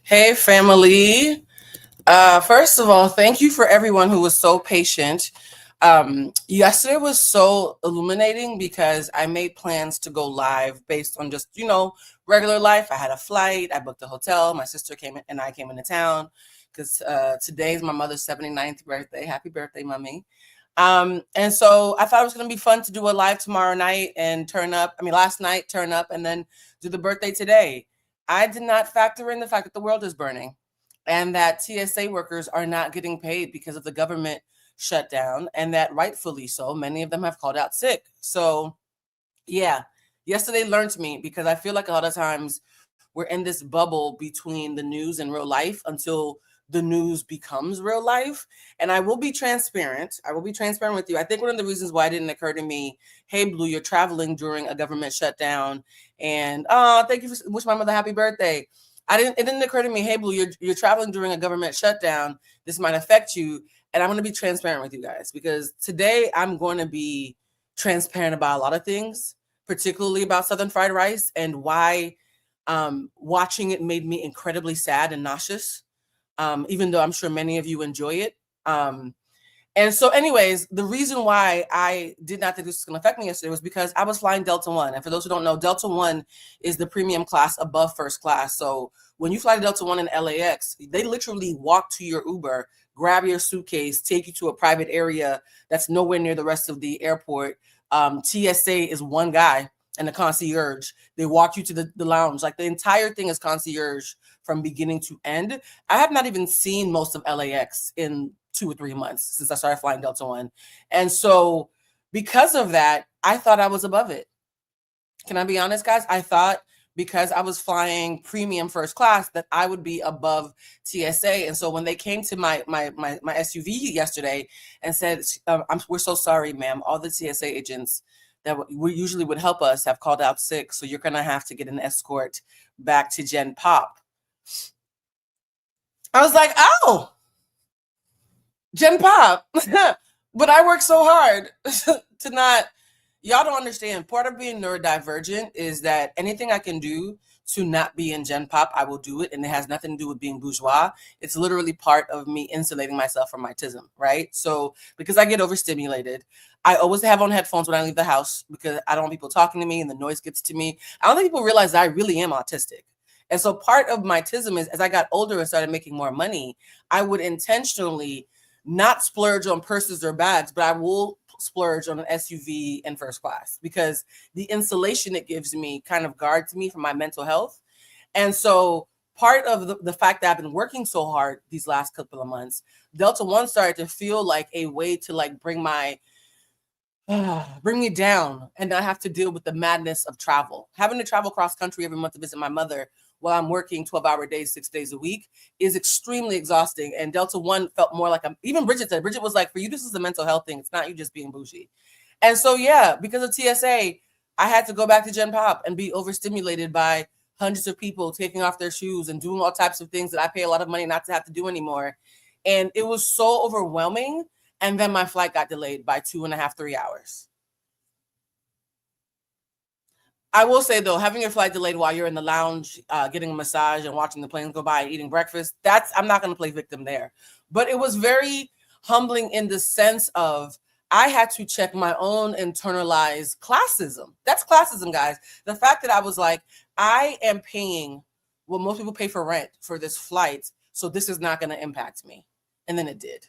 Hey, family. First of all, thank you for everyone who was so patient. Yesterday was so illuminating because I made plans to go live based on just, regular life. I had a flight, I booked a hotel. My sister came in, and I came into town because today is my mother's 79th birthday. Happy birthday, mommy. And so I thought it was going to be fun to do a live tomorrow night and last night, turn up, and then do the birthday today. I did not factor in the fact that the world is burning and that TSA workers are not getting paid because of the government shutdown, and that rightfully so, many of them have called out sick. So, yeah, yesterday learned me because I feel like a lot of times we're in this bubble between the news and real life until the news becomes real life. And I will be transparent. I will be transparent with you. I think one of the reasons why it didn't occur to me, hey, Blue, you're traveling during a government shutdown. And thank you for wish my mother happy birthday. It didn't occur to me, hey, Blue, you're traveling during a government shutdown. This might affect you. And I'm going to be transparent with you guys because today I'm going to be transparent about a lot of things, particularly about Southern fried rice and why watching it made me incredibly sad and nauseous, even though I'm sure many of you enjoy it. And so, anyways, the reason why I did not think this was going to affect me yesterday was because I was flying Delta One. And for those who don't know, Delta One is the premium class above first class. So when you fly to Delta One in LAX, they literally walk to your Uber, grab your suitcase, take you to a private area that's nowhere near the rest of the airport. TSA is one guy and the concierge. They walk you to the lounge. Like the entire thing is concierge from beginning to end. I have not even seen most of LAX in 2 or 3 months since I started flying Delta One. And so because of that, I thought I was above it. Can I be honest, guys? I thought because I was flying premium first class that I would be above TSA. And so when they came to my SUV yesterday and said, we're so sorry, ma'am, all the TSA agents that we usually would help us have called out sick. So you're going to have to get an escort back to Gen Pop. I was like, oh, Gen Pop. But I work so hard to not, y'all don't understand. Part of being neurodivergent is that anything I can do to not be in Gen Pop, I will do it. And it has nothing to do with being bourgeois. It's literally part of me insulating myself from autism, right? So because I get overstimulated, I always have on headphones when I leave the house because I don't want people talking to me and the noise gets to me. I don't think people realize that I really am autistic. And so part of my autism is as I got older and started making more money, I would intentionally not splurge on purses or bags, but I will splurge on an SUV in first class because the insulation it gives me kind of guards me from my mental health. And so part of the fact that I've been working so hard these last couple of months, Delta One started to feel like a way to like bring me down and not have to deal with the madness of travel. Having to travel cross country every month to visit my mother while I'm working 12-hour days, 6 days a week is extremely exhausting. And Delta One felt more like even Bridget said, Bridget was like, for you, this is a mental health thing. It's not you just being bougie. And so, yeah, because of TSA, I had to go back to Gen Pop and be overstimulated by hundreds of people taking off their shoes and doing all types of things that I pay a lot of money not to have to do anymore. And it was so overwhelming. And then my flight got delayed by 2.5, 3 hours. I will say though, having your flight delayed while you're in the lounge, getting a massage and watching the planes go by and eating breakfast, I'm not going to play victim there. But it was very humbling in the sense of I had to check my own internalized classism. That's classism, guys. The fact that I was like, I am paying what most people pay for rent for this flight, so this is not going to impact me. And then it did.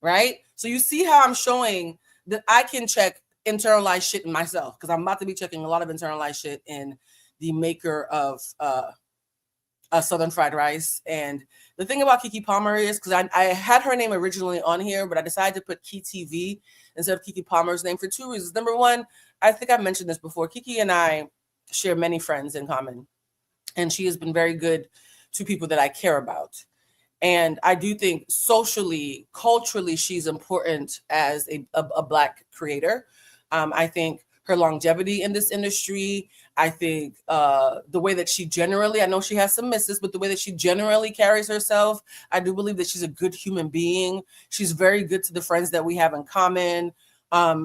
Right? So you see how I'm showing that I can check internalized shit in myself because I'm about to be checking a lot of internalized shit in the maker of Southern fried rice. And the thing about Keke Palmer is because I had her name originally on here, but I decided to put KeyTV instead of Keke Palmer's name for 2 reasons. Number one, I think I've mentioned this before. Keke and I share many friends in common, and she has been very good to people that I care about. And I do think socially, culturally, she's important as a Black creator. I think her longevity in this industry, I think the way that she generally, I know she has some misses, but the way that she generally carries herself, I do believe that she's a good human being. She's very good to the friends that we have in common.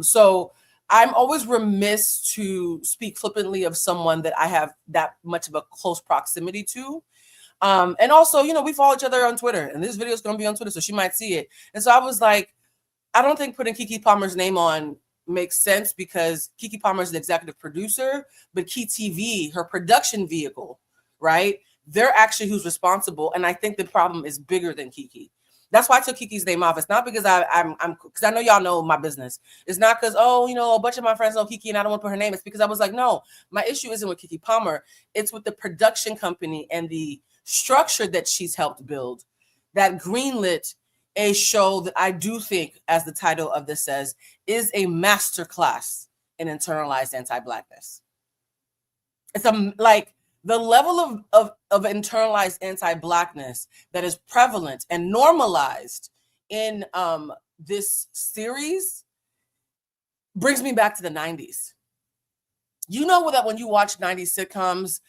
So I'm always remiss to speak flippantly of someone that I have that much of a close proximity to. And also, you know, we follow each other on Twitter, and this video is going to be on Twitter, so she might see it. And so I was like, I don't think putting Keke Palmer's name on makes sense, because Keke Palmer is the executive producer, but KeyTV, her production vehicle, right? They're actually who's responsible. And I think the problem is bigger than Keke. That's why I took Keke's name off. It's not because I'm because I know y'all know my business. It's not because, oh, you know, a bunch of my friends know Keke and I don't want to put her name. It's because I was like, no, my issue isn't with Keke Palmer. It's with the production company and the structure that she's helped build that greenlit a show that I do think, as the title of this says, is a masterclass in internalized anti-Blackness. It's like the level of internalized anti-Blackness that is prevalent and normalized in this series brings me back to the 90s. You know that when you watch 90s sitcoms,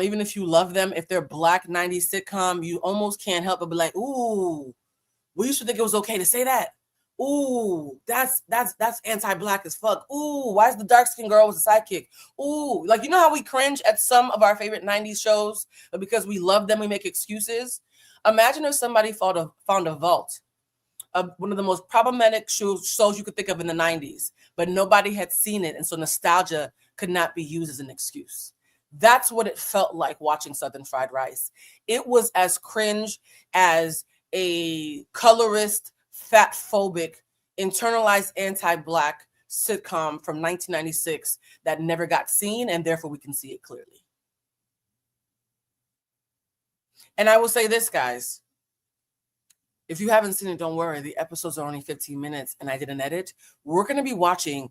even if you love them, if they're Black 90s sitcom, you almost can't help but be like, ooh, we used to think it was okay to say that. Ooh, that's anti-Black as fuck. Ooh, why is the dark-skinned girl was a sidekick? Ooh, like, you know how we cringe at some of our favorite 90s shows, but because we love them, we make excuses? Imagine if somebody found a vault of one of the most problematic shows you could think of in the 90s, but nobody had seen it, and so nostalgia could not be used as an excuse. That's what it felt like watching Southern Fried Rice. It was as cringe as a colorist, fat-phobic, internalized anti-Black sitcom from 1996 that never got seen, and therefore we can see it clearly. And I will say this, guys. If you haven't seen it, don't worry. The episodes are only 15 minutes, and I did an edit. We're going to be watching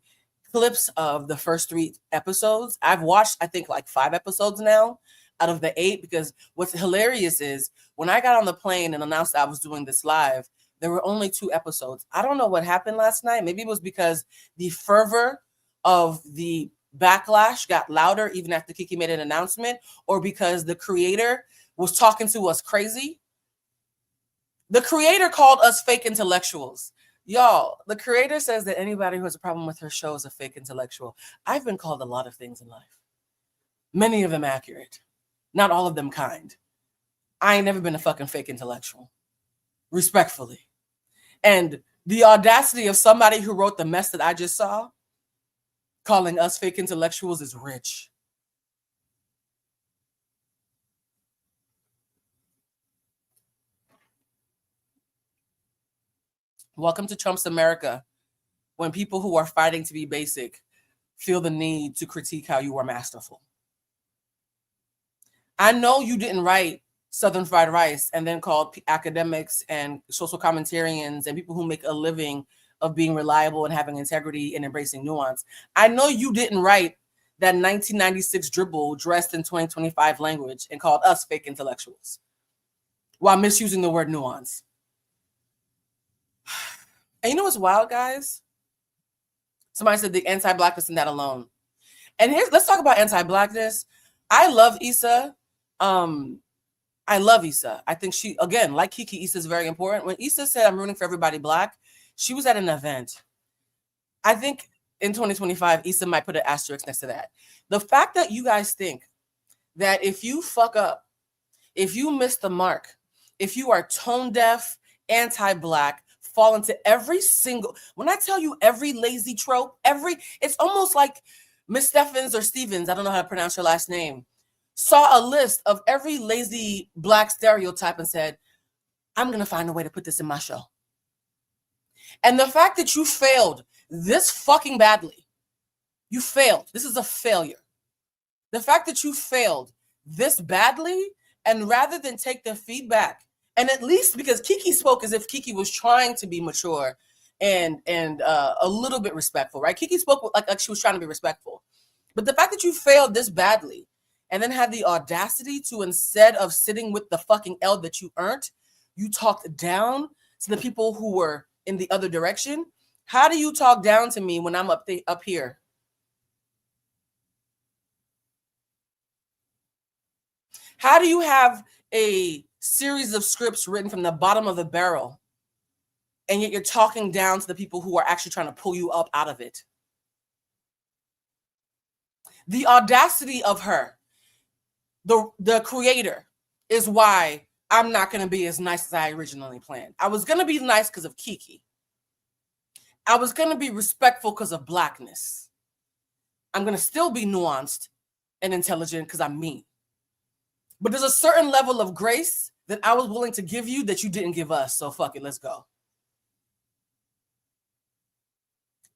clips of the first 3 episodes. I've watched, I think, like 5 episodes now out of the 8, because what's hilarious is when I got on the plane and announced I was doing this live, there were only 2 episodes. I don't know what happened last night. Maybe it was because the fervor of the backlash got louder even after Keke made an announcement, or because the creator was talking to us crazy. The creator called us fake intellectuals. Y'all, the creator says that anybody who has a problem with her show is a fake intellectual. I've been called a lot of things in life. Many of them accurate. Not all of them kind. I ain't never been a fucking fake intellectual. Respectfully. And the audacity of somebody who wrote the mess that I just saw, calling us fake intellectuals, is rich. Welcome to Trump's America, when people who are fighting to be basic feel the need to critique how you are masterful. I know you didn't write Southern Fried Rice and then called academics and social commentarians and people who make a living of being reliable and having integrity and embracing nuance. I know you didn't write that 1996 dribble dressed in 2025 language and called us fake intellectuals while misusing the word nuance. And you know what's wild, guys? Somebody said the anti-Blackness and that alone. And let's talk about anti-Blackness. I love Issa. I love Issa. I think she, again, like Keke, Issa is very important. When Issa said, I'm rooting for everybody Black, she was at an event. I think in 2025, Issa might put an asterisk next to that. The fact that you guys think that if you fuck up, if you miss the mark, if you are tone deaf, anti-Black, fall into every single, when I tell you every lazy trope, it's almost like Miss Steffens or Stevens, I don't know how to pronounce your last name, saw a list of every lazy Black stereotype and said, I'm going to find a way to put this in my show. And the fact that you failed this fucking badly, you failed. This is a failure. The fact that you failed this badly, and rather than take the feedback, and at least because Keke spoke as if Keke was trying to be mature and a little bit respectful, right? Keke spoke like she was trying to be respectful. But the fact that you failed this badly and then had the audacity to, instead of sitting with the fucking L that you earned, you talked down to the people who were in the other direction. How do you talk down to me when I'm up here? How do you have a series of scripts written from the bottom of the barrel, and yet you're talking down to the people who are actually trying to pull you up out of it? The audacity of her, the creator, is why I'm not going to be as nice as I originally planned. I was going to be nice because of Kiki. I was going to be respectful because of Blackness. I'm going to still be nuanced and intelligent because I'm me. But there's a certain level of grace that I was willing to give you that you didn't give us. So fuck it, let's go.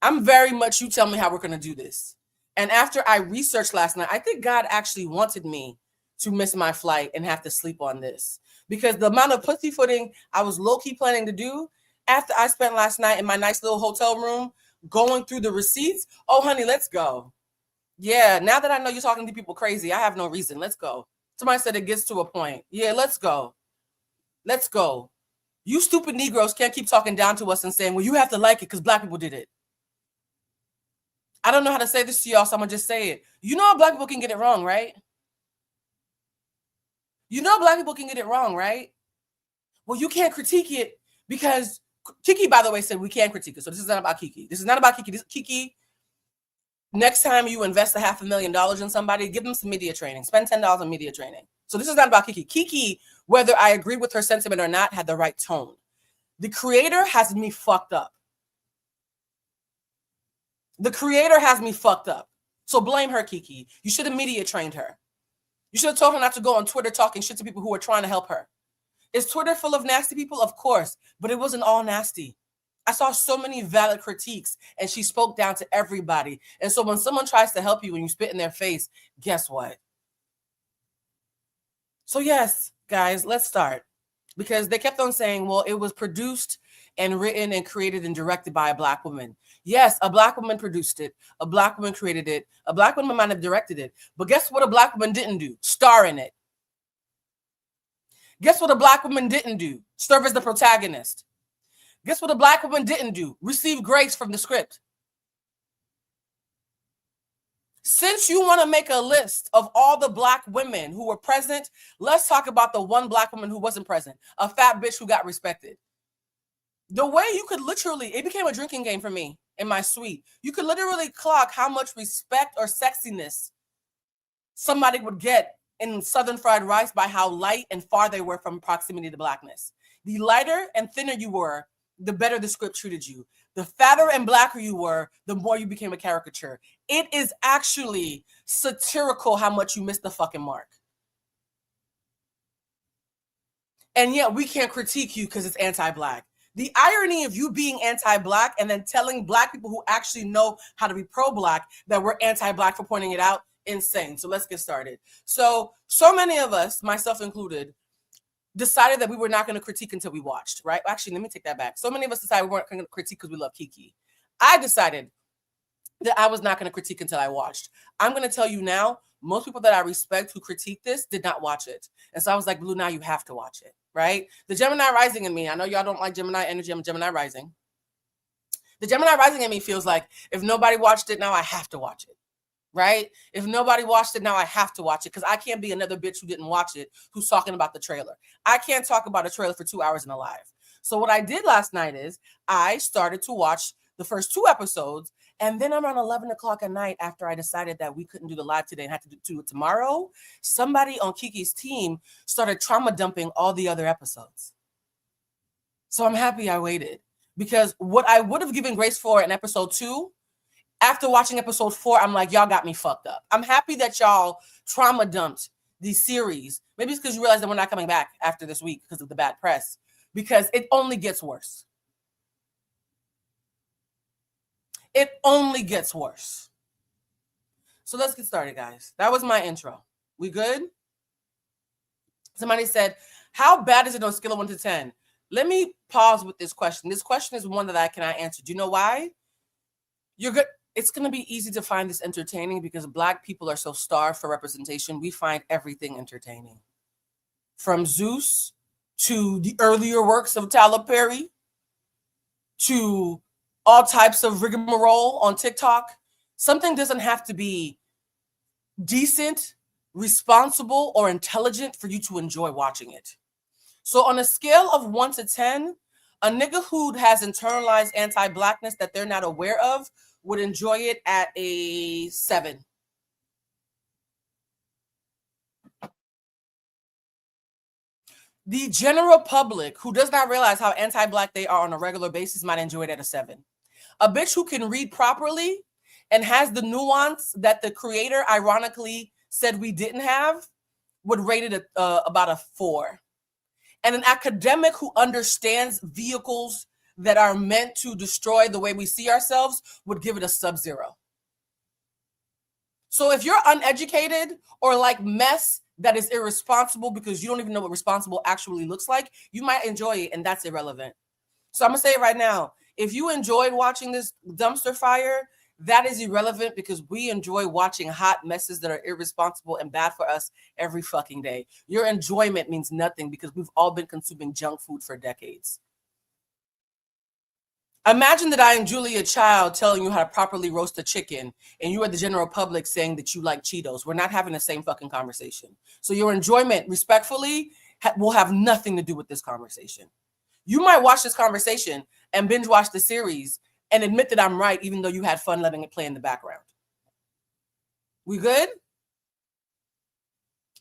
I'm very much, you tell me how we're going to do this. And after I researched last night, I think God actually wanted me to miss my flight and have to sleep on this. Because the amount of pussyfooting I was low-key planning to do after I spent last night in my nice little hotel room going through the receipts. Oh, honey, let's go. Yeah, now that I know you're talking to people crazy, I have no reason. Let's go. Somebody said it gets to a point. Yeah, let's go. Let's go. You stupid Negroes can't keep talking down to us and saying, well, you have to like it because Black people did it. I don't know how to say this to y'all, so I'm going to just say it. You know Black people can get it wrong, right? You know Black people can get it wrong, right? Well, you can't critique it because Kiki, by the way, said we can't critique it. So this is not about Kiki. This is not about Kiki. Kiki, next time you invest $500,000 in somebody, give them some media training. Spend $10 on media training. So this is not about Kiki. Kiki, whether I agree with her sentiment or not, had the right tone. The creator has me fucked up. The creator has me fucked up. So blame her, Kiki. You should have media trained her. You should have told her not to go on Twitter talking shit to people who are trying to help her. Is Twitter full of nasty people? Of course, but it wasn't all nasty. I saw so many valid critiques and she spoke down to everybody. And so when someone tries to help you and you spit in their face, guess what? So yes, guys, let's start. Because they kept on saying, well, it was produced and written and created and directed by a Black woman. Yes, a Black woman produced it. A Black woman created it. A Black woman might have directed it. But guess what a Black woman didn't do? Star in it. Guess what a Black woman didn't do? Serve as the protagonist. Guess what a Black woman didn't do? Receive grace from the script. Since you want to make a list of all the Black women who were present, let's talk about the one Black woman who wasn't present. A fat bitch who got respected. The way you could literally, it became a drinking game for me in my suite. You could literally clock how much respect or sexiness somebody would get in Southern fried rice by how light and far they were from proximity to Blackness. The lighter and thinner you were, the better the script treated you. The fatter and blacker you were, the more you became a caricature. It is actually satirical how much you missed the fucking mark. And yet we can't critique you because it's anti-Black. The irony of you being anti-Black and then telling Black people who actually know how to be pro-Black that we're anti-Black for pointing it out, insane. So let's get started. So many of us, myself included, decided that we were not going to critique until we watched, right? Actually, let me take that back. So many of us decided we weren't going to critique because we love Kiki. I decided that I was not going to critique until I watched. I'm going to tell you now, most people that I respect who critique this did not watch it. And so I was like, Blue, now you have to watch it, right? The Gemini rising in me, I know y'all don't like Gemini energy, I'm Gemini rising. The Gemini rising in me feels like if nobody watched it, now I have to watch it. Right? If nobody watched it, now I have to watch it because I can't be another bitch who didn't watch it who's talking about the trailer. I can't talk about a trailer for 2 hours in a live. So what I did last night is I started to watch the first 2 episodes, and then around 11 o'clock at night, after I decided that we couldn't do the live today and had to do it tomorrow, somebody on Kiki's team started trauma dumping all the other episodes. So I'm happy I waited because what I would have given grace for in episode 2, after watching episode 4, I'm like, y'all got me fucked up. I'm happy that y'all trauma dumped the series. Maybe it's because you realize that we're not coming back after this week because of the bad press, because it only gets worse. It only gets worse. So let's get started, guys. That was my intro. We good? Somebody said, how bad is it on a scale of 1 to 10? Let me pause with this question. This question is one that I cannot answer. Do you know why? You're good. It's going to be easy to find this entertaining because Black people are so starved for representation. We find everything entertaining. From Zeus to the earlier works of Tyler Perry to all types of rigmarole on TikTok. Something doesn't have to be decent, responsible, or intelligent for you to enjoy watching it. So on a scale of 1 to 10, a nigga who has internalized anti-Blackness that they're not aware of would enjoy it at a 7. The general public who does not realize how anti-Black they are on a regular basis might enjoy it at a 7. A bitch who can read properly and has the nuance that the creator ironically said we didn't have would rate it about a 4. And an academic who understands vehicles that are meant to destroy the way we see ourselves would give it a sub-0. So if you're uneducated or like mess that is irresponsible because you don't even know what responsible actually looks like, you might enjoy it, and that's irrelevant. So I'm gonna say it right now. If you enjoyed watching this dumpster fire, that is irrelevant because we enjoy watching hot messes that are irresponsible and bad for us every fucking day. Your enjoyment means nothing because we've all been consuming junk food for decades. Imagine that I am Julia Child telling you how to properly roast a chicken, and you are the general public saying that you like Cheetos. We're not having the same fucking conversation. So your enjoyment, respectfully, will have nothing to do with this conversation. You might watch this conversation and binge watch the series and admit that I'm right, even though you had fun letting it play in the background. We good?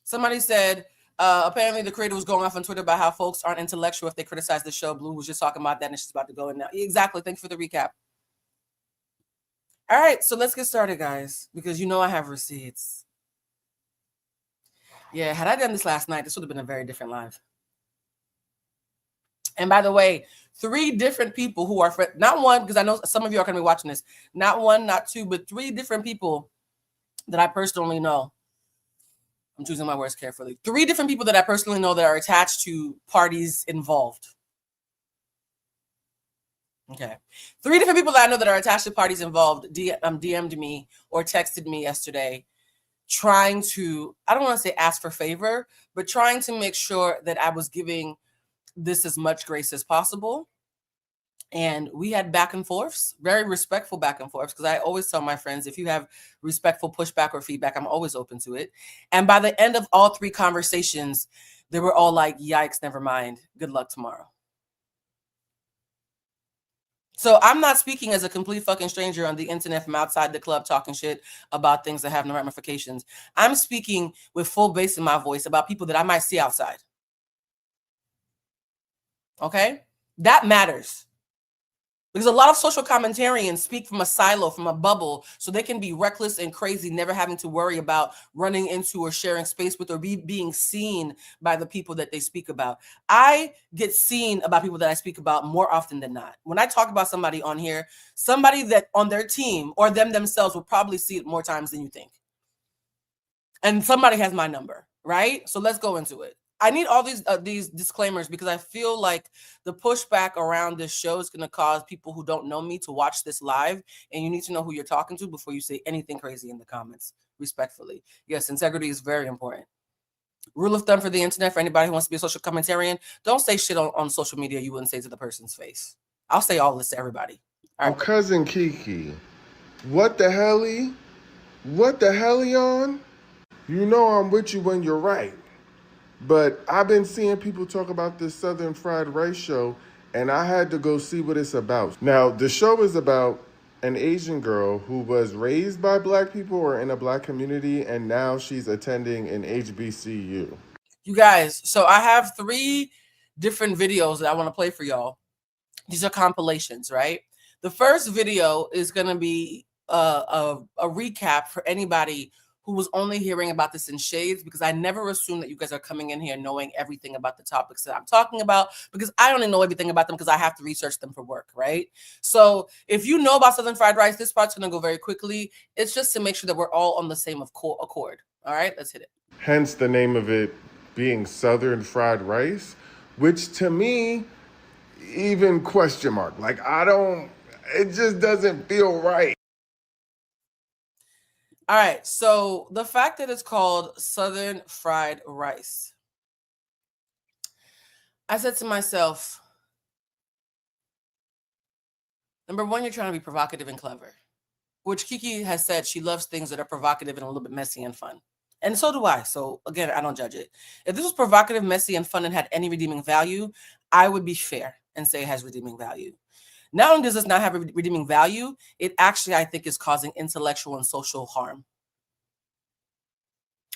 Somebody said, apparently the creator was going off on Twitter about how folks aren't intellectual if they criticize the show. Blue was just talking about that and she's about to go in now. Exactly. Thanks for the recap. All right, so let's get started, guys, because you know I have receipts. Yeah, had I done this last night, this would have been a very different live. And by the way, 3 different people who are not one, because I know some of you are going to be watching this, not 1, not 2, but 3 different people that I personally know. I'm choosing my words carefully. 3 different people that I personally know that are attached to parties involved. Okay. 3 different people that I know that are attached to parties involved DM'd me or texted me yesterday trying to, I don't want to say ask for favor, but trying to make sure that I was giving this as much grace as possible. And we had back and forths, very respectful back and forths, because I always tell my friends, if you have respectful pushback or feedback, I'm always open to it. And by the end of all 3 conversations, they were all like, yikes, never mind. Good luck tomorrow. So I'm not speaking as a complete fucking stranger on the internet from outside the club talking shit about things that have no ramifications. I'm speaking with full bass in my voice about people that I might see outside. Okay? That matters. Because a lot of social commentarians speak from a silo, from a bubble, so they can be reckless and crazy, never having to worry about running into or sharing space with or being seen by the people that they speak about. I get seen about people that I speak about more often than not. When I talk about somebody on here, somebody that on their team or them themselves will probably see it more times than you think. And somebody has my number, right? So let's go into it. I need all these disclaimers because I feel like the pushback around this show is going to cause people who don't know me to watch this live, and you need to know who you're talking to before you say anything crazy in the comments, respectfully. Yes, integrity is very important. Rule of thumb for the internet, for anybody who wants to be a social commentarian, don't say shit on social media you wouldn't say to the person's face. I'll say all this to everybody. All right. Cousin Kiki, what the hell-y? What the hell-y on? You know I'm with you when you're right. But I've been seeing people talk about this Southern Fried Rice show, and I had to go see what it's about. Now, the show is about an Asian girl who was raised by Black people or in a Black community, and now she's attending an HBCU. You guys, so I have 3 different videos that I want to play for y'all. These are compilations, right? The first video is going to be a recap for anybody who was only hearing about this in shades, because I never assume that you guys are coming in here knowing everything about the topics that I'm talking about, because I only know everything about them because I have to research them for work, right? So if you know about Southern Fried Rice, this part's going to go very quickly. It's just to make sure that we're all on the same accord. All right, let's hit it. Hence the name of it being Southern Fried Rice, which to me, even question mark. Like, it just doesn't feel right. All right, so the fact that it's called Southern Fried Rice, I said to myself, number 1, you're trying to be provocative and clever, which Kiki has said she loves things that are provocative and a little bit messy and fun. And so do I. So again, I don't judge it. If this was provocative, messy, and fun and had any redeeming value, I would be fair and say it has redeeming value. Not only does this not have a redeeming value, it actually, I think, is causing intellectual and social harm.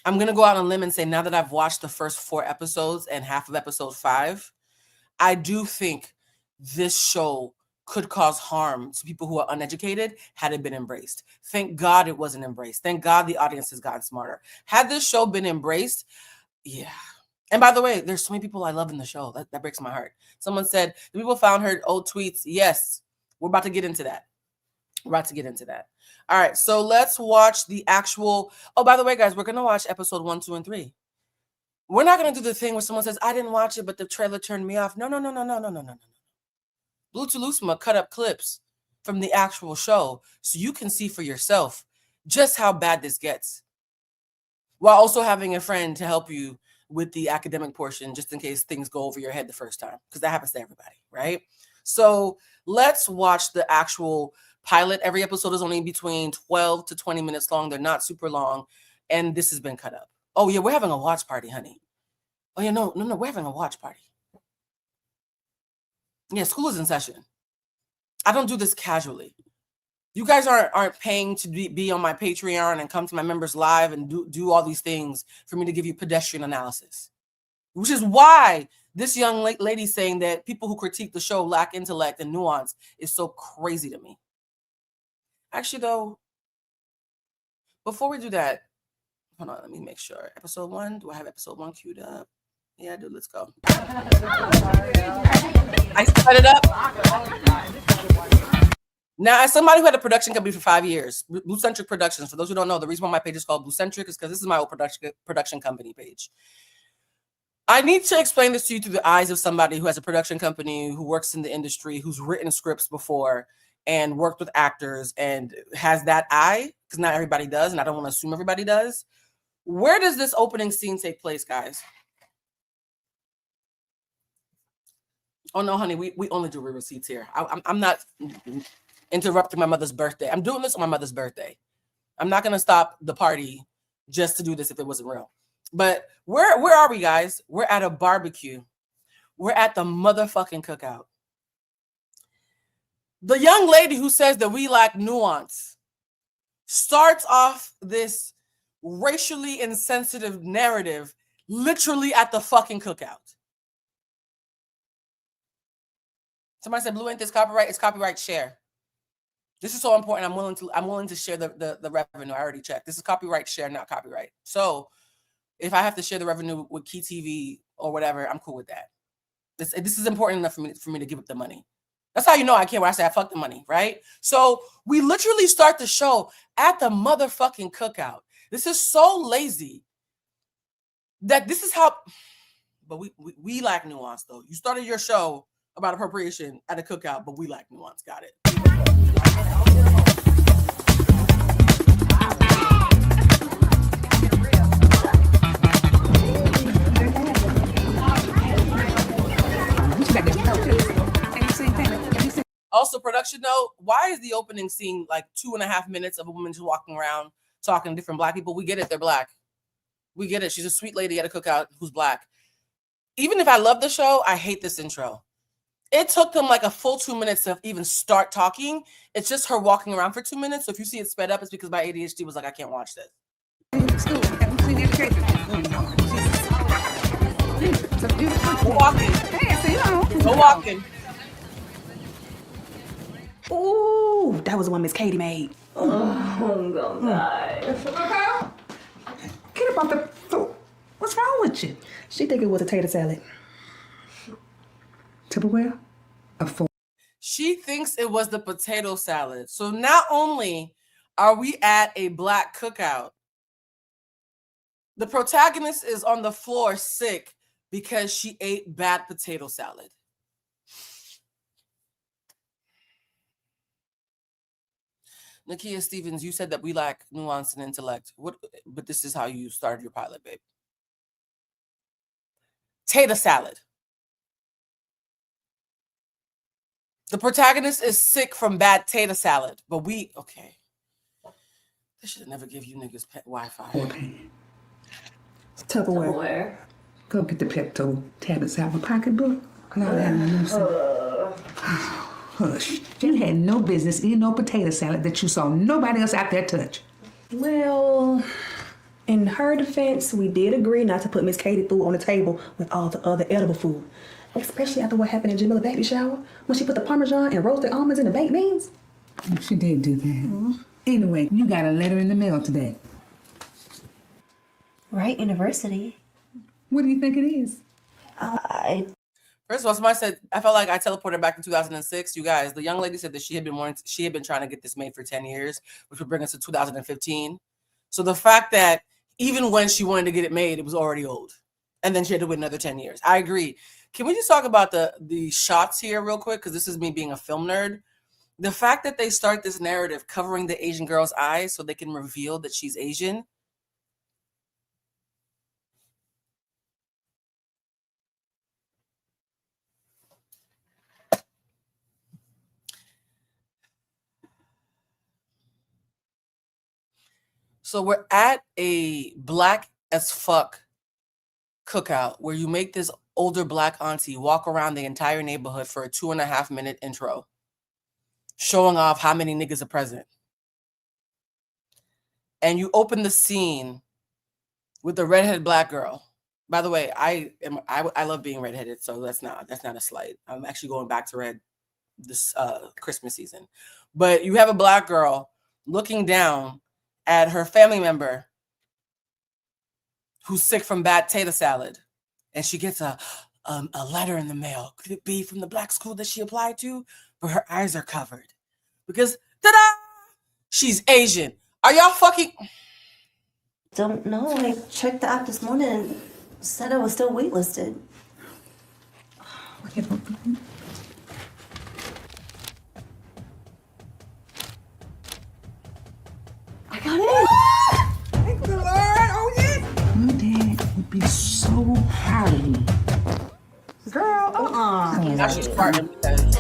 I'm going to go out on a limb and say now that I've watched the first 4 episodes and half of episode 5, I do think this show could cause harm to people who are uneducated had it been embraced. Thank God it wasn't embraced. Thank God the audience has gotten smarter. Had this show been embraced, yeah. And by the way, there's so many people I love in the show. That breaks my heart. Someone said, the people found her old tweets. Yes, we're about to get into that. We're about to get into that. All right, so let's watch the actual... Oh, by the way, guys, we're going to watch episode 1, 2, and 3. We're not going to do the thing where someone says, I didn't watch it, but the trailer turned me off. No. Blue Telusma cut up clips from the actual show so you can see for yourself just how bad this gets, while also having a friend to help you with the academic portion, just in case things go over your head the first time, because that happens to everybody, right? So let's watch the actual pilot. Every episode is only between 12 to 20 minutes long. They're not super long, and this has been cut up. Oh yeah, we're having a watch party, honey. Oh yeah, no, we're having a watch party. Yeah, school is in session. I don't do this casually. You guys aren't paying to be on my Patreon and come to my members live and do all these things for me to give you pedestrian analysis, which is why this young lady saying that people who critique the show lack intellect and nuance is so crazy to me. Actually, though, before we do that, hold on, let me make sure. Episode 1, do I have episode 1 queued up? Yeah, I do. Let's go. I set it up. Now, as somebody who had a production company for 5 years, Bluecentric Productions, for those who don't know, the reason why my page is called Bluecentric is because this is my old production company page. I need to explain this to you through the eyes of somebody who has a production company, who works in the industry, who's written scripts before and worked with actors and has that eye, because not everybody does, and I don't want to assume everybody does. Where does this opening scene take place, guys? Oh, no, honey, we only do receipts here. I'm not interrupting my mother's birthday. I'm doing this on my mother's birthday. I'm not going to stop the party just to do this if it wasn't real. But where are we, guys? We're at a barbecue. We're at the motherfucking cookout. The young lady who says that we lack nuance starts off this racially insensitive narrative literally at the fucking cookout. Somebody said, Blue, ain't this copyright? It's copyright share. This is so important. I'm willing to share the revenue. I already checked. This is copyright share, not copyright. So if I have to share the revenue with KeyTV or whatever, I'm cool with that. This is important enough for me to give up the money. That's how you know I care when I say I fuck the money, right? So we literally start the show at the motherfucking cookout. This is so lazy that this is how, but we lack nuance though. You started your show about appropriation at a cookout, but we lack nuance. Got it. Also, production note, why is the opening scene like 2.5 minutes of a woman just walking around talking to different Black people? We get it, they're Black. We get it. She's a sweet lady at a cookout who's Black. Even if I love the show, I hate this intro. It took them like a full 2 minutes to even start talking. It's just her walking around for 2 minutes. So if you see it sped up, it's because my ADHD was like, I can't watch this. We're walking. We're walking. Ooh, that was the one Miss Katie made. Oh, I'm gonna die. Get up off the floor. What's wrong with you? She think it was a tater salad. Tupperware? She thinks it was the potato salad. So not only are we at a Black cookout, the protagonist is on the floor sick because she ate bad potato salad. Nakia Stevens, you said that we lack nuance and intellect. But this is how you started your pilot, babe. Tater salad. The protagonist is sick from bad tater salad, but okay. They should never give you niggas Wi-Fi. It's Tupperware. Go get the Pepto tablets out of my pocketbook. Hush. You had no business eating no potato salad that you saw nobody else out there touch. Well, In her defense, we did agree not to put Miss Katie food on the table with all the other edible food. Especially after what happened in Jamila's baby shower, when she put the Parmesan and roasted almonds in the baked beans. She did do that. Anyway, you got a letter in the mail today. Right university. What do you think it is? First of all, somebody said, I felt like I teleported back to 2006. You guys, the young lady said that she had been trying to get this made for 10 years, which would bring us to 2015. So the fact that even when she wanted to get it made, it was already old. And then she had to wait another 10 years. I agree. Can we just talk about the shots here real quick? Because this is me being a film nerd. The fact that they start this narrative covering the Asian girl's eyes so they can reveal that she's Asian. So we're at a black as fuck cookout where you make this older black auntie walk around the entire neighborhood for a 2.5-minute intro, showing off how many niggas are present. And you open the scene with the redheaded black girl. By the way, I love being redheaded, so that's not a slight. I'm actually going back to red this Christmas season. But you have a black girl looking down at her family member who's sick from bad tater salad, and she gets a letter in the mail. Could it be from the black school that she applied to? But her eyes are covered because ta-da, she's Asian. Are y'all fucking? Don't know. I checked the app this morning and said I was still waitlisted. I got it. Thank the Lord. Oh, yes. Your dad would be so proud of you. Girl, Now she's farting because.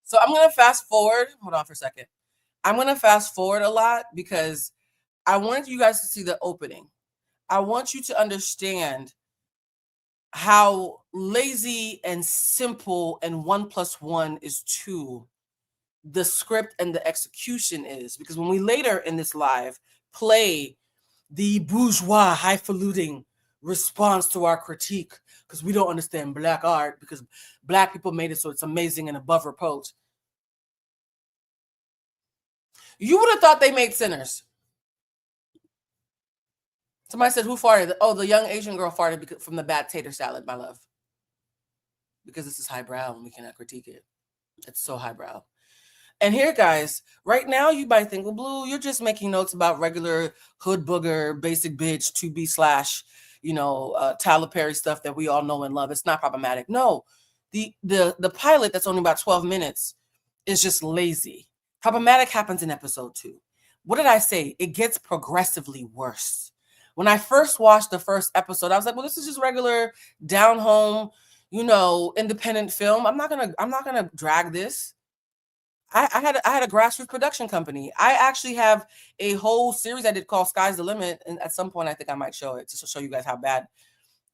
So I'm gonna fast forward. Hold on for a second. I'm gonna fast forward a lot because I wanted you guys to see the opening. I want you to understand how lazy and simple and 1 + 1 is 2 the script and the execution is. Because when we later in this live play the bourgeois highfalutin response to our critique, because we don't understand black art, because black people made it so it's amazing and above reproach. You would have thought they made sinners. Somebody said, who farted? Oh, the young Asian girl farted from the bad tater salad, my love. Because this is highbrow and we cannot critique it. It's so highbrow. And here, guys, right now you might think, well, Blue, you're just making notes about regular hood booger, basic bitch, 2B/, Tyler Perry stuff that we all know and love. It's not problematic. No, the pilot that's only about 12 minutes is just lazy. Problematic happens in episode 2. What did I say? It gets progressively worse. When I first watched the first episode, I was like, well, this is just regular down home, independent film. I'm not gonna drag this. I had a grassroots production company. I actually have a whole series I did called Sky's the Limit. And at some point, I think I might show it to show you guys how bad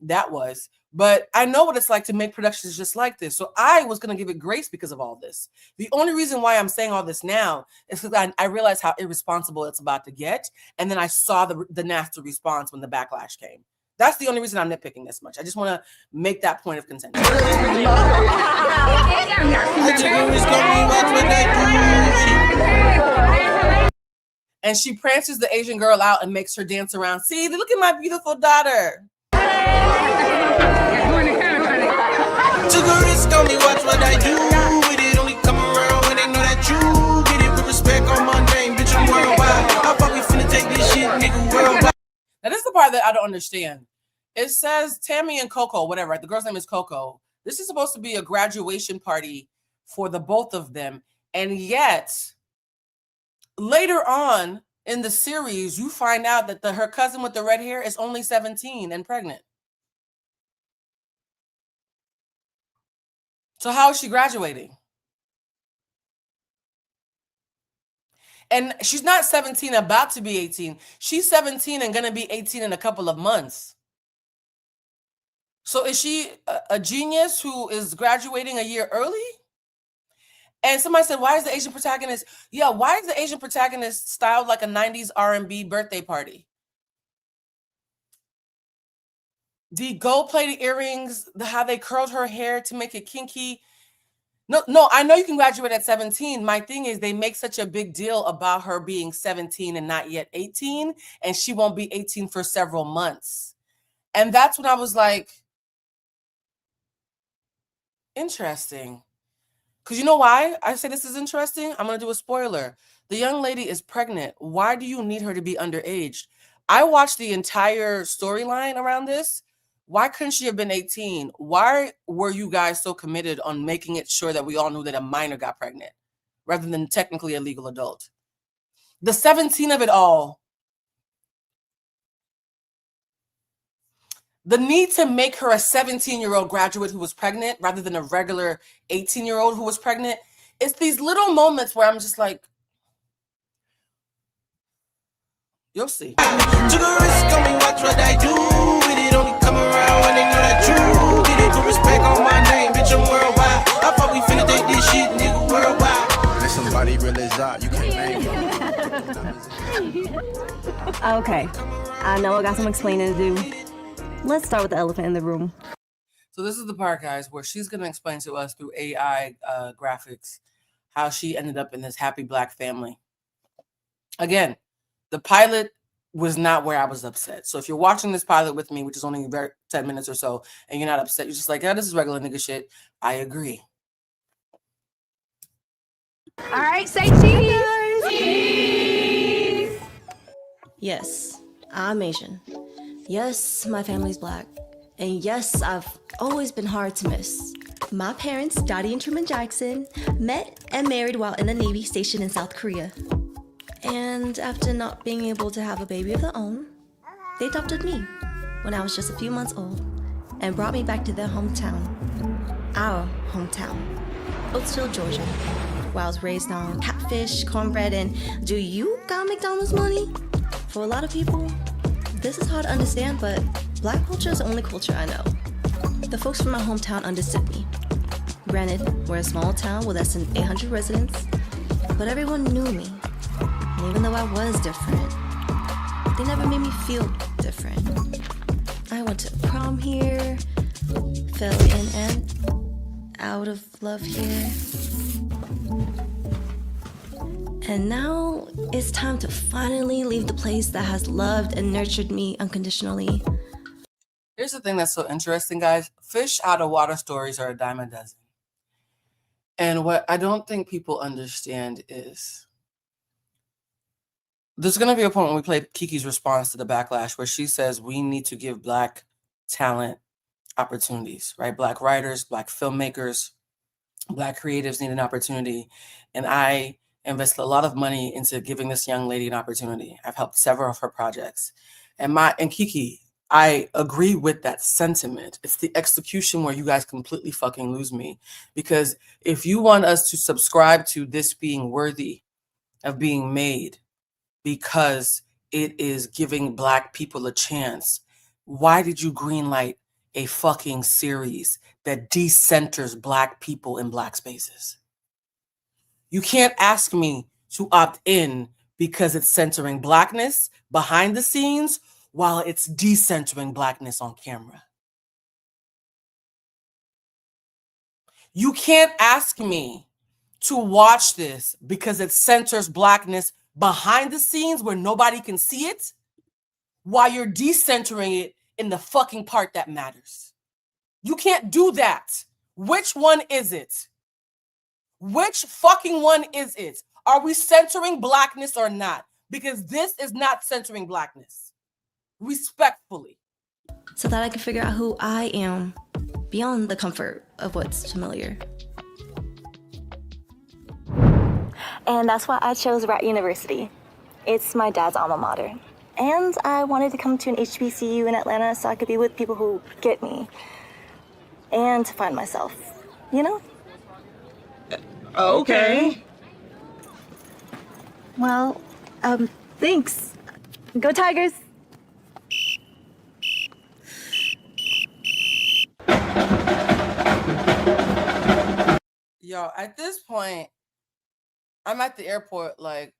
that was. But I know what it's like to make productions just like this. So I was going to give it grace because of all this. The only reason why I'm saying all this now is because I realized how irresponsible it's about to get. And then I saw the nasty response when the backlash came. That's the only reason I'm nitpicking this much. I just want to make that point of contention. And she prances the Asian girl out and makes her dance around. See, look at my beautiful daughter. Took a risk on me, watch what I do with it. Only come around when they know that you get it with respect on my name, bitch. I'm worldwide. How about we finna take this shit, nigga, worldwide? Now, this is the part that I don't understand. It says Tammy and Coco, whatever, right? The girl's name is Coco. This is supposed to be a graduation party for the both of them. And yet, later on in the series, you find out that her cousin with the red hair is only 17 and pregnant. So how is she graduating? And she's not 17 about to be 18. She's 17 and going to be 18 in a couple of months. So is she a genius who is graduating a year early? And somebody said, why is the Asian protagonist? Yeah, why is the Asian protagonist styled like a 90s R&B birthday party? The gold-plated earrings, how they curled her hair to make it kinky. No, I know you can graduate at 17. My thing is they make such a big deal about her being 17 and not yet 18, and she won't be 18 for several months. And that's when I was like, interesting. Because you know why I say this is interesting? I'm going to do a spoiler. The young lady is pregnant. Why do you need her to be underage? I watched the entire storyline around this. Why couldn't she have been 18? Why were you guys so committed on making it sure that we all knew that a minor got pregnant rather than technically a legal adult? The 17 of it all. The need to make her a 17-year-old graduate who was pregnant rather than a regular 18-year-old who was pregnant. It's these little moments where I'm just like, you'll see. Took a risk on me, watch what I do with it. Only come around when they know that true. Get it, put respect on my name, bitch, I'm worldwide. I thought we finna take this shit, nigga, worldwide. Let somebody realize that you can't name. Okay, I know I got some explaining to do. Let's start with the elephant in the room. So this is the part, guys, where she's going to explain to us through AI graphics how she ended up in this happy Black family. Again, the pilot was not where I was upset. So if you're watching this pilot with me, which is only 10 minutes or so, and you're not upset, you're just like, yeah, this is regular nigga shit. I agree. All right, say cheese. Yes, I'm Asian. Yes, my family's Black. And yes, I've always been hard to miss. My parents, Dottie and Truman Jackson, met and married while in the Navy stationed in South Korea. And after not being able to have a baby of their own, they adopted me when I was just a few months old and brought me back to their hometown, our hometown, Oatsville, Georgia, where I was raised on catfish, cornbread, and do you got McDonald's money? For a lot of people, this is hard to understand, but Black culture is the only culture I know. The folks from my hometown understood me. Granted, we're a small town with less than 800 residents, but everyone knew me. And even though I was different, they never made me feel different. I went to prom here, fell in and out of love here. And now it's time to finally leave the place that has loved and nurtured me unconditionally. Here's the thing that's so interesting, guys. Fish out of water stories are a dime a dozen. And what I don't think people understand is there's going to be a point when we play Kiki's response to the backlash where she says we need to give Black talent opportunities, right? Black writers, Black filmmakers, Black creatives need an opportunity. And I invested a lot of money into giving this young lady an opportunity. I've helped several of her projects. And Kiki, I agree with that sentiment. It's the execution where you guys completely fucking lose me. Because if you want us to subscribe to this being worthy of being made because it is giving Black people a chance, why did you greenlight a fucking series that decenters Black people in Black spaces? You can't ask me to opt in because it's centering Blackness behind the scenes while it's decentering Blackness on camera. You can't ask me to watch this because it centers Blackness behind the scenes where nobody can see it while you're decentering it in the fucking part that matters. You can't do that. Which one is it? Which fucking one is it? Are we centering Blackness or not? Because this is not centering Blackness. Respectfully. So that I can figure out who I am beyond the comfort of what's familiar. And that's why I chose Rat University. It's my dad's alma mater. And I wanted to come to an HBCU in Atlanta so I could be with people who get me. And to find myself, you know? Okay. Well, thanks. Go Tigers! Yo, at this point, I'm at the airport like,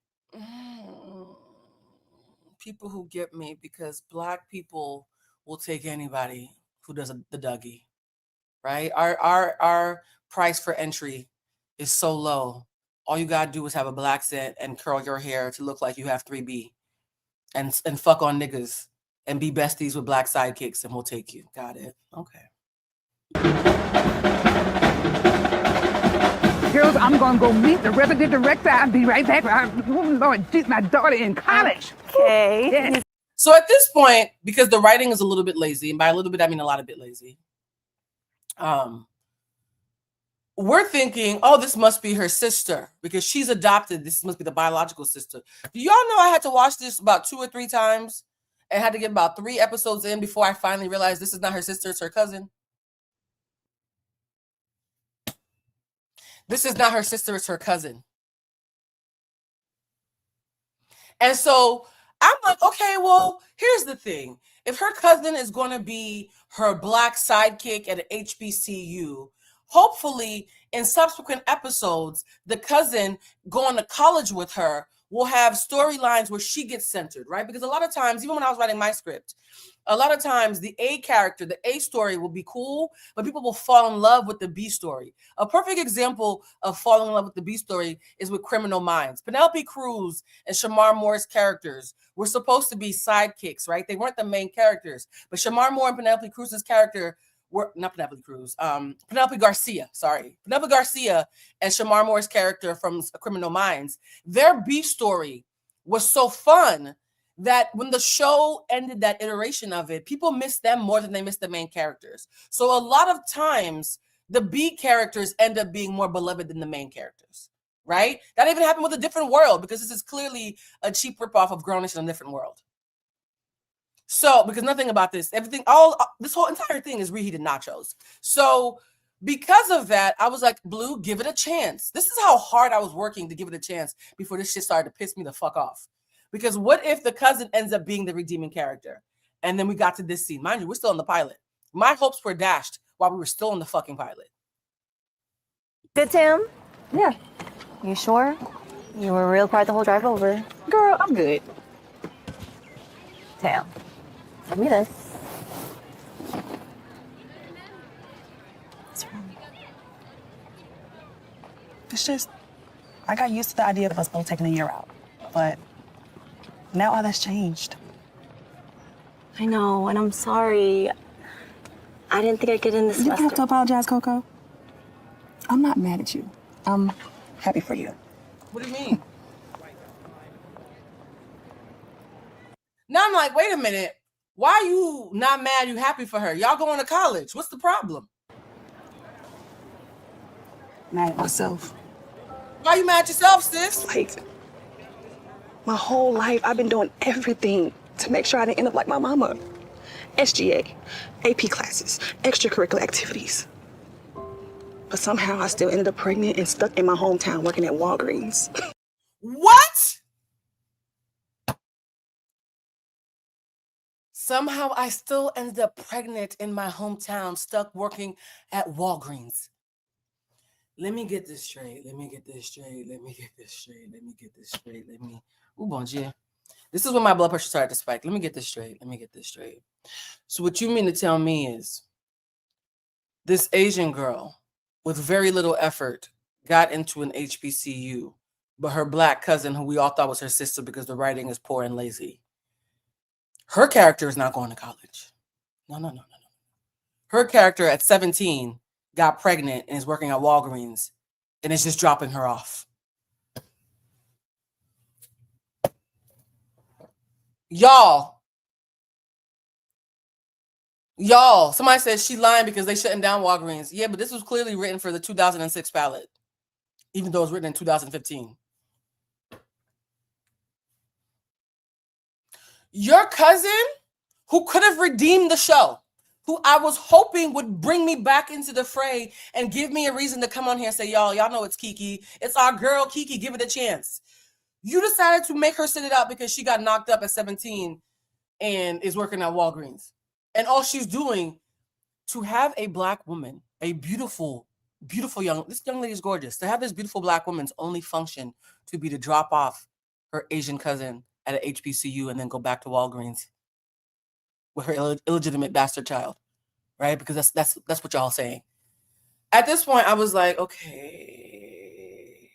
people who get me, because Black people will take anybody who does the Dougie, right? Our price for entry is so low. All you gotta do is have a black scent and curl your hair to look like you have 3B, and fuck on niggas and be besties with Black sidekicks, and we'll take you. Got it. Okay. Girls, I'm gonna go meet the resident director. I'll be right back. Lord, she's my daughter in college. Okay. Yes. So at this point, because the writing is a little bit lazy, and by a little bit I mean a lot of bit lazy, we're thinking, oh, this must be her sister because she's adopted. This must be the biological sister. Do y'all know I had to watch this about 2 or 3 times and had to get about 3 episodes in before I finally realized this is not her sister, it's her cousin? This is not her sister, it's her cousin. And so I'm like, okay, well, here's the thing. If her cousin is going to be her Black sidekick at an HBCU, hopefully in subsequent episodes, the cousin going to college with her will have storylines where she gets centered, right? Because a lot of times, even when I was writing my script, a lot of times the A character, the A story will be cool, but people will fall in love with the B story. A perfect example of falling in love with the B story is with Criminal Minds. Penelope Cruz and Shamar Moore's characters were supposed to be sidekicks, right? They weren't the main characters, but Shamar Moore and Penelope Cruz's character were not Penelope Cruz, Penelope Garcia, sorry. Penelope Garcia and Shamar Moore's character from Criminal Minds, their B story was so fun that when the show ended that iteration of it, people missed them more than they missed the main characters. So a lot of times, the B characters end up being more beloved than the main characters, right? That even happened with A Different World, because this is clearly a cheap ripoff of Grownish in a Different World. So, because nothing about this, this whole entire thing is reheated nachos. So, because of that, I was like, Blue, give it a chance. This is how hard I was working to give it a chance before this shit started to piss me the fuck off. Because what if the cousin ends up being the redeeming character? And then we got to this scene. Mind you, we're still in the pilot. My hopes were dashed while we were still in the fucking pilot. Good, Tim? Yeah. You sure? You were real quiet the whole drive over. Girl, I'm good. Tim, send me this. What's wrong? It's just, I got used to the idea of us both taking a year out. But now all that's changed. I know, and I'm sorry. I didn't think I'd get in this You don't have semester. to apologize, Coco. I'm not mad at you. I'm happy for you. What do you mean? Now I'm like, wait a minute. Why are you not mad? You happy for her? Y'all going to college. What's the problem? Mad at myself. Why you mad at yourself, sis? Like, my whole life, I've been doing everything to make sure I didn't end up like my mama. SGA, AP classes, extracurricular activities. But somehow I still ended up pregnant and stuck in my hometown working at Walgreens. What? Somehow I still ended up pregnant in my hometown, stuck working at Walgreens. Let me get this straight. Ooh, bon Dieu. This is when my blood pressure started to spike. Let me get this straight. So what you mean to tell me is this Asian girl with very little effort got into an HBCU, but her Black cousin, who we all thought was her sister because the writing is poor and lazy, her character is not going to college. No. Her character at 17 got pregnant and is working at Walgreens, and it's just dropping her off. Y'all, somebody said she lying because they shutting down Walgreens. Yeah, but this was clearly written for the 2006 ballot, even though it was written in 2015. Your cousin, who could have redeemed the show, who I was hoping would bring me back into the fray and give me a reason to come on here and say, y'all know it's Kiki. It's our girl, Kiki. Give it a chance. You decided to make her sit it out because she got knocked up at 17 and is working at Walgreens. And all she's doing to have a Black woman, a beautiful beautiful this young lady is gorgeous. To have this beautiful Black woman's only function to be to drop off her Asian cousin at an HBCU and then go back to Walgreens with her illegitimate bastard child, right? Because that's what y'all saying. At this point, I was like, okay.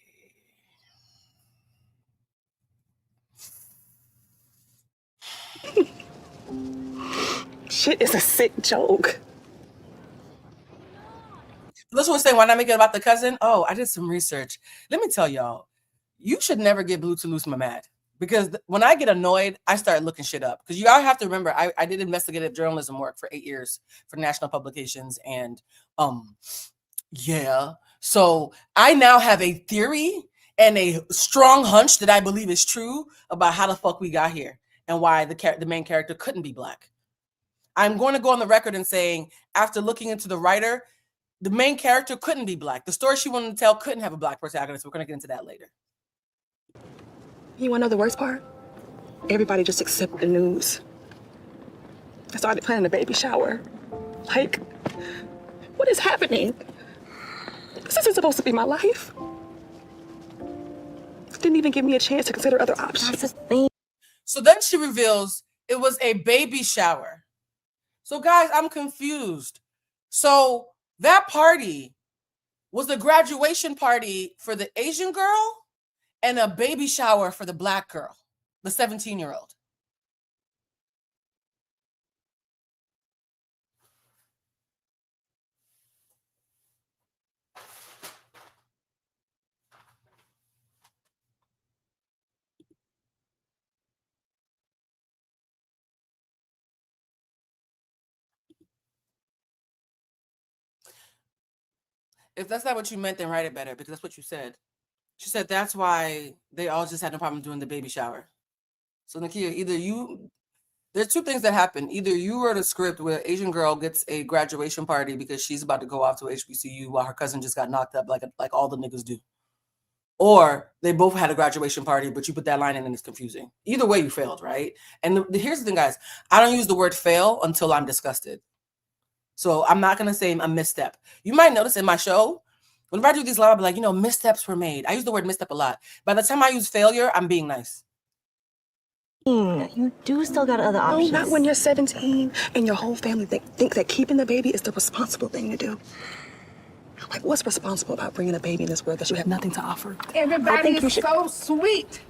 Shit is a sick joke. That's what we're saying. Why not make it about the cousin? Oh, I did some research. Let me tell y'all, you should never get blue to lose my mad. Because when I get annoyed, I start looking shit up. Because you all have to remember, I did investigative journalism work for 8 years for national publications. And yeah. So I now have a theory and a strong hunch that I believe is true about how the fuck we got here and why the main character couldn't be Black. I'm going to go on the record and saying, after looking into the writer, the main character couldn't be Black. The story she wanted to tell couldn't have a Black protagonist. We're going to get into that later. You want to know the worst part? Everybody just accepted the news. I started planning a baby shower. Like, what is happening? This isn't supposed to be my life. Didn't even give me a chance to consider other options. That's the thing. So then she reveals it was a baby shower. So guys, I'm confused. So that party was the graduation party for the Asian girl and a baby shower for the Black girl, the 17-year-old. If that's not what you meant, then write it better, because that's what you said. She said that's why they all just had no problem doing the baby shower. So Nakia, there's two things that happen. Either you wrote a script where an Asian girl gets a graduation party because she's about to go off to HBCU while her cousin just got knocked up like all the niggas do. Or they both had a graduation party, but you put that line in and it's confusing. Either way, you failed, right? And here's the thing, guys. I don't use the word fail until I'm disgusted. So I'm not going to say a misstep. You might notice in my show, whenever I do these lines, I'll be like, missteps were made. I use the word misstep a lot. By the time I use failure, I'm being nice. You do still got other options. No, not when you're 17 and your whole family think that keeping the baby is the responsible thing to do. Like, what's responsible about bringing a baby in this world that you have nothing to offer? Everybody is so sweet.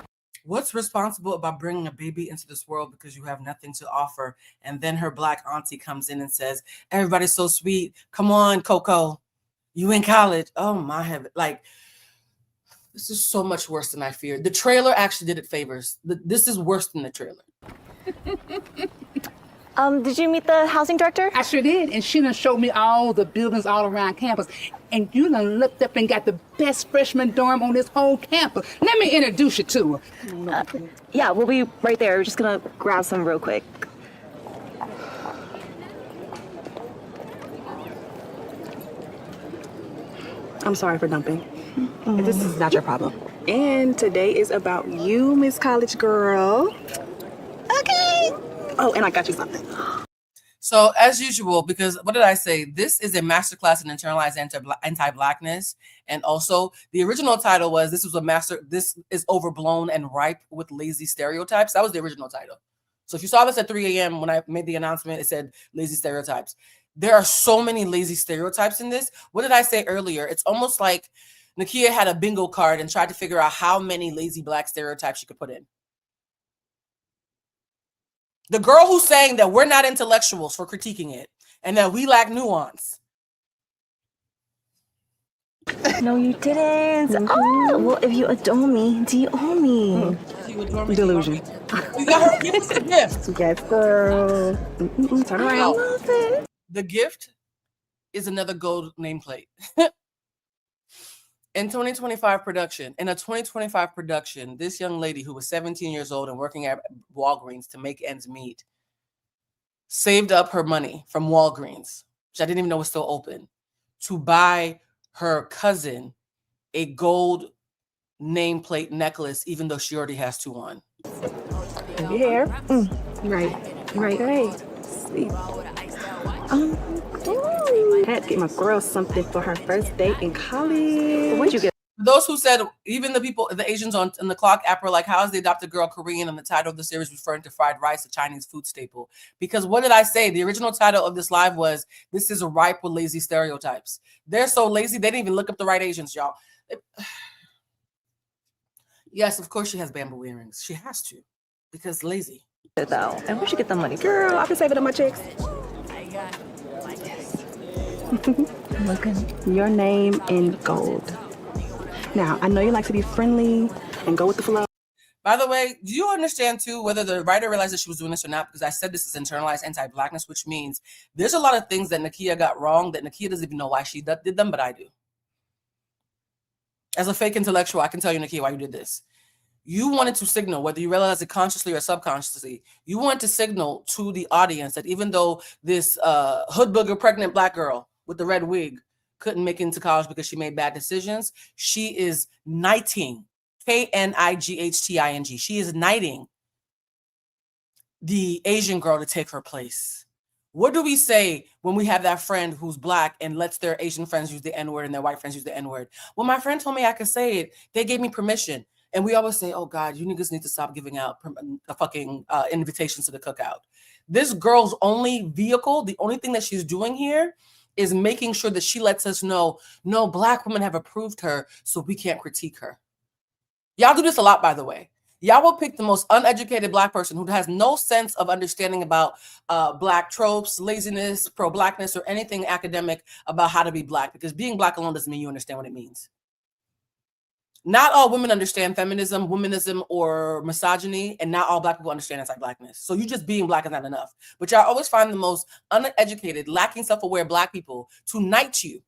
What's responsible about bringing a baby into this world because you have nothing to offer? And then her Black auntie comes in and says, everybody's so sweet. Come on, Coco. You in college. Oh, my heaven. Like, this is so much worse than I feared. The trailer actually did it favors. This is worse than the trailer. Did you meet the housing director? I sure did, and she done showed me all the buildings all around campus. And you done looked up and got the best freshman dorm on this whole campus. Let me introduce you to her. Yeah, we'll be right there. We're just gonna grab some real quick. I'm sorry for dumping. This is not your problem. And today is about you, Miss College Girl. Okay. Oh, and I got you something. So as usual, because what did I say? This is a masterclass in internalized anti-Blackness. And also the original title was, this is overblown and ripe with lazy stereotypes. That was the original title. So if you saw this at 3 a.m. when I made the announcement, it said lazy stereotypes. There are so many lazy stereotypes in this. What did I say earlier? It's almost like Nakia had a bingo card and tried to figure out how many lazy Black stereotypes she could put in. The girl who's saying that we're not intellectuals for critiquing it and that we lack nuance. No, you didn't. Oh, well, if you adore me, do you owe me? Delusion. You got her. Give us a gift. Yes, girl. Turn around. The gift is another gold nameplate. In 2025 production, this young lady who was 17 years old and working at Walgreens to make ends meet saved up her money from Walgreens, which I didn't even know was still open, to buy her cousin a gold nameplate necklace, even though she already has two on. Your hair. Right. Sweet. Hat get my girl something for her first date in college. What'd you get? Those who said, even the Asians on the Clock app were like, how is the adopted girl Korean? And the title of the series referring to fried rice, a Chinese food staple. Because what did I say? The original title of this live was, this is ripe with lazy stereotypes. They're so lazy, they didn't even look up the right Asians, y'all. Yes, of course she has bamboo earrings. She has to, because lazy. Though, and where'd you get the money? Girl, I've been saving up my checks. Looking. Your name in gold. Now, I know you like to be friendly and go with the flow. By the way, do you understand too whether the writer realized that she was doing this or not? Because I said this is internalized anti-blackness, which means there's a lot of things that Nakia got wrong that Nakia doesn't even know why she did them, but I do. As a fake intellectual, I can tell you, Nakia, why you did this. You wanted to signal, whether you realize it consciously or subconsciously, you wanted to signal to the audience that even though this hood booger pregnant black girl with the red wig couldn't make it into college because she made bad decisions, she is knighting, K-N-I-G-H-T-I-N-G. She is knighting the Asian girl to take her place. What do we say when we have that friend who's black and lets their Asian friends use the N-word and their white friends use the N-word? Well, my friend told me I could say it. They gave me permission. And we always say, oh God, you niggas need to stop giving out fucking invitations to the cookout. This girl's only vehicle, the only thing that she's doing here is making sure that she lets us know, no, black women have approved her, so we can't critique her. Y'all do this a lot, by the way. Y'all will pick the most uneducated black person who has no sense of understanding about black tropes, laziness, pro-blackness, or anything academic about how to be black, because being black alone doesn't mean you understand what it means. Not all women understand feminism, womanism, or misogyny, and not all black people understand anti-blackness. So you just being black is not enough. But y'all always find the most uneducated, lacking self-aware black people to knight you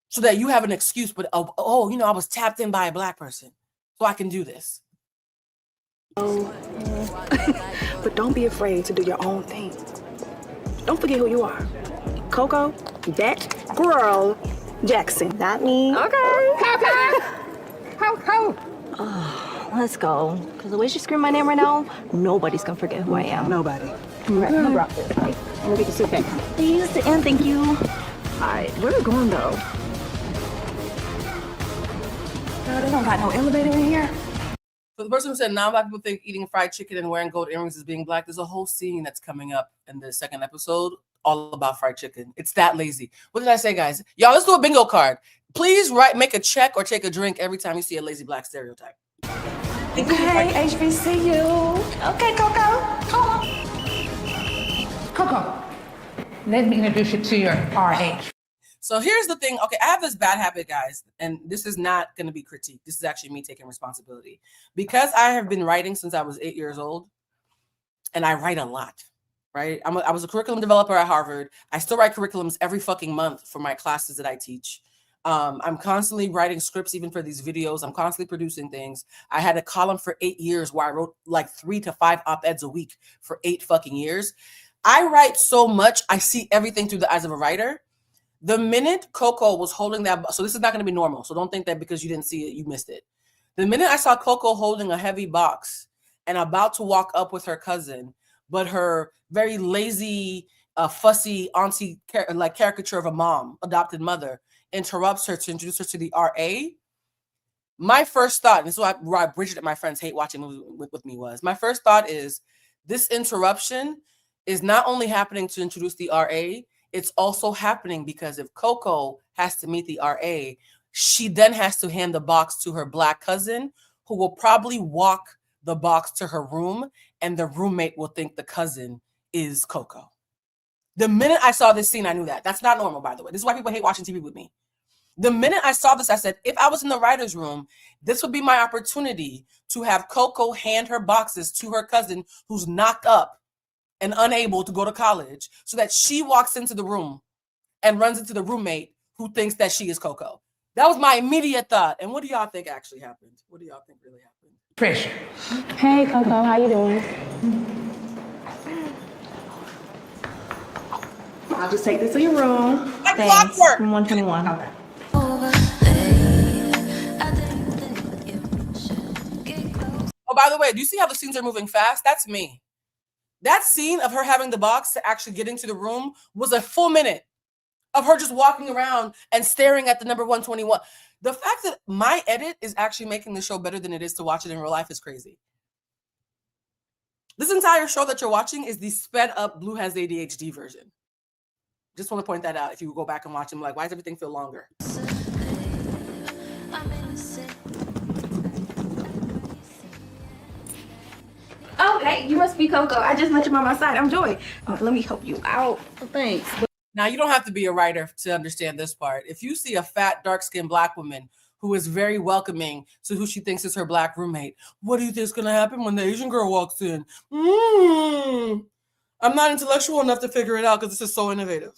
so that you have an excuse, but oh, you know, I was tapped in by a black person, so I can do this. But don't be afraid to do your own thing. Don't forget who you are. Coco, that girl, Jackson. Not me. Okay. Coco. Let's go. Because the way she screamed my name right now, nobody's going to forget who I am. Nobody. Right, I'm drop this. Right? Let me get to sit back. Please, and thank you. All right, where we going though? Girl, they don't got no elevator in here. For the person who said non-black people think eating fried chicken and wearing gold earrings is being black, there's a whole scene that's coming up in the second episode all about fried chicken. It's that lazy. What did I say, guys? Y'all, let's do a bingo card. Please make a check or take a drink every time you see a lazy black stereotype. Okay, HBCU. Okay, Coco. Coco, let me introduce you to your RH. So here's the thing. Okay, I have this bad habit, guys, and this is not going to be critique. This is actually me taking responsibility. Because I have been writing since I was 8 years old, and I write a lot, right? I was a curriculum developer at Harvard. I still write curriculums every fucking month for my classes that I teach. I'm constantly writing scripts even for these videos. I'm constantly producing things. I had a column for 8 years where I wrote like 3 to 5 op-eds a week for 8 fucking years. I write so much, I see everything through the eyes of a writer. The minute Coco was holding that, so this is not going to be normal. So don't think that because you didn't see it, you missed it. The minute I saw Coco holding a heavy box and about to walk up with her cousin, but her very lazy, fussy auntie, like caricature of a mom, adopted mother, interrupts her to introduce her to the RA. My first thought, and this is why Bridget and my friends hate watching movies with me, was my first thought is this interruption is not only happening to introduce the RA, it's also happening because if Coco has to meet the RA, she then has to hand the box to her black cousin, who will probably walk the box to her room, and the roommate will think the cousin is Coco. The minute I saw this scene, I knew that. That's not normal, by the way. This is why people hate watching TV with me. The minute I saw this, I said, if I was in the writer's room, this would be my opportunity to have Coco hand her boxes to her cousin who's knocked up and unable to go to college, so that she walks into the room and runs into the roommate who thinks that she is Coco. That was my immediate thought. And what do y'all think actually happened? What do y'all think really happened? Pressure. Hey, Coco, how you doing? I'll just take this to your room. Like Thanks. clockwork. Room 121. Okay. Oh, by the way, do you see how the scenes are moving fast? That's me. That scene of her having the box to actually get into the room was a full minute. of her just walking around and staring at the number 121. The fact that my edit is actually making the show better than it is to watch it in real life is crazy. This entire show that you're watching is the sped up Blue has ADHD version. Just want to point that out. If you go back and watch them, like, why does everything feel longer? Oh, hey, you must be Coco. I just met you by my side. I'm Joy. Let me help you out. Thanks. Now, you don't have to be a writer to understand this part. If you see a fat, dark-skinned Black woman who is very welcoming to who she thinks is her Black roommate, what do you think is going to happen when the Asian girl walks in? I'm not intellectual enough to figure it out because this is so innovative.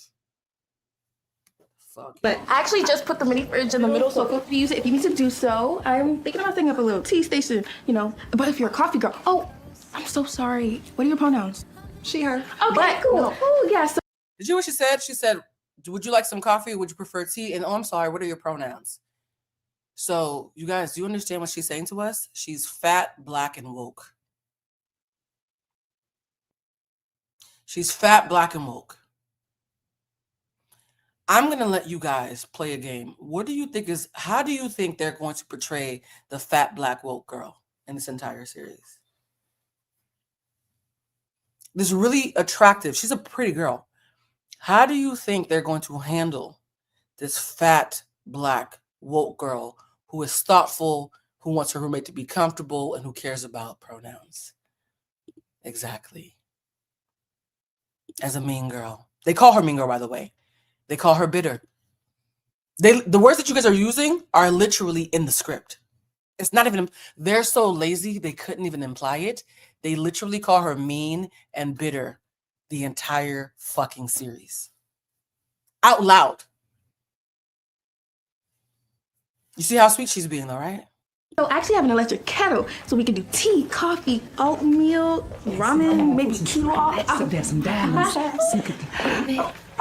Fuck. But I actually just put the mini fridge in the middle, so feel free to use it if you need to do so. I'm thinking about setting up a little tea station, you know. But if you're a coffee girl, oh, I'm so sorry. What are your pronouns? She, her. Okay, but, cool. No. Oh, yeah. So did you hear what she said? She said, would you like some coffee? Would you prefer tea? And oh, I'm sorry, what are your pronouns? So, you guys, do you understand what she's saying to us? She's fat, Black, and woke. She's fat, Black, and woke. I'm going to let you guys play a game. What do you think is, how do you think they're going to portray the fat, Black, woke girl in this entire series? This really attractive, she's a pretty girl. How do you think they're going to handle this fat, Black, woke girl who is thoughtful, who wants her roommate to be comfortable, and who cares about pronouns? Exactly. As a mean girl. They call her mean girl, by the way. They call her bitter. The words that you guys are using are literally in the script. It's not even, they're so lazy, they couldn't even imply it. They literally call her mean and bitter the entire fucking series. Out loud. You see how sweet she's being though, right? I actually have an electric kettle, so we can do tea, coffee, oatmeal, ramen, maybe quinoa. There's some diamonds.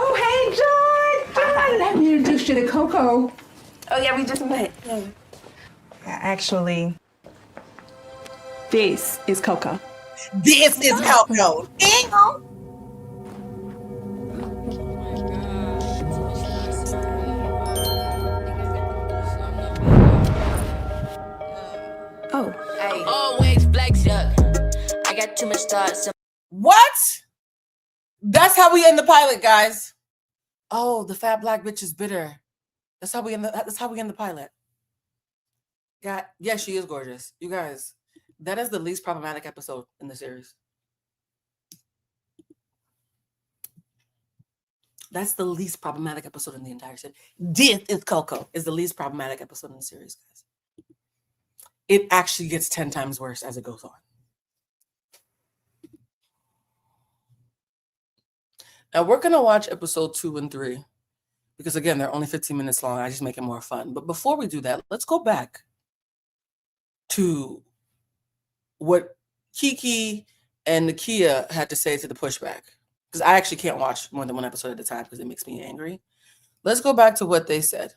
Oh, hey, John! Let me introduce you to Coco. Oh, yeah, we just met. Yeah. Actually, this is Coco. This is Coco. Oh. Hey, always black duck. I got too much thoughts. What? That's how we end the pilot, guys. Oh, the fat Black bitch is bitter. That's how we end the pilot. God, yeah, she is gorgeous. You guys, that is the least problematic episode in the series. That's the least problematic episode in the entire series. This is Coco is the least problematic episode in the series, guys. It actually gets 10 times worse as it goes on. Now we're going to watch episode 2 and 3 because, again, they're only 15 minutes long. I just make it more fun. But before we do that, let's go back to what Kiki and Nakia had to say to the pushback, because I actually can't watch more than one episode at a time because it makes me angry. Let's go back to what they said.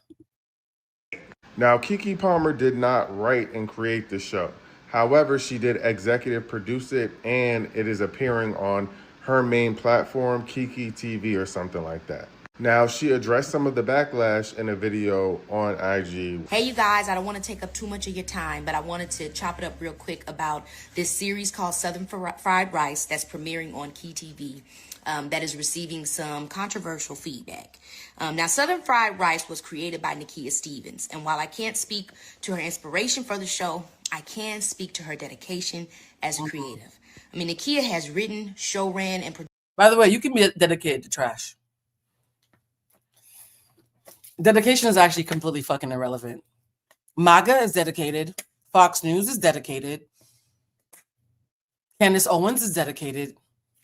Now, Keke Palmer did not write and create the show. However, she did executive produce it, and it is appearing on her main platform, KeyTV or something like that. Now, she addressed some of the backlash in a video on IG. Hey, you guys, I don't want to take up too much of your time, but I wanted to chop it up real quick about this series called Southern Fried Rice that's premiering on KeyTV. That is receiving some controversial feedback. Now, Southern Fried Rice was created by Nakia Stevens, and while I can't speak to her inspiration for the show, I can speak to her dedication as a creative. I mean, Nakia has written, show ran, and produced. By the way, you can be dedicated to trash. Dedication is actually completely fucking irrelevant. MAGA is dedicated. Fox News is dedicated. Candace Owens is dedicated.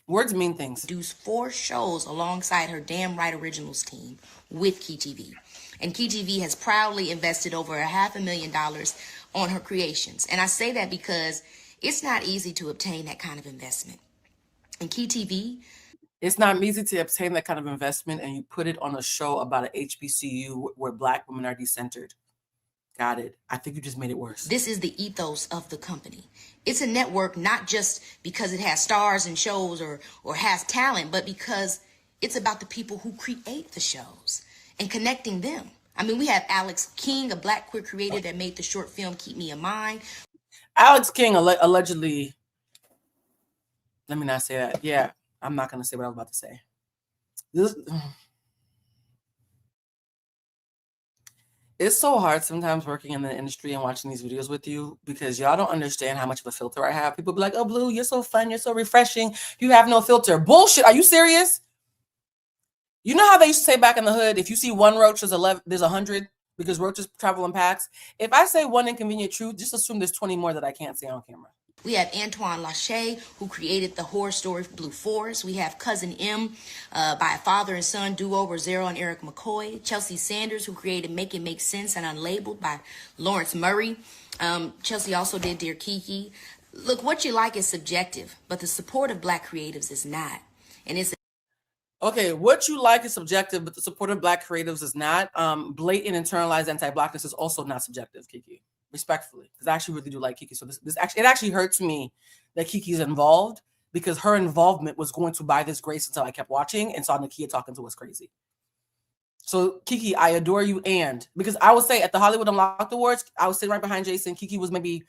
Words mean things. Produced 4 shows alongside her Damn Right Originals team with KeyTV. And KeyTV has proudly invested over $500,000 on her creations. And I say that because it's not easy to obtain that kind of investment. And KeyTV, it's not easy to obtain that kind of investment and you put it on a show about an HBCU where Black women are decentered. Got it. I think you just made it worse. This is the ethos of the company. It's a network not just because it has stars and shows or has talent, but because It's about the people who create the shows and connecting them. I mean, we have Alex King, a Black queer creator that made the short film Keep Me in Mind. Alex King allegedly, let me not say that. Yeah, I'm not going to say what I was about to say. It's so hard sometimes working in the industry and watching these videos with you because y'all don't understand how much of a filter I have. People be like, oh, Blue, you're so fun. You're so refreshing. You have no filter. Bullshit. Are you serious? You know how they used to say back in the hood, if you see one roach, there's 100 because roaches travel in packs. If I say one inconvenient truth, just assume there's 20 more that I can't say on camera. We have Antoine Lachey, who created the horror story Blue Forest. We have Cousin M, by a father and son duo, Rosero and Eric McCoy. Chelsea Sanders, who created Make It Make Sense and Unlabeled by Lawrence Murray. Chelsea also did Dear Kiki. Look, what you like is subjective, but the support of Black creatives is not. And it's okay, what you like is subjective, but the support of Black creatives is not. Blatant internalized anti-Blackness is also not subjective, Kiki. Respectfully, because I actually really do like Kiki. So this actually hurts me that Kiki's involved because her involvement was going to buy this grace until I kept watching and saw Nakia talking to us crazy. So Kiki, I adore you, and because I would say at the Hollywood Unlocked Awards, I was sitting right behind Jason. Kiki was maybe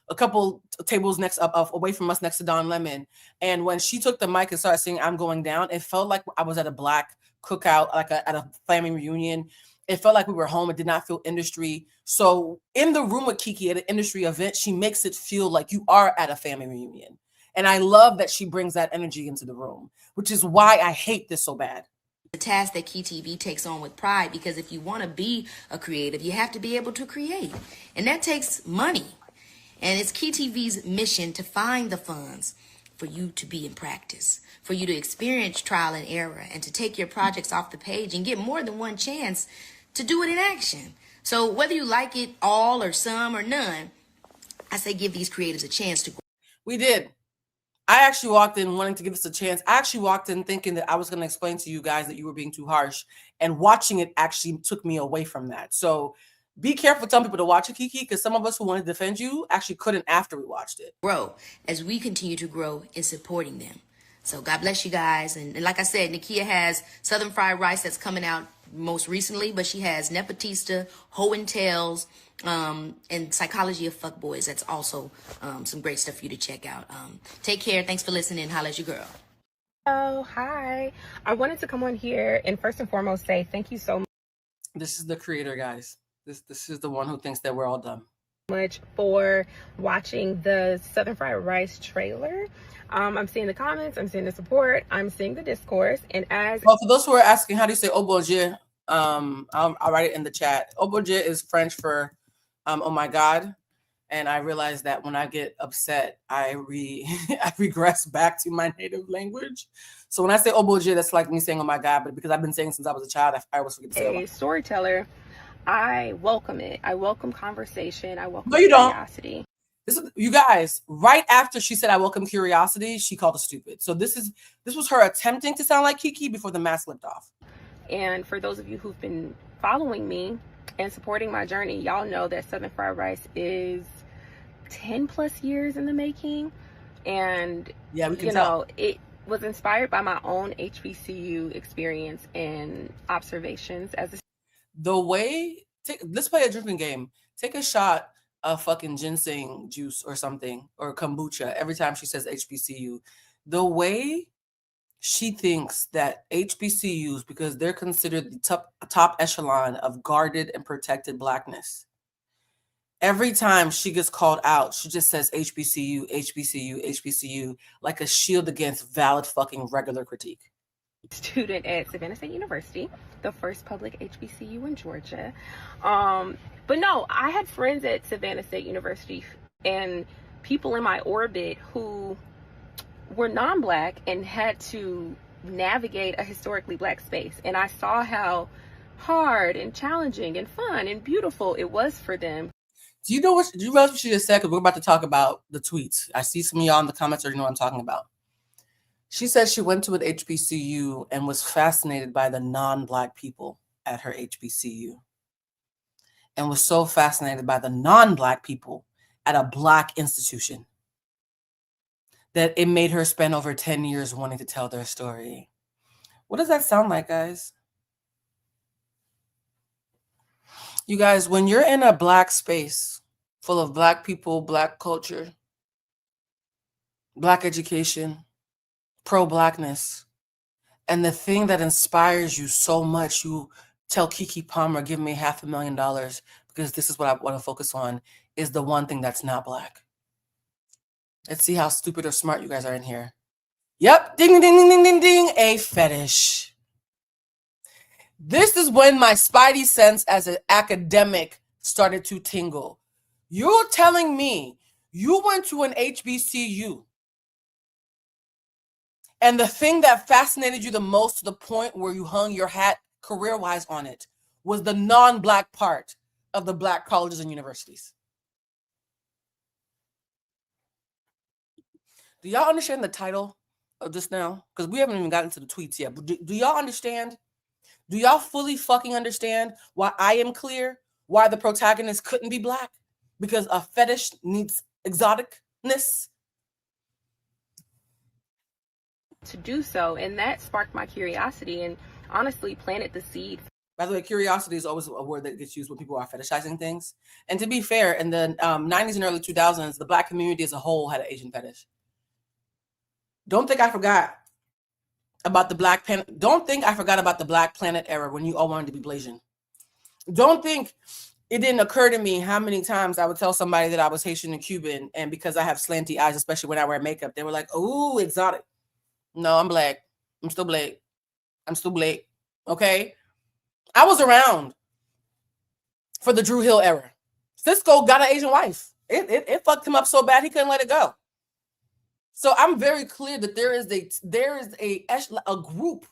a couple tables next up away from us, next to Don Lemon, and when she took the mic and started singing "I'm Going Down," it felt like I was at a Black cookout, like at a family reunion. It felt like we were home. It did not feel industry. So in the room with Kiki at an industry event, she makes it feel like you are at a family reunion. And I love that she brings that energy into the room, which is why I hate this so bad. The task that KeyTV takes on with pride, because if you want to be a creative, you have to be able to create. And that takes money. And it's KeyTV's mission to find the funds for you to be in practice, for you to experience trial and error, and to take your projects off the page and get more than one chance to do it in action. So whether you like it all or some or none, I say give these creatives a chance to grow. We did. I actually walked in wanting to give us a chance. I actually walked in thinking that I was going to explain to you guys that you were being too harsh, and watching it actually took me away from that. So be careful telling people to watch it, Kiki, because some of us who want to defend you actually couldn't after we watched it. Grow as we continue to grow in supporting them. So God bless you guys. And like I said, Nakia has Southern Fried Rice that's coming out most recently, but she has Nepotista, Ho and Tails, and Psychology of Fuckboys. That's also some great stuff for you to check out. Take care. Thanks for listening. Holla at your girl. Oh, hi. I wanted to come on here and first and foremost say thank you so This is the creator, guys. This is the one who thinks that we're all dumb. much for watching the Southern Fried Rice trailer. I'm seeing the comments, I'm seeing the support, I'm seeing the discourse, and as well, for those who are asking, how do you say "oh bon Dieu"? I'll write it in the chat. "Oh bon Dieu" is French for "oh my God," and I realize that when I get upset, I regress back to my native language. So when I say "oh bon Dieu," that's like me saying "oh my God," but because I've been saying since I was a child, I always forget to say a storyteller, I welcome it. I welcome conversation. I welcome No, you don't. curiosity. This is, you guys, right after she said I welcome curiosity, she called us stupid. So this was her attempting to sound like Kiki before the mask slipped off. And for those of you who've been following me and supporting my journey, y'all know that Southern Fried Rice is 10 plus years in the making. And yeah, we can tell. It was inspired by my own HBCU experience and observations as a the way, let's play a drinking game. Take a shot of fucking ginseng juice or something, or kombucha every time she says HBCU. The way she thinks that HBCUs, because they're considered the top echelon of guarded and protected Blackness, every time she gets called out, she just says HBCU, HBCU, HBCU, like a shield against valid fucking regular critique. Student at Savannah State University, the first public HBCU in Georgia. But no, I had friends at Savannah State University and people in my orbit who were non-Black and had to navigate a historically Black space. And I saw how hard and challenging and fun and beautiful it was for them. Do you realize what she just said? Because we're about to talk about the tweets. I see some of y'all in the comments already know what I'm talking about. She said she went to an HBCU and was fascinated by the non-Black people at her HBCU, and was so fascinated by the non-Black people at a Black institution that it made her spend over 10 years wanting to tell their story. What does that sound like, guys? You guys, when you're in a Black space full of Black people, Black culture, Black education, pro-Blackness, and the thing that inspires you so much, you tell Kiki Palmer, give me $500,000 because this is what I want to focus on, is the one thing that's not Black. Let's see how stupid or smart you guys are in here. Yep, ding, ding, ding, ding, ding, ding, a fetish. This is when my spidey sense as an academic started to tingle. You're telling me you went to an HBCU and the thing that fascinated you the most to the point where you hung your hat career-wise on it was the non-Black part of the Black colleges and universities. Do y'all understand the title of this now? Because we haven't even gotten to the tweets yet. But do y'all understand? Do y'all fully fucking understand why I am clear? Why the protagonist couldn't be Black? Because a fetish needs exoticness? To do so, and that sparked my curiosity and honestly planted the seed. By the way, curiosity is always a word that gets used when people are fetishizing things. And to be fair, in the 90s and early 2000s, the Black community as a whole had an Asian fetish. Don't think I forgot about the Black Planet. Don't think I forgot about the Black Planet era when you all wanted to be Blasian. Don't think it didn't occur to me how many times I would tell somebody that I was Haitian and Cuban, and because I have slanty eyes, especially when I wear makeup, they were like, "Ooh, exotic." No, I'm Black. I'm still Black. I'm still Black. Okay? I was around for the Drew Hill era. Cisco got an Asian wife. It fucked him up so bad he couldn't let it go. So I'm very clear that there is a group,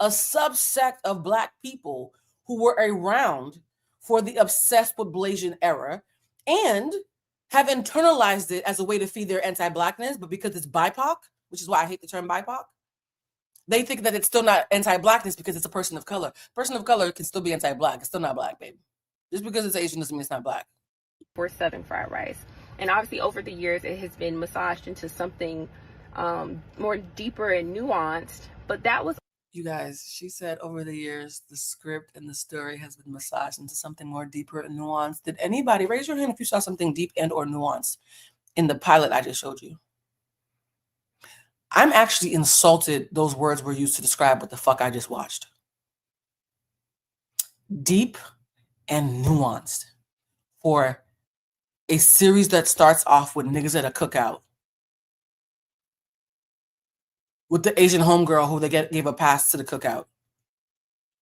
a subsect of Black people who were around for the obsessed with Blasian era and have internalized it as a way to feed their anti-Blackness, but because it's BIPOC, which is why I hate the term BIPOC, they think that it's still not anti-Blackness because it's a person of color. Person of color can still be anti-Black. It's still not Black, baby. Just because it's Asian doesn't mean it's not Black. For Southern fried rice. And obviously over the years, it has been massaged into something more deeper and nuanced. But that was... You guys, she said over the years, the script and the story has been massaged into something more deeper and nuanced. Did anybody raise your hand if you saw something deep and or nuanced in the pilot I just showed you? I'm actually insulted those words were used to describe what the fuck I just watched. Deep and nuanced for a series that starts off with niggas at a cookout with the Asian homegirl who they gave a pass to the cookout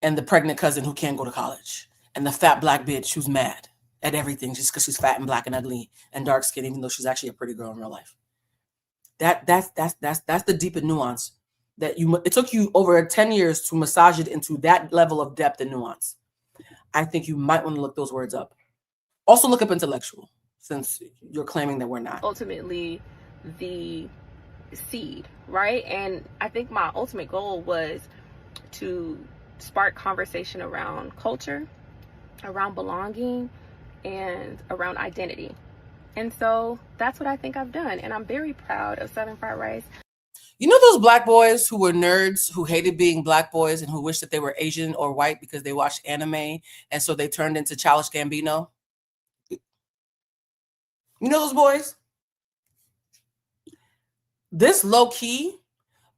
and the pregnant cousin who can't go to college and the fat Black bitch who's mad at everything just because she's fat and Black and ugly and dark skinned, even though she's actually a pretty girl in real life. That's the deep and nuance that it took you over 10 years to massage it into that level of depth and nuance. I think you might want to look those words up. Also look up intellectual, since you're claiming that we're not. Ultimately the seed, right? And I think my ultimate goal was to spark conversation around culture, around belonging, and around identity. And so that's what I think I've done. And I'm very proud of Southern Fried Rice. You know those Black boys who were nerds, who hated being Black boys and who wished that they were Asian or white because they watched anime and so they turned into Childish Gambino? You know those boys? This low-key,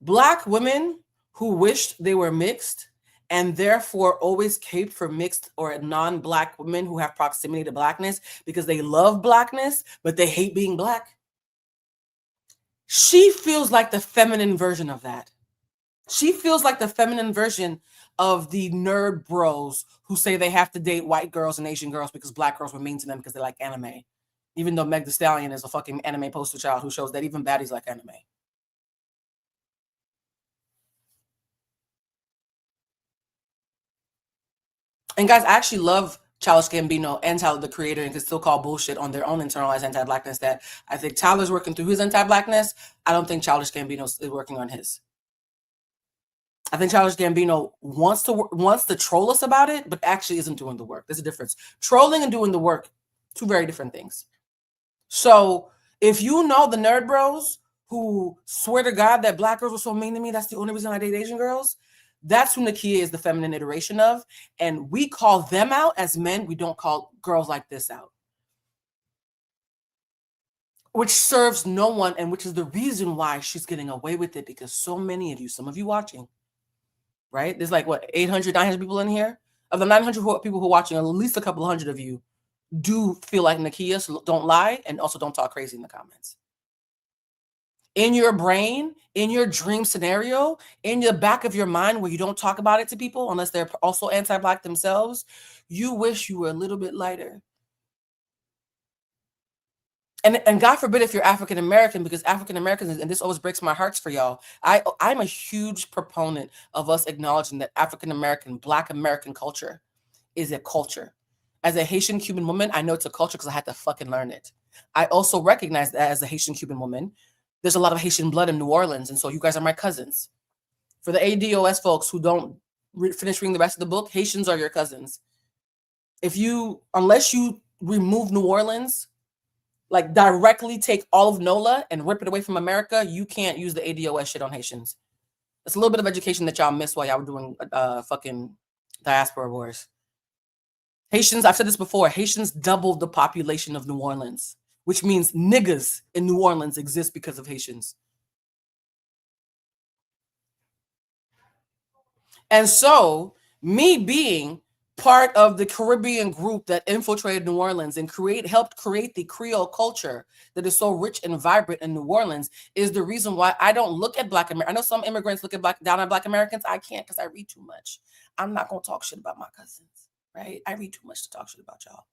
Black women who wished they were mixed and therefore always caped for mixed or non-Black women who have proximity to Blackness because they love Blackness, but they hate being Black. She feels like the feminine version of that. She feels like the feminine version of the nerd bros who say they have to date white girls and Asian girls because Black girls were mean to them because they like anime. Even though Meg Thee Stallion is a fucking anime poster child who shows that even baddies like anime. And guys, I actually love Childish Gambino and Tyler, the creator, and can still call bullshit on their own internalized anti-Blackness that I think Tyler's working through his anti-Blackness. I don't think Childish Gambino is working on his. I think Childish Gambino wants to troll us about it, but actually isn't doing the work. There's a difference. Trolling and doing the work, two very different things. So if you know the nerd bros who swear to God that Black girls were so mean to me, that's the only reason I date Asian girls, That's who Nakia is the feminine iteration of. And we call them out as men. We don't call girls like this out. Which serves no one, and which is the reason why she's getting away with it, because so many of you, some of you watching, right? There's like, what, 800, 900 people in here? Of the 900 people who are watching, at least a couple hundred of you do feel like Nakia, so don't lie, and also don't talk crazy in the comments. In your brain, in your dream scenario, in the back of your mind where you don't talk about it to people unless they're also anti-Black themselves, you wish you were a little bit lighter. And God forbid if you're African American, because African Americans, and this always breaks my hearts for y'all, I'm a huge proponent of us acknowledging that African American, Black American culture is a culture. As a Haitian Cuban woman, I know it's a culture because I had to fucking learn it. I also recognize that as a Haitian Cuban woman, there's a lot of Haitian blood in New Orleans, and so you guys are my cousins. For the ADOS folks who don't finish reading the rest of the book, Haitians are your cousins. Unless you remove New Orleans, like directly take all of NOLA and rip it away from America, you can't use the ADOS shit on Haitians. It's a little bit of education that y'all missed while y'all were doing fucking diaspora wars. Haitians, I've said this before, Haitians doubled the population of New Orleans, which means niggas in New Orleans exist because of Haitians. And so, me being part of the Caribbean group that infiltrated New Orleans and helped create the Creole culture that is so rich and vibrant in New Orleans is the reason why I don't look at Black Americans. I know some immigrants look at down on Black Americans. I can't because I read too much. I'm not going to talk shit about my cousins, right? I read too much to talk shit about y'all.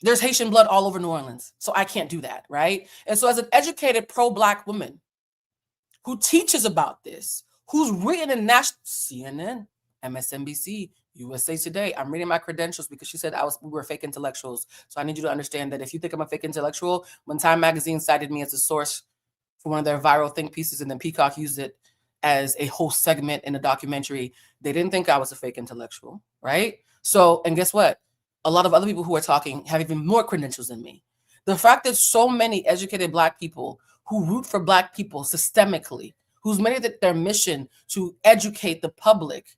There's Haitian blood all over New Orleans, so I can't do that, right? And so as an educated pro-Black woman who teaches about this, who's written in CNN, MSNBC, USA Today. I'm reading my credentials because she said we were fake intellectuals. So I need you to understand that if you think I'm a fake intellectual, when Time Magazine cited me as a source for one of their viral think pieces and then Peacock used it as a whole segment in a documentary, they didn't think I was a fake intellectual, right? So, and guess what? A lot of other people who are talking have even more credentials than me. The fact that so many educated Black people who root for Black people systemically, who's made it their mission to educate the public,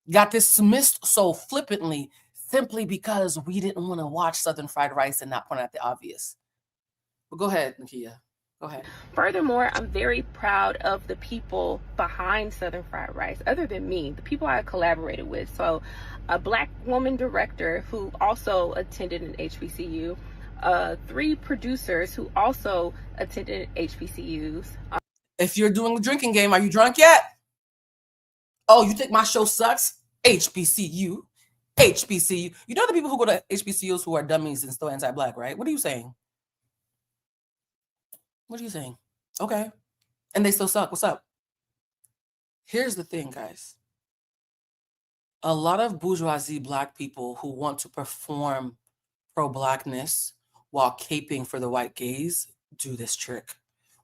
got dismissed so flippantly simply because we didn't want to watch Southern Fried Rice and not point out the obvious. But go ahead, Nakia. Go ahead. Furthermore, I'm very proud of the people behind Southern Fried Rice, other than me, the people I collaborated with. So a Black woman director who also attended an HBCU, 3 producers who also attended HBCUs. If you're doing the drinking game, are you drunk yet? Oh, you think my show sucks? HBCU. You know the people who go to HBCUs who are dummies and still anti-Black, right? What are you saying? What are you saying? Okay. And they still suck. What's up? Here's the thing, guys. A lot of bourgeoisie Black people who want to perform pro-Blackness while caping for the white gaze do this trick,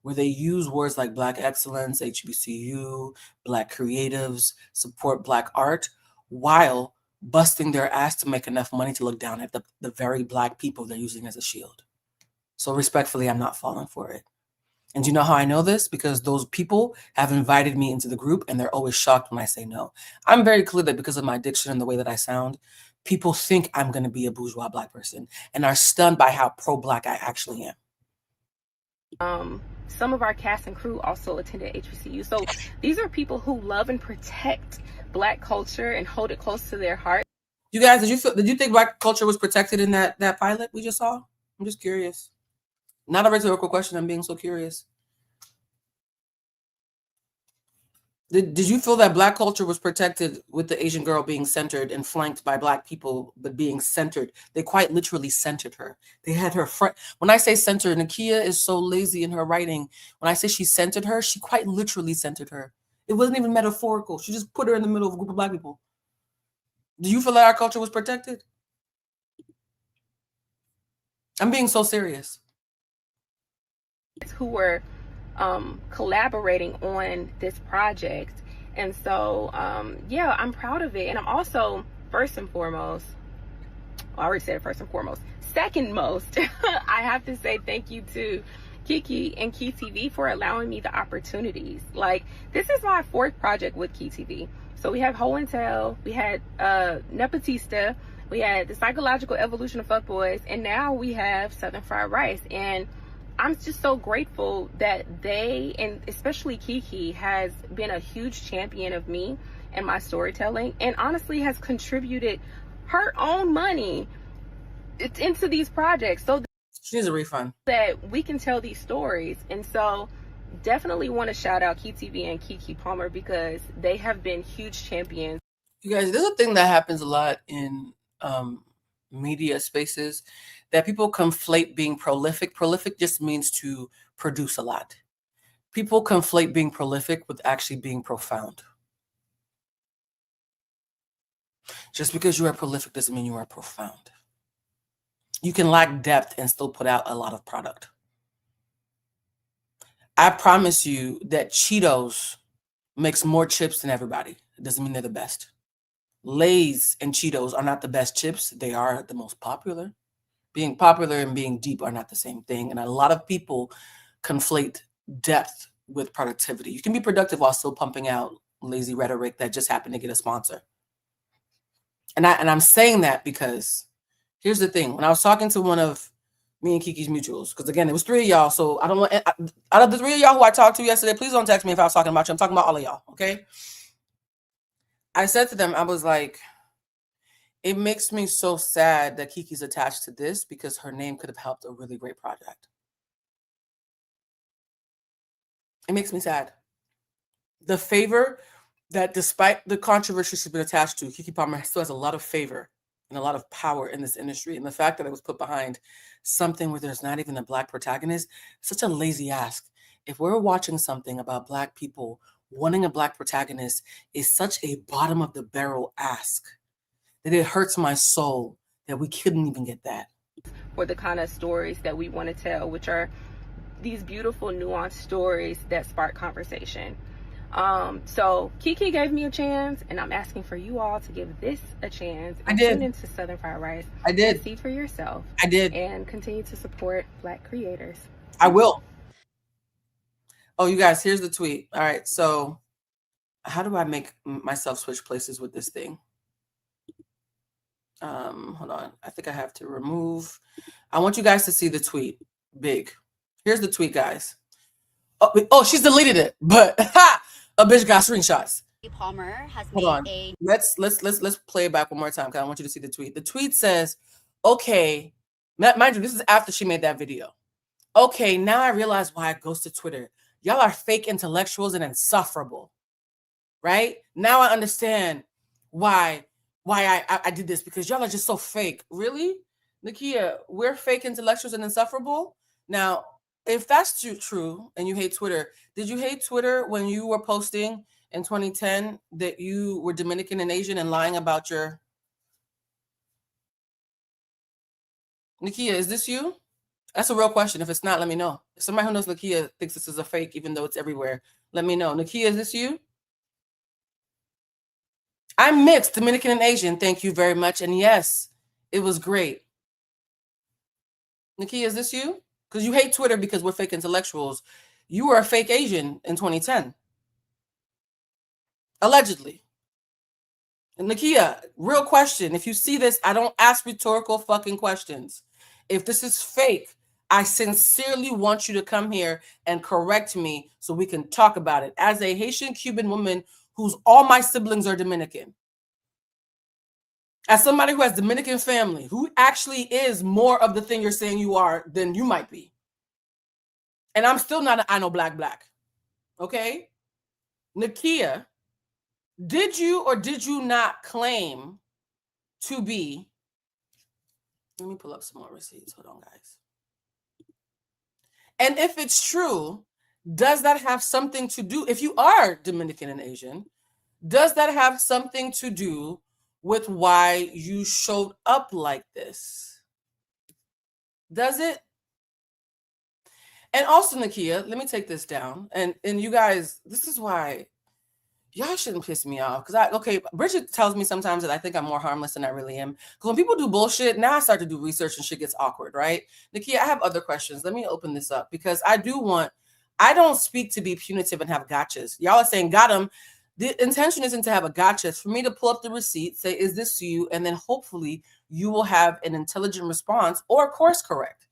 where they use words like Black excellence, HBCU, Black creatives, support Black art, while busting their ass to make enough money to look down at the very Black people they're using as a shield. So respectfully, I'm not falling for it. And do you know how I know this? Because those people have invited me into the group and they're always shocked when I say no. I'm very clear that because of my diction and the way that I sound, people think I'm going to be a bourgeois Black person and are stunned by how pro-Black I actually am. Some of our cast and crew also attended HBCU. So these are people who love and protect Black culture and hold it close to their heart. You guys, did you think Black culture was protected in that pilot we just saw? I'm just curious. Not a rhetorical question. I'm being so curious. Did you feel that Black culture was protected with the Asian girl being centered and flanked by Black people, but being centered? They quite literally centered her. They had her front. When I say centered, Nakia is so lazy in her writing. When I say she centered her, she quite literally centered her. It wasn't even metaphorical. She just put her in the middle of a group of Black people. Do you feel like our culture was protected? I'm being so serious. Who were collaborating on this project. And so, yeah, I'm proud of it. And I'm also, first and foremost, I already said first and foremost, second most, I have to say thank you to Kiki and KeyTV for allowing me the opportunities. Like, this is my 4th project with KeyTV. So we have Ho and Tell, we had Nepotista, we had The Psychological Evolution of Fuckboys, and now we have Southern Fried Rice. And I'm just so grateful that they, and especially Kiki, has been a huge champion of me and my storytelling, and honestly has contributed her own money into these projects so she needs a refund that we can tell these stories. And so definitely want to shout out KeyTV and Kiki Palmer because they have been huge champions. You guys, there's a thing that happens a lot in media spaces, that people conflate being prolific. Prolific just means to produce a lot. People conflate being prolific with actually being profound. Just because you are prolific doesn't mean you are profound. You can lack depth and still put out a lot of product. I promise you that Cheetos makes more chips than everybody. It doesn't mean they're the best. Lay's and Cheetos are not the best chips. They are the most popular. Being popular and being deep are not the same thing. And a lot of people conflate depth with productivity. You can be productive while still pumping out lazy rhetoric that just happened to get a sponsor. And I'm saying that because here's the thing. When I was talking to one of me and Kiki's mutuals, because again, it was 3 of y'all. So I don't want, out of the 3 of y'all who I talked to yesterday, please don't text me if I was talking about you. I'm talking about all of y'all, okay? I said to them, I was like, it makes me so sad that Kiki's attached to this because her name could have helped a really great project. It makes me sad. The favor that despite the controversy she's been attached to, Kiki Palmer still has a lot of favor and a lot of power in this industry. And the fact that it was put behind something where there's not even a Black protagonist, such a lazy ask. If we're watching something about Black people, wanting a Black protagonist is such a bottom of the barrel ask that it hurts my soul that we couldn't even get that. For the kind of stories that we want to tell, which are these beautiful, nuanced stories that spark conversation. So Kiki gave me a chance, and I'm asking for you all to give this a chance. I did. Tune into Southern Fried Rice. I did. And see for yourself. I did. And continue to support Black creators. I will. Oh, you guys, here's the tweet. All right, so how do I make myself switch places with this thing? Hold on. I think I have to remove. I want you guys to see the tweet. Big. Here's the tweet, guys. Oh, she's deleted it, but a bitch got screenshots. Palmer has Hold made on. Let's play it back one more time because I want you to see the tweet. The tweet says, okay, mind you, this is after she made that video. Okay, now I realize why I ghosted Twitter. Y'all are fake intellectuals and insufferable, right? Now I understand why I did this, because y'all are just so fake. Really? Nakia, we're fake intellectuals and insufferable? Now, if that's true and you hate Twitter, did you hate Twitter when you were posting in 2010 that you were Dominican and Asian and lying about your... Nakia, is this you? That's a real question. If it's not, let me know. If somebody who knows Nakia thinks this is a fake, even though it's everywhere, let me know. Nakia, is this you? I'm mixed, Dominican and Asian. Thank you very much. And yes, it was great. Nakia, is this you? Because you hate Twitter because we're fake intellectuals. You were a fake Asian in 2010. Allegedly. And Nakia, real question. If you see this, I don't ask rhetorical fucking questions. If this is fake, I sincerely want you to come here and correct me so we can talk about it. As a Haitian Cuban woman whose all my siblings are Dominican. As somebody who has Dominican family, who actually is more of the thing you're saying you are than you might be. And I'm still not an I know black. Okay? Nakia, did you or did you not claim to be... Let me pull up some more receipts. Hold on, guys. And if it's true, does that have something to do, if you are Dominican and Asian, does that have something to do with why you showed up like this? Does it? And also, Nakia, let me take this down. And you guys, this is why y'all shouldn't piss me off. Okay, Bridget tells me sometimes that I think I'm more harmless than I really am. Because when people do bullshit, now I start to do research and shit gets awkward, right? Nakia, I have other questions. Let me open this up because I don't speak to be punitive and have gotchas. Y'all are saying got him. The intention isn't to have a gotcha. It's for me to pull up the receipt, say, is this you? And then hopefully you will have an intelligent response or course correct.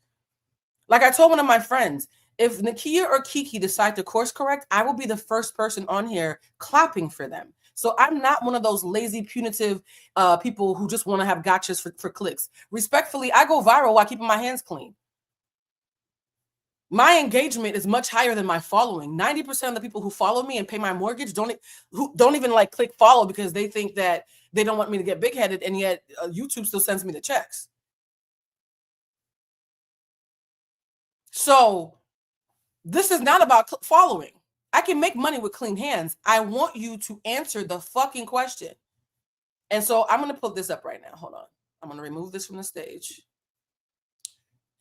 Like I told one of my friends, if Nakia or Kiki decide to course correct, I will be the first person on here clapping for them. So I'm not one of those lazy, punitive people who just want to have gotchas for clicks. Respectfully, I go viral while keeping my hands clean. My engagement is much higher than my following. 90% of the people who follow me and pay my mortgage don't even like click follow because they think that they don't want me to get big-headed, and yet YouTube still sends me the checks. So this is not about following. I can make money with clean hands. I want you to answer the fucking question. And so I'm going to put this up right now. Hold on. I'm going to remove this from the stage.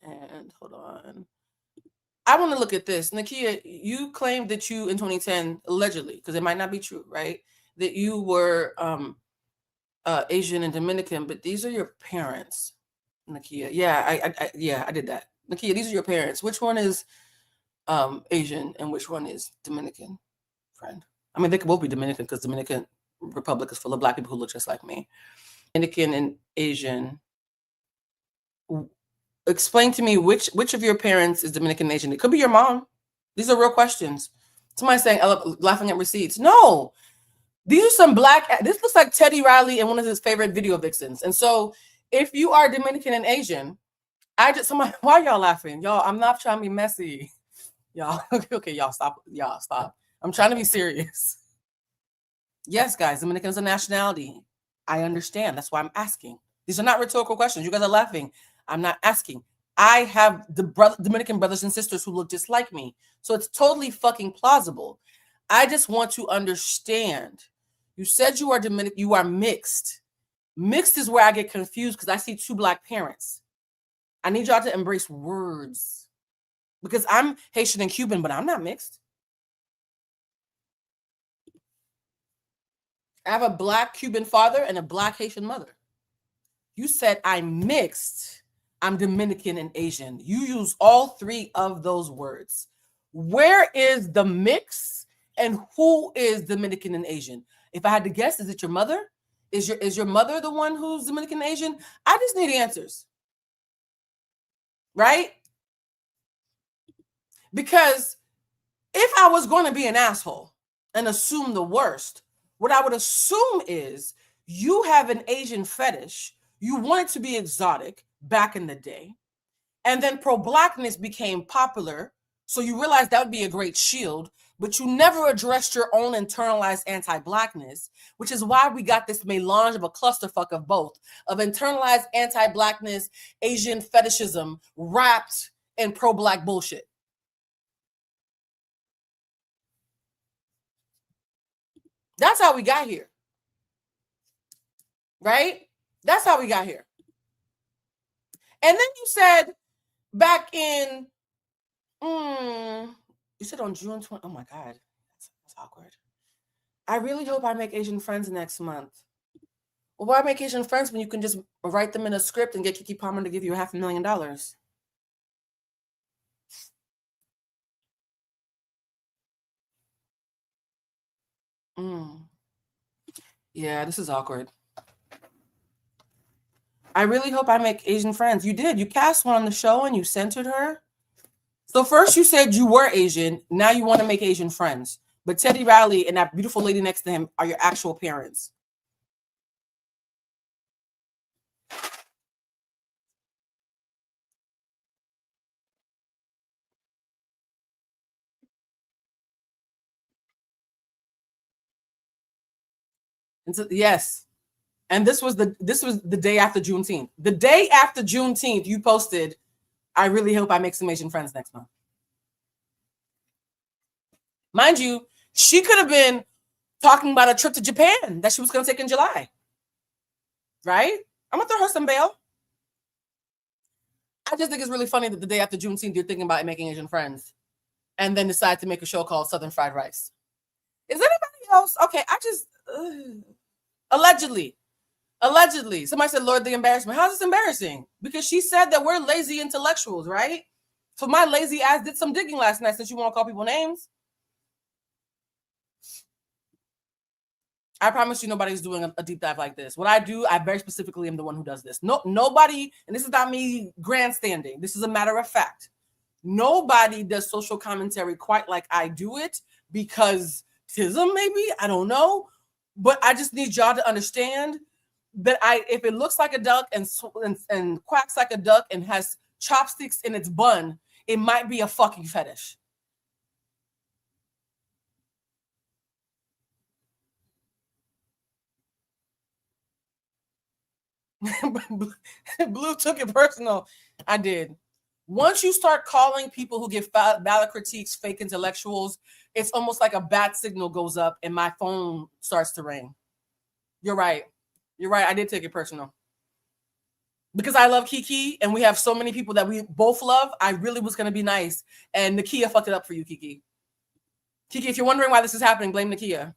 And hold on. I want to look at this. Nakia, you claimed that you in 2010, allegedly, because it might not be true, right? That you were Asian and Dominican, but these are your parents, Nakia. Yeah, I did that. Nakia, these are your parents. Which one is Asian and which one is Dominican, friend? I mean, they could both be Dominican because Dominican Republic is full of Black people who look just like me. Dominican and Asian. Explain to me which of your parents is Dominican and Asian. It could be your mom. These are real questions. Somebody saying, laughing at receipts. No, these are some Black. This looks like Teddy Riley and one of his favorite video vixens. And so if you are Dominican and Asian, why are y'all laughing? Y'all, I'm not trying to be messy. Y'all, okay, y'all stop. Y'all stop. I'm trying to be serious. Yes, guys, Dominican is a nationality. I understand. That's why I'm asking. These are not rhetorical questions. You guys are laughing. I'm not asking. I have Dominican brothers and sisters who look just like me. So it's totally fucking plausible. I just want to understand. You said you are Dominican, you are mixed. Mixed is where I get confused because I see two Black parents. I need y'all to embrace words. Because I'm Haitian and Cuban, but I'm not mixed. I have a Black Cuban father and a Black Haitian mother. You said I'm mixed. I'm Dominican and Asian. You use all three of those words. Where is the mix and who is Dominican and Asian? If I had to guess, is it your mother? Is your mother the one who's Dominican and Asian? I just need answers. Right? Because if I was going to be an asshole and assume the worst, what I would assume is you have an Asian fetish. You want it to be exotic back in the day. And then pro-Blackness became popular. So you realized that would be a great shield, but you never addressed your own internalized anti-Blackness, which is why we got this melange of a clusterfuck of both, of internalized anti-Blackness, Asian fetishism wrapped in pro-Black bullshit. That's how we got here. Right? That's how we got here. And then you said back in, you said on June 20, oh my God, that's awkward. I really hope I make Asian friends next month. Well, why make Asian friends when you can just write them in a script and get Keke Palmer to give you $500,000? Yeah, this is awkward. I really hope I make Asian friends. You did. You cast one on the show and you centered her. So first you said you were Asian. Now you want to make Asian friends. But Teddy Riley and that beautiful lady next to him are your actual parents. And so, yes. And this was the day after Juneteenth. The day after Juneteenth, you posted, I really hope I make some Asian friends next month. Mind you, she could have been talking about a trip to Japan that she was going to take in July. Right? I'm going to throw her some bail. I just think it's really funny that the day after Juneteenth, you're thinking about making Asian friends and then decide to make a show called Southern Fried Rice. Is anybody else? Okay, I just allegedly. Somebody said, Lord, the embarrassment. How's this embarrassing? Because she said that we're lazy intellectuals, right? So my lazy ass did some digging last night since you want to call people names. I promise you nobody's doing a deep dive like this. What I do, I very specifically am the one who does this. No, nobody, and this is not me grandstanding. This is a matter of fact. Nobody does social commentary quite like I do it because tism, maybe, I don't know. But I just need y'all to understand that if it looks like a duck and quacks like a duck and has chopsticks in its bun, it might be a fucking fetish. Blue took it personal. I did. Once you start calling people who give valid critiques fake intellectuals, it's almost like a bat signal goes up and my phone starts to ring. You're right. I did take it personal. Because I love Kiki and we have so many people that we both love, I really was going to be nice. And Nakia fucked it up for you, Kiki. Kiki, if you're wondering why this is happening, blame Nakia.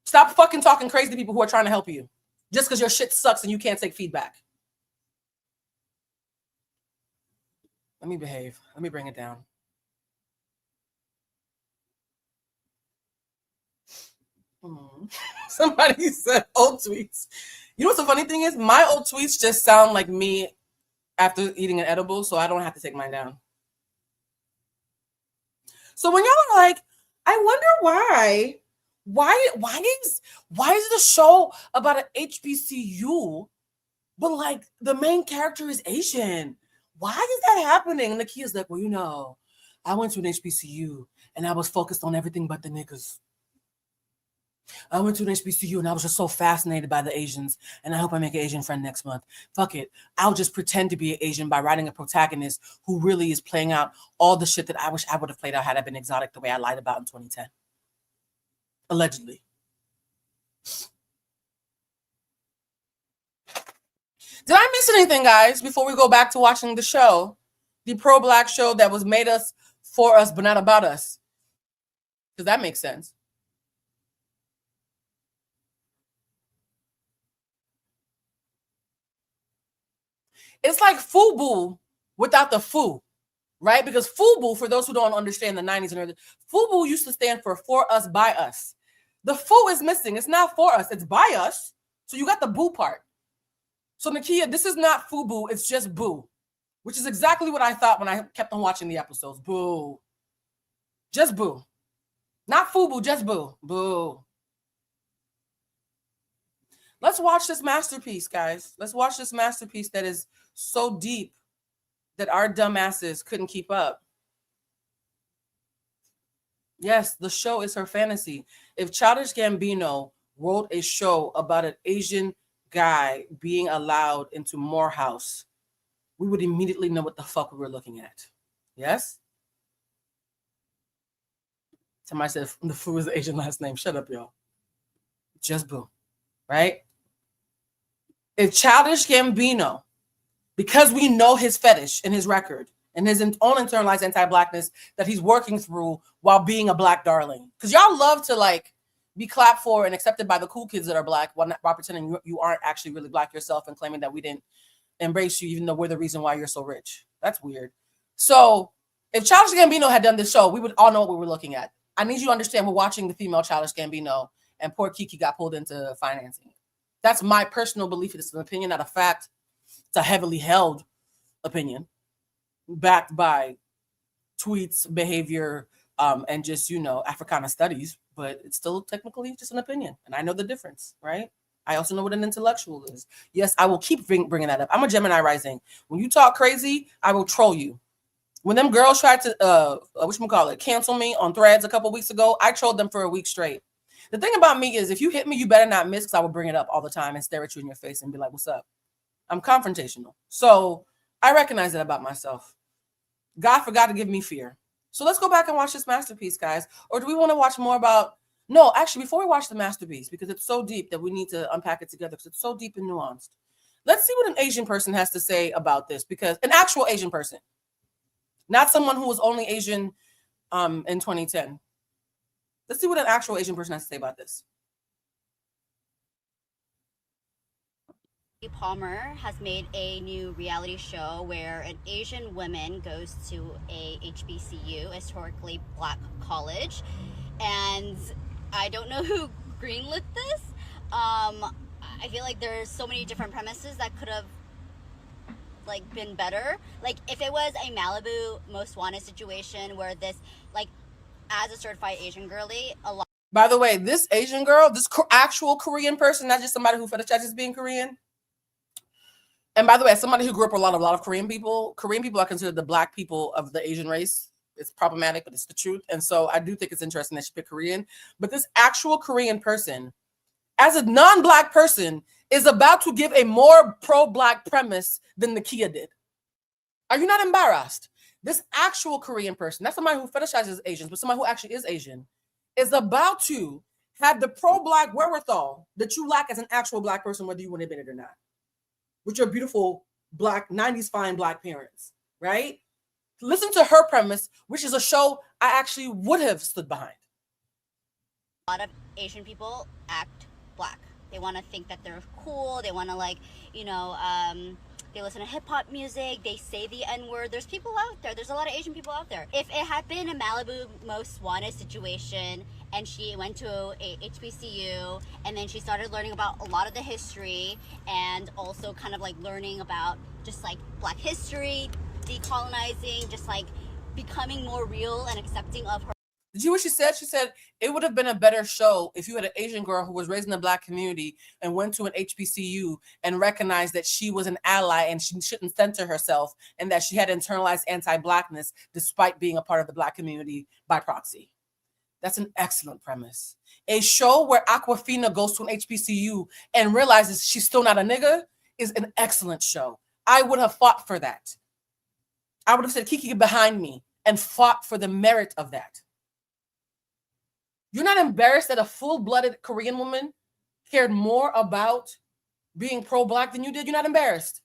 Stop fucking talking crazy to people who are trying to help you. Just because your shit sucks and you can't take feedback. Let me behave. Let me bring it down. Somebody said old tweets. You know what the funny thing is? My old tweets just sound like me after eating an edible, so I don't have to take mine down. So when y'all are like, I wonder why is it a show about an HBCU, but like the main character is Asian? Why is that happening? And Nakia's like, well, you know, I went to an HBCU and I was focused on everything but the niggas. I went to an HBCU and I was just so fascinated by the Asians, and I hope I make an Asian friend next month. Fuck it. I'll just pretend to be an Asian by writing a protagonist who really is playing out all the shit that I wish I would have played out had I been exotic the way I lied about in 2010. Allegedly. Did I miss anything, guys, before we go back to watching the show? The pro-Black show that was made us, for us, but not about us. Does that make sense? It's like FUBU without the foo, right? Because FUBU, for those who don't understand the 90s and early, FUBU used to stand for us, by us. The foo is missing. It's not for us. It's by us. So you got the boo part. So Nakia, this is not FUBU. It's just boo, which is exactly what I thought when I kept on watching the episodes. Boo. Just boo. Not FUBU, just boo. Boo. Let's watch this masterpiece, guys. Let's watch this masterpiece that is so deep that our dumbasses couldn't keep up. Yes, the show is her fantasy. If Childish Gambino wrote a show about an Asian guy being allowed into Morehouse, we would immediately know what the fuck we were looking at. Yes? Somebody said the Fu is the Asian last name. Shut up, y'all. Just boo. Right? If Childish Gambino, because we know his fetish and his record and his own internalized anti-Blackness that he's working through while being a Black darling, because y'all love to like be clapped for and accepted by the cool kids that are Black while pretending you aren't actually really Black yourself and claiming that we didn't embrace you even though we're the reason why you're so rich. That's weird. So if Childish Gambino had done this show, we would all know what we were looking at. I need you to understand we're watching the female Childish Gambino and poor Kiki got pulled into financing. That's my personal belief. It's an opinion, not a fact. It's a heavily held opinion backed by tweets, behavior, and just, you know, Africana studies, but it's still technically just an opinion. And I know the difference, right? I also know what an intellectual is. Yes, I will keep bringing that up. I'm a Gemini rising. When you talk crazy, I will troll you. When them girls tried to, cancel me on Threads a couple weeks ago, I trolled them for a week straight. The thing about me is if you hit me, you better not miss, because I will bring it up all the time and stare at you in your face and be like, what's up? I'm confrontational. So I recognize that about myself. God forgot to give me fear. So let's go back and watch this masterpiece, guys. Or do we want to watch more about... No, actually, before we watch the masterpiece, because it's so deep that we need to unpack it together, because it's so deep and nuanced. Let's see what an Asian person has to say about this, because an actual Asian person, not someone who was only Asian in 2010. Let's see what an actual Asian person has to say about this. Palmer has made a new reality show where an Asian woman goes to a HBCU, historically black college, and I don't know who greenlit this. I feel like there's so many different premises that could have like been better. Like if it was a Malibu Most Wanted situation where this, like, as a certified Asian girly, a lot. By the way, this Asian girl, this actual Korean person, not just somebody who fetishizes being Korean. And by the way, as somebody who grew up with a lot of Korean people are considered the black people of the Asian race. It's problematic, but it's the truth. And so I do think it's interesting that she picked Korean. But this actual Korean person, as a non-black person, is about to give a more pro-black premise than Nakia did. Are you not embarrassed? This actual Korean person, not somebody who fetishizes Asians, but somebody who actually is Asian, is about to have the pro-black wherewithal that you lack as an actual black person, whether you want to admit it or not, with your beautiful black 90s fine black parents, right? Listen to her premise, which is a show I actually would have stood behind. A lot of Asian people act black. They want to think that they're cool. They want to, like, you know, they listen to hip hop music. They say the N-word. There's people out there. There's a lot of Asian people out there. If it had been a Malibu Most Wanted situation and she went to a HBCU and then she started learning about a lot of the history and also kind of like learning about just like black history, decolonizing, just like becoming more real and accepting of her. Did you hear what she said? She said it would have been a better show if you had an Asian girl who was raised in the black community and went to an HBCU and recognized that she was an ally and she shouldn't center herself and that she had internalized anti-blackness despite being a part of the black community by proxy. That's an excellent premise. A show where Aquafina goes to an HBCU and realizes she's still not a nigga is an excellent show. I would have fought for that. I would have said, Kiki, get behind me, and fought for the merit of that. You're not embarrassed that a full-blooded Korean woman cared more about being pro-black than you did? You're not embarrassed.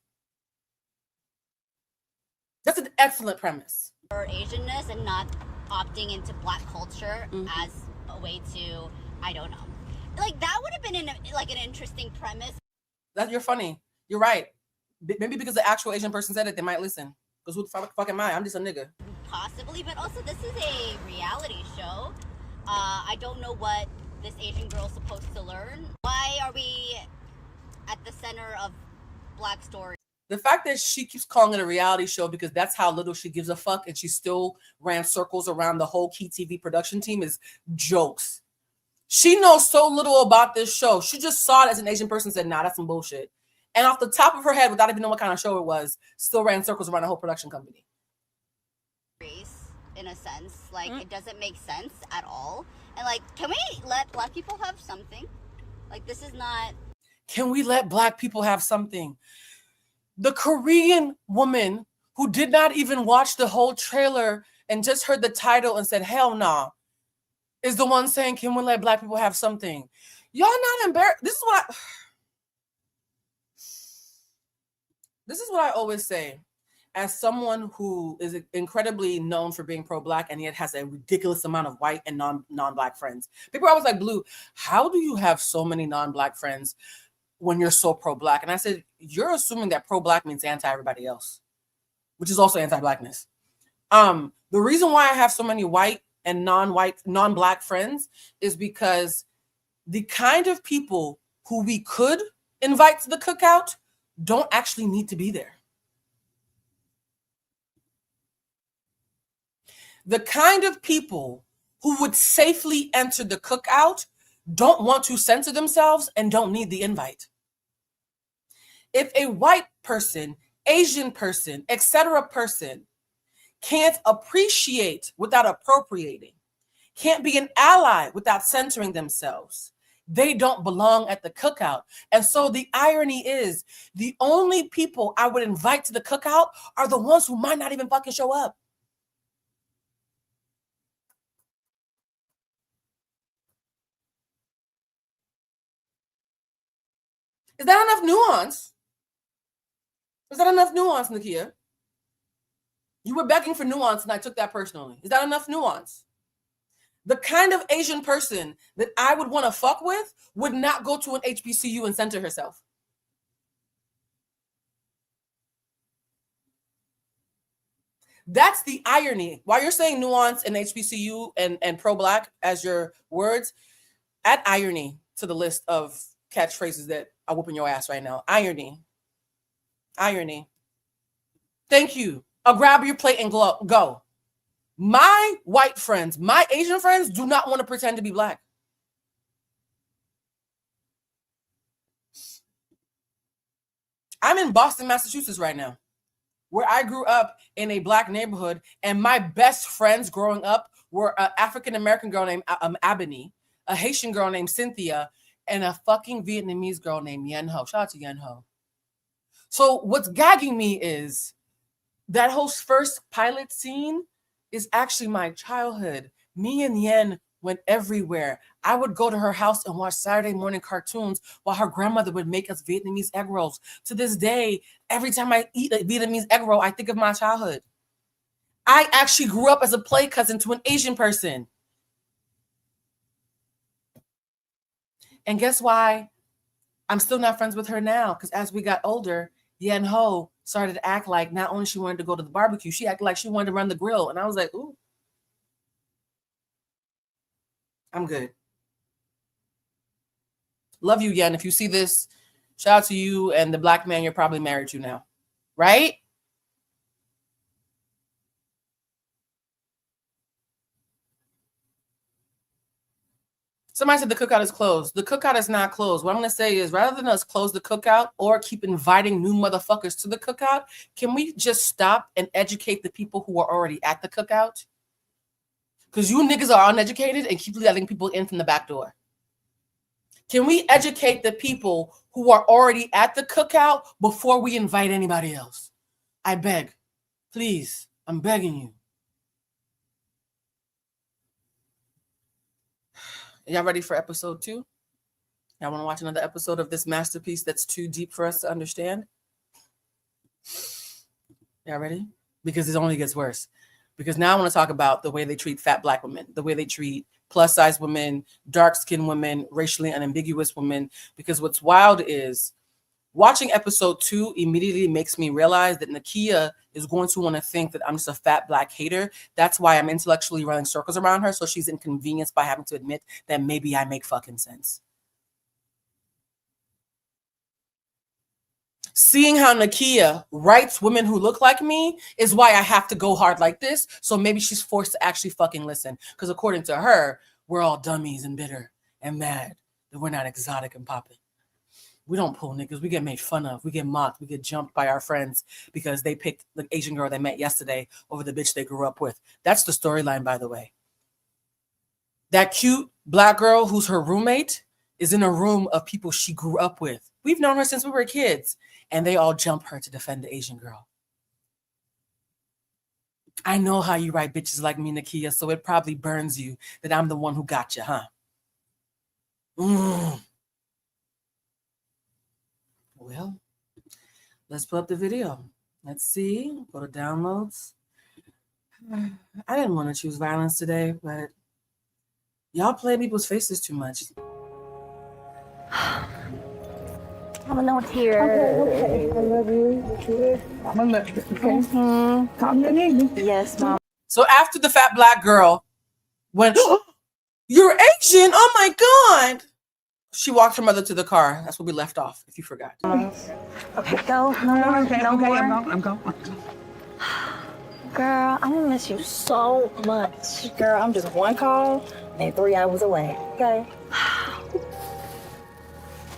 That's an excellent premise. Her Asianness and not opting into black culture as a way to, I don't know. Like, that would have been an interesting premise. You're funny. You're right. Maybe because the actual Asian person said it, they might listen. Because who the fuck am I? I'm just a nigga. Possibly, but also this is a reality show. I don't know what this Asian girl's supposed to learn. Why are we at the center of black stories? The fact that she keeps calling it a reality show because that's how little she gives a fuck and she still ran circles around the whole KeyTV production team is jokes. She knows so little about this show. She just saw it as an Asian person and said, nah, that's some bullshit. And off the top of her head, without even knowing what kind of show it was, still ran circles around the whole production company. In a sense, like it doesn't make sense at all. And like, can we let black people have something? Like, this is not. Can we let black people have something? The Korean woman who did not even watch the whole trailer and just heard the title and said, hell nah, is the one saying, can we let black people have something? Y'all not embarrassed. This is what I always say. As someone who is incredibly known for being pro-black and yet has a ridiculous amount of white and non-black friends. People are always like, Blue, how do you have so many non-black friends when you're so pro-black? And I said, you're assuming that pro-black means anti-everybody else, which is also anti-blackness. The reason why I have so many white and non-black friends is because the kind of people who we could invite to the cookout don't actually need to be there. The kind of people who would safely enter the cookout don't want to censor themselves and don't need the invite. If a white person, Asian person, etc. person can't appreciate without appropriating, can't be an ally without censoring themselves, they don't belong at the cookout. And so the irony is the only people I would invite to the cookout are the ones who might not even fucking show up. Is that enough nuance? Is that enough nuance, Nakia? You were begging for nuance, and I took that personally. Is that enough nuance? The kind of Asian person that I would want to fuck with would not go to an HBCU and center herself. That's the irony. While you're saying nuance and HBCU and pro-Black as your words, add irony to the list of catchphrases that are whooping your ass right now. Irony. Irony. Thank you. I'll grab your plate and go. My white friends, my Asian friends do not want to pretend to be Black. I'm in Boston, Massachusetts right now, where I grew up in a Black neighborhood, and my best friends growing up were an African-American girl named Ebony, a Haitian girl named Cynthia, and a fucking Vietnamese girl named Yen Ho. Shout out to Yen Ho. So what's gagging me is that whole first pilot scene is actually my childhood. Me and Yen went everywhere. I would go to her house and watch Saturday morning cartoons while her grandmother would make us Vietnamese egg rolls. To this day, every time I eat a Vietnamese egg roll, I think of my childhood. I actually grew up as a play cousin to an Asian person. And guess why I'm still not friends with her now? Because as we got older, Yen Ho started to act like not only she wanted to go to the barbecue, she acted like she wanted to run the grill. And I was like, ooh, I'm good. Love you, Yen. If you see this, shout out to you and the Black man you're probably married to now, right? Somebody said the cookout is closed. The cookout is not closed. What I'm going to say is, rather than us close the cookout or keep inviting new motherfuckers to the cookout, can we just stop and educate the people who are already at the cookout? Because you niggas are uneducated and keep letting people in from the back door. Can we educate the people who are already at the cookout before we invite anybody else? I beg. Please, I'm begging you. Y'all ready for episode 2? Y'all want to watch another episode of this masterpiece that's too deep for us to understand? Y'all ready? Because it only gets worse. Because now I want to talk about the way they treat fat Black women, the way they treat plus-size women, dark-skinned women, racially unambiguous women. Because what's wild is watching episode 2 immediately makes me realize that Nakia is going to want to think that I'm just a fat Black hater. That's why I'm intellectually running circles around her, so she's inconvenienced by having to admit that maybe I make fucking sense. Seeing how Nakia writes women who look like me is why I have to go hard like this, so maybe she's forced to actually fucking listen. Because according to her, we're all dummies and bitter and mad that we're not exotic and popping. We don't pull niggas. We get made fun of. We get mocked. We get jumped by our friends because they picked the Asian girl they met yesterday over the bitch they grew up with. That's the storyline, by the way. That cute Black girl who's her roommate is in a room of people she grew up with. We've known her since we were kids, and they all jump her to defend the Asian girl. I know how you write bitches like me, Nakia, so it probably burns you that I'm the one who got you, huh? Well, let's put up the video. Let's see. Go to downloads. I didn't want to choose violence today, but y'all play people's faces too much. I'm a note here. Okay. I love you. I'm gonna let you. Okay. Come to me. Yes, Mom. So after the fat Black girl went, "You're Asian? Oh my God." She walked her mother to the car. That's where we left off, if you forgot. Okay, go. No, Okay, no more. I'm going. Girl, I'm gonna miss you so much. Girl, I'm just one call and 3 hours away. Okay.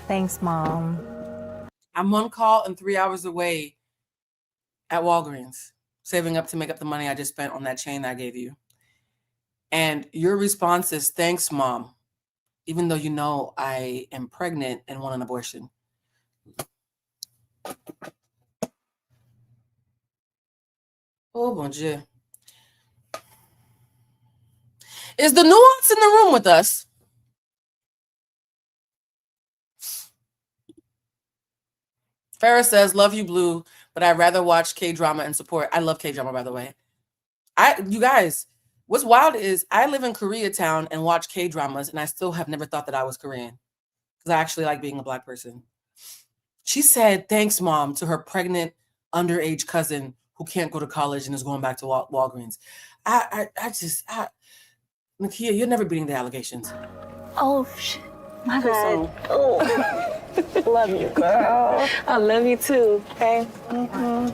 Thanks, Mom. I'm one call and 3 hours away at Walgreens, saving up to make up the money I just spent on that chain I gave you. And your response is, "Thanks, Mom," even though you know I am pregnant and want an abortion. Oh, mon Dieu. Is the nuance in the room with us? Farrah says, "Love you, Blue, but I'd rather watch K-drama and support." I love K-drama, by the way. You guys, what's wild is I live in Koreatown and watch K-dramas, and I still have never thought that I was Korean because I actually like being a Black person. She said, "Thanks, Mom," to her pregnant underage cousin who can't go to college and is going back to Walgreens. Nakia, you're never beating the allegations. Oh, shit. My bad. Oh. Love you, girl. I love you too, okay? Mm-hmm.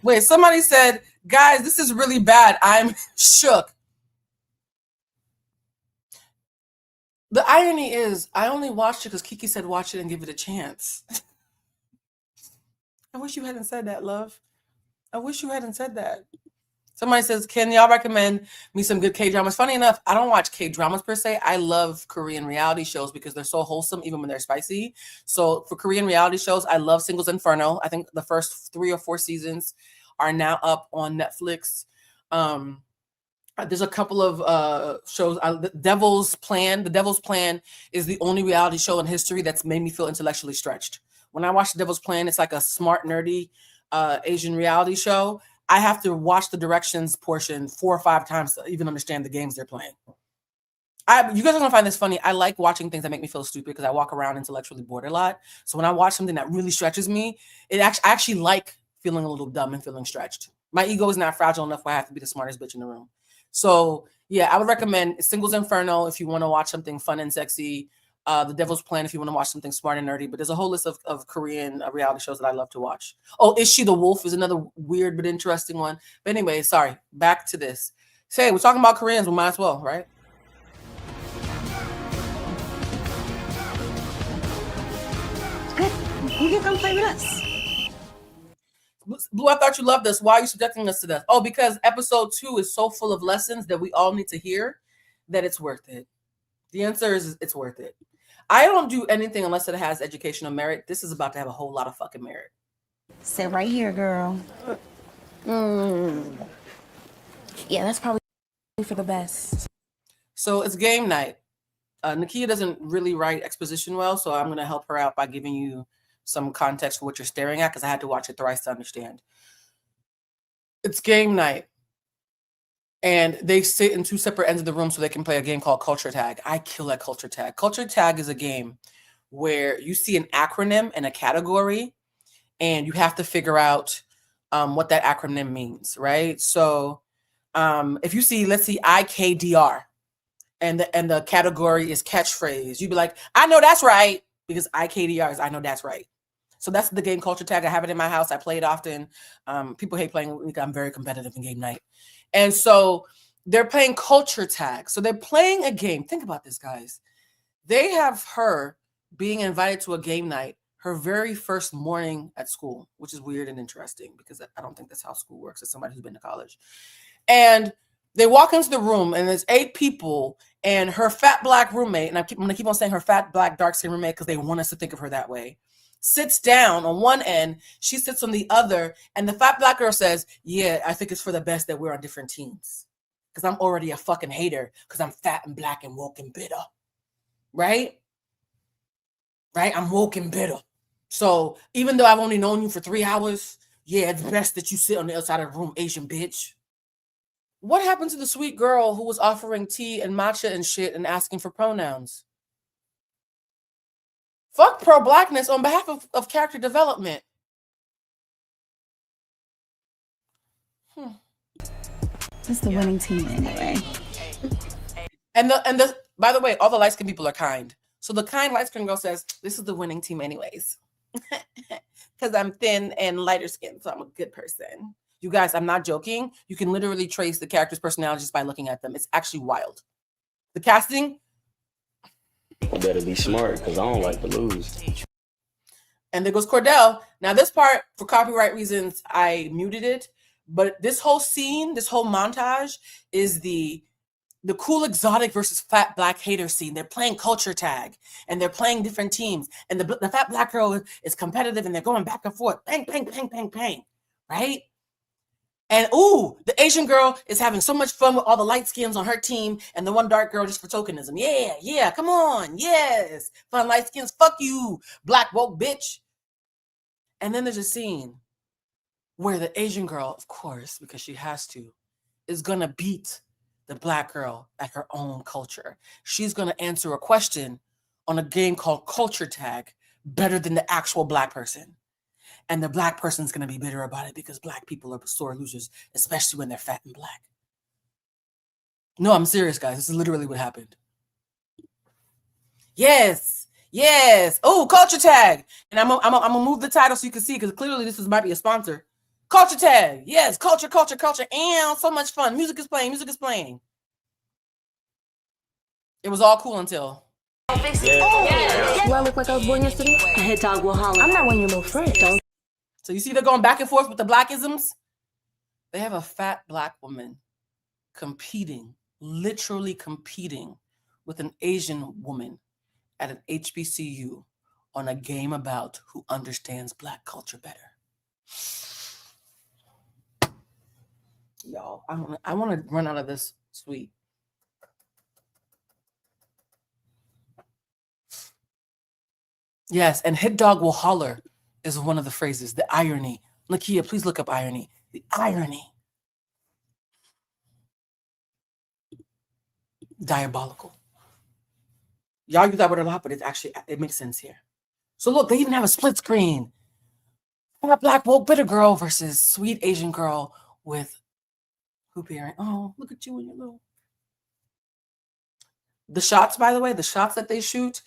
Wait, somebody said, guys, this is really bad. I'm shook. The irony is, I only watched it because Kiki said watch it and give it a chance. I wish you hadn't said that, love. I wish you hadn't said that. Somebody says, can y'all recommend me some good K-dramas? Funny enough, I don't watch K-dramas per se. I love Korean reality shows because they're so wholesome, even when they're spicy. So for Korean reality shows, I love Singles Inferno. I think the first 3 or 4 seasons are now up on Netflix. There's a couple of shows. The Devil's Plan. The Devil's Plan is the only reality show in history that's made me feel intellectually stretched. When I watch The Devil's Plan, it's like a smart, nerdy Asian reality show. I have to watch the directions portion 4 or 5 times to even understand the games they're playing. You guys are gonna find this funny. I like watching things that make me feel stupid because I walk around intellectually bored a lot. So when I watch something that really stretches me, I actually like feeling a little dumb and feeling stretched. My ego is not fragile enough where I have to be the smartest bitch in the room. So yeah, I would recommend Singles Inferno if you want to watch something fun and sexy. The Devil's Plan if you want to watch something smart and nerdy. But there's a whole list of Korean reality shows that I love to watch. Oh, Is She the Wolf is another weird but interesting one. But anyway, sorry. Back to this. Say, we're talking about Koreans. We might as well, right? Good. You can come play with us. Blue, I thought you loved us. Why are you subjecting us to this? Oh, because episode 2 is so full of lessons that we all need to hear that it's worth it. The answer is it's worth it. I don't do anything unless it has educational merit. This is about to have a whole lot of fucking merit. Sit right here, girl. Yeah, that's probably for the best. So it's game night. Nakia doesn't really write exposition well, so I'm going to help her out by giving you some context for what you're staring at because I had to watch it thrice to understand. It's game night. And they sit in 2 separate ends of the room so they can play a game called Culture Tag. I kill that Culture Tag. Culture Tag is a game where you see an acronym and a category, and you have to figure out what that acronym means, right? So if you see, let's see, IKDR, and the category is catchphrase, you'd be like, I know that's right, because IKDR is I know that's right. So that's the game Culture Tag. I have it in my house. I play it often. People hate playing with me. I'm very competitive in game night. And so they're playing Culture Tag. So they're playing a game. Think about this, guys. They have her being invited to a game night her very first morning at school, which is weird and interesting because I don't think that's how school works as somebody who's been to college. And they walk into the room and there's 8 people and her fat Black roommate, and I'm gonna keep on saying her fat Black dark skin roommate because they want us to think of her that way, sits down on one end, she sits on the other, and the fat Black girl says, yeah, I think it's for the best that we're on different teams because I'm already a fucking hater because I'm fat and Black and woke and bitter. Right? I'm woke and bitter. So even though I've only known you for 3 hours, yeah, it's best that you sit on the other side of the room, Asian bitch. What happened to the sweet girl who was offering tea and matcha and shit and asking for pronouns? Fuck pro-Blackness on behalf of character development. It's the winning team anyway. And the by the way, all the light-skinned people are kind. So the kind light-skinned girl says, this is the winning team anyways. Because I'm thin and lighter skinned, so I'm a good person. You guys, I'm not joking. You can literally trace the characters' personalities by looking at them. It's actually wild. The casting. You better be smart because I don't like to lose. And there goes Cordell. Now this part, for copyright reasons, I muted it. But this whole scene, this whole montage is the cool exotic versus fat Black hater scene. They're playing Culture Tag and they're playing different teams. And the fat Black girl is competitive and they're going back and forth. Bang, bang, bang, bang, bang. Right? And ooh, the Asian girl is having so much fun with all the light skins on her team and the one dark girl just for tokenism. Yeah, yeah, come on. Yes. Fun light skins. Fuck you, black woke bitch. And then there's a scene where the Asian girl, of course, because she has to, is going to beat the black girl at her own culture. She's going to answer a question on a game called Culture Tag better than the actual black person. And the black person's going to be bitter about it because black people are sore losers, especially when they're fat and black. No, I'm serious, guys. This is literally what happened. Yes. Yes. Oh, Culture Tag. And I'm gonna move the title so you can see, because clearly this might be a sponsor. Culture Tag. Yes. Culture. And so much fun. Music is playing. It was all cool until. Do I look like I was born yesterday? A head dog will holler. I'm not one of your little friends. So you see they're going back and forth with the blackisms? They have a fat black woman competing, literally competing with an Asian woman at an HBCU on a game about who understands black culture better. Y'all, I want to run out of this suite. Yes, and hit dog will holler is one of the phrases. The irony. Lakia, please look up irony. The irony. Diabolical. Y'all use that word a lot, but it makes sense here. So look, they even have a split screen. A black woke bitter girl versus sweet Asian girl with hoop earring. Oh, look at you and your little. The shots, by the way, the shots that they shoot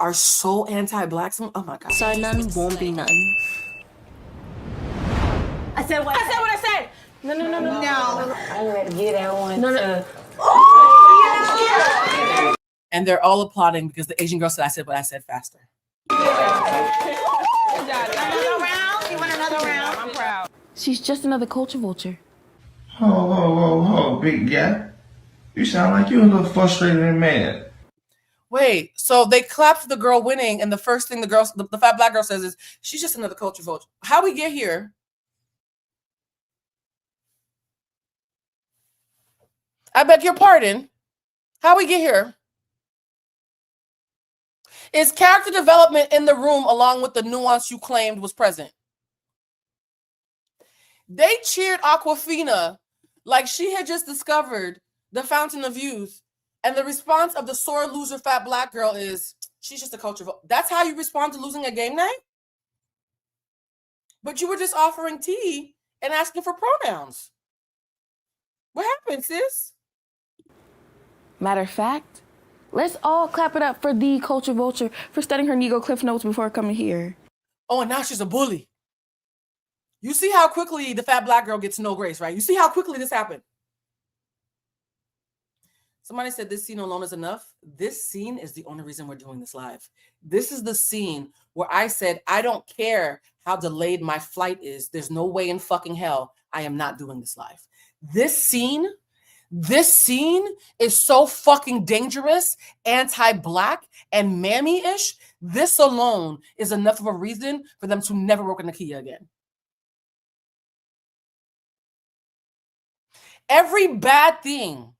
are so anti-black. Oh my God. So none won't be none. I said what I said. No. I'm ready to get that one. No. And they're all applauding because the Asian girl said, I said what I said faster. Another round? You want another round? I'm proud. She's just another culture vulture. Whoa, big guy. You sound like you're a little frustrated and mad. Wait, so they clap for the girl winning, and the first thing the fat black girl says is, she's just another culture vulture. How we get here? I beg your pardon. How we get here? Is character development in the room along with the nuance you claimed was present? They cheered Aquafina like she had just discovered the fountain of youth. And the response of the sore loser fat black girl is, she's just a culture vulture. That's how you respond to losing a game night? But you were just offering tea and asking for pronouns. What happened, sis? Matter of fact, let's all clap it up for the culture vulture for studying her Negro Cliff Notes before coming here. Oh, and now she's a bully. You see how quickly the fat black girl gets no grace, right? You see how quickly this happened. Somebody said this scene alone is enough. This scene is the only reason we're doing this live. This is the scene where I said, I don't care how delayed my flight is. There's no way in fucking hell I am not doing this live. This scene is so fucking dangerous, anti-black, and mammy-ish. This alone is enough of a reason for them to never work in Nakia again. Every bad thing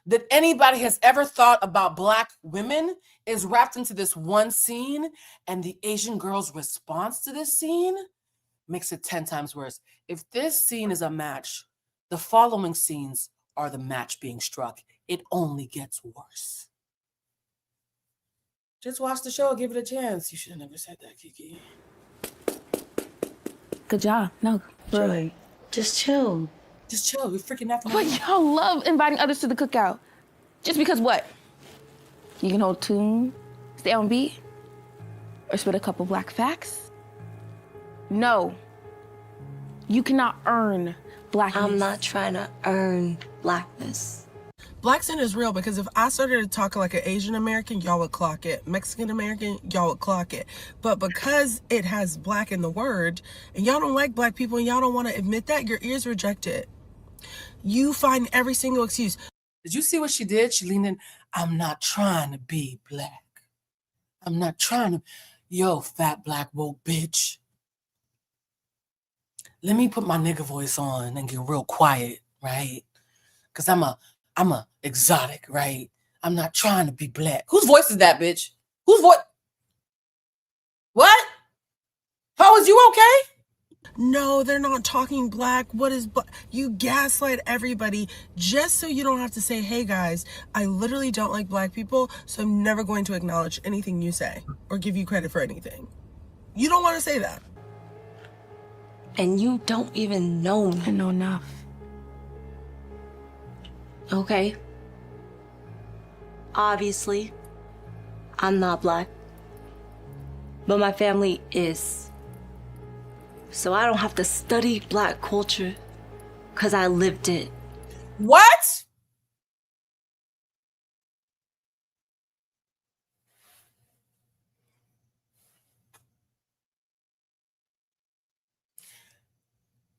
that anybody has ever thought about black women is wrapped into this one scene, and the Asian girl's response to this scene makes it 10 times worse. If this scene is a match, the following scenes are the match being struck. It only gets worse. Just watch the show, give it a chance. You should have never said that, Kiki. Good job. No, really. Just chill. Just chill. We're freaking out. But y'all love inviting others to the cookout. Just because what? You can hold tune, stay on beat, or spit a couple black facts? No. You cannot earn blackness. I'm not trying to earn blackness. Black sin is real, because if I started to talk like an Asian American, y'all would clock it. Mexican American, y'all would clock it. But because it has black in the word, and y'all don't like black people, and y'all don't want to admit that, your ears reject it. You find every single excuse. Did you see what she did? She leaned in. I'm not trying to be black. I'm not trying to. Yo, fat black woke bitch. let me put my nigga voice on and get real quiet, right? Because I'm a exotic, right? I'm not trying to be black. Whose voice is that, bitch? Whose voice? What? How is you okay? No, they're not talking black. What is black? You gaslight everybody just so you don't have to say, hey guys, I literally don't like black people, so I'm never going to acknowledge anything you say or give you credit for anything. You don't want to say that. And you don't even know me. I know enough. Okay. Obviously, I'm not black. But my family is. So I don't have to study black culture because I lived it. What?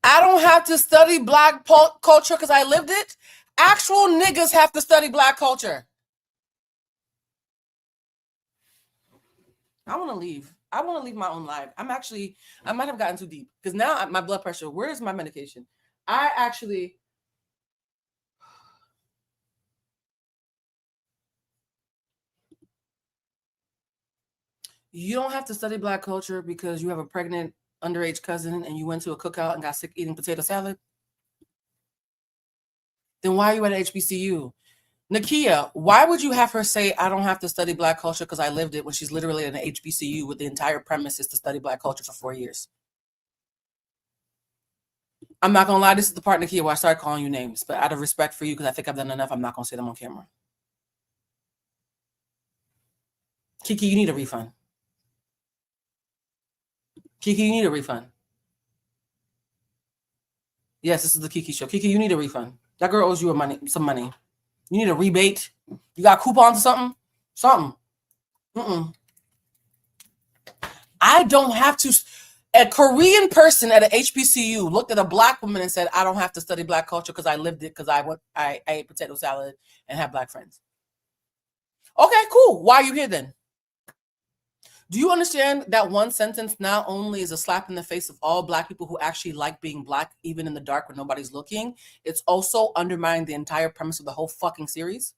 I don't have to study black culture because I lived it. Actual niggas have to study black culture. I want to leave. I want to leave my own life. I might have gotten too deep because now my blood pressure, where's my medication? You don't have to study black culture because you have a pregnant underage cousin and you went to a cookout and got sick eating potato salad. Then why are you at HBCU? Nakia, why would you have her say, I don't have to study black culture because I lived it when she's literally in an HBCU with the entire premise is to study black culture for 4 years? I'm not going to lie. This is the part, Nakia, where I started calling you names. But out of respect for you, because I think I've done enough, I'm not going to say them on camera. Kiki, you need a refund. Kiki, you need a refund. Yes, this is the Kiki show. Kiki, you need a refund. That girl owes you some money. You need a rebate. You got coupons or something? Something. I don't have to. A Korean person at an HBCU looked at a black woman and said, I don't have to study black culture because I lived it because I ate potato salad and have black friends. Okay, cool. Why are you here then? Do you understand that one sentence not only is a slap in the face of all black people who actually like being black, even in the dark when nobody's looking, it's also undermining the entire premise of the whole fucking series?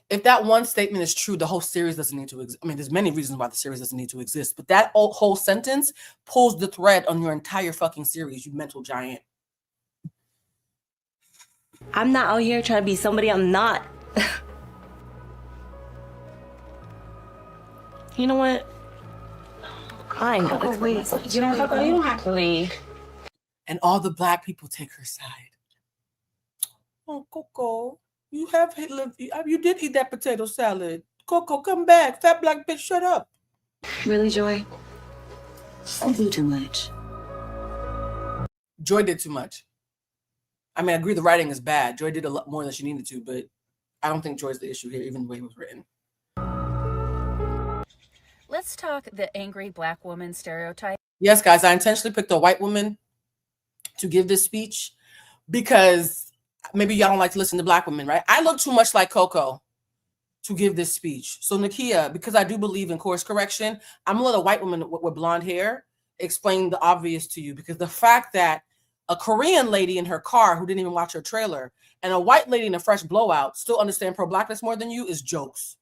If that one statement is true, the whole series doesn't need to exist. I mean, there's many reasons why the series doesn't need to exist, but that whole sentence pulls the thread on your entire fucking series, you mental giant. I'm not out here trying to be somebody I'm not. You know what? I know. Oh, wait. You don't have to leave. And all the black people take her side. Oh, Coco, you did eat that potato salad. Coco, come back. Fat black bitch, shut up. Really, Joy? I do too much. Joy did too much. I mean, I agree the writing is bad. Joy did a lot more than she needed to, but I don't think Joy's the issue here, even the way it was written. Let's talk the angry black woman stereotype. Yes, guys, I intentionally picked a white woman to give this speech because maybe y'all don't like to listen to black women, right? I look too much like Coco to give this speech. So Nakia, because I do believe in course correction, I'm gonna let a white woman with blonde hair explain the obvious to you, because the fact that a Korean lady in her car who didn't even watch her trailer and a white lady in a fresh blowout still understand pro-blackness more than you is jokes.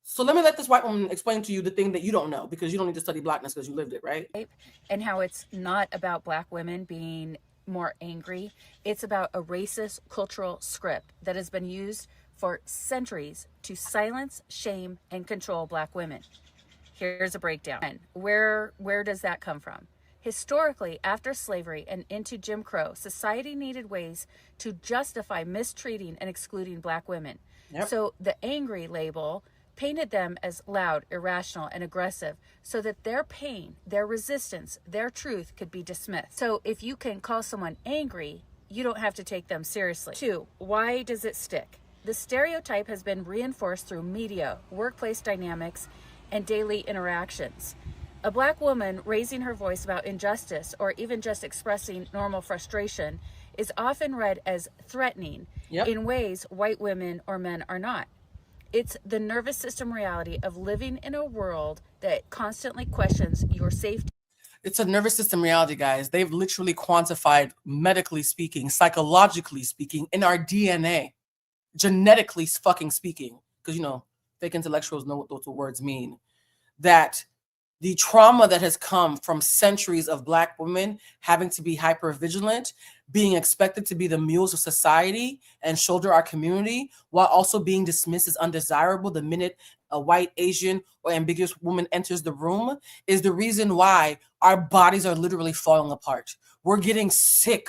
So let me let this white woman explain to you the thing that you don't know, because you don't need to study blackness because you lived it, right? And how it's not about black women being more angry. It's about a racist cultural script that has been used for centuries to silence, shame, and control black women. Here's a breakdown. Where does that come from? Historically, after slavery and into Jim Crow, society needed ways to justify mistreating and excluding black women. Yep. So the angry label painted them as loud, irrational, and aggressive so that their pain, their resistance, their truth could be dismissed. So if you can call someone angry, you don't have to take them seriously. 2, why does it stick? The stereotype has been reinforced through media, workplace dynamics, and daily interactions. A black woman raising her voice about injustice or even just expressing normal frustration is often read as threatening in ways white women or men are not. It's the nervous system reality of living in a world that constantly questions your safety. It's a nervous system reality, guys. They've literally quantified, medically speaking, psychologically speaking, in our DNA, genetically fucking speaking, because, you know, fake intellectuals know what those words mean, that the trauma that has come from centuries of Black women having to be hypervigilant, being expected to be the mules of society and shoulder our community, while also being dismissed as undesirable the minute a white, Asian, or ambiguous woman enters the room, is the reason why our bodies are literally falling apart. We're getting sick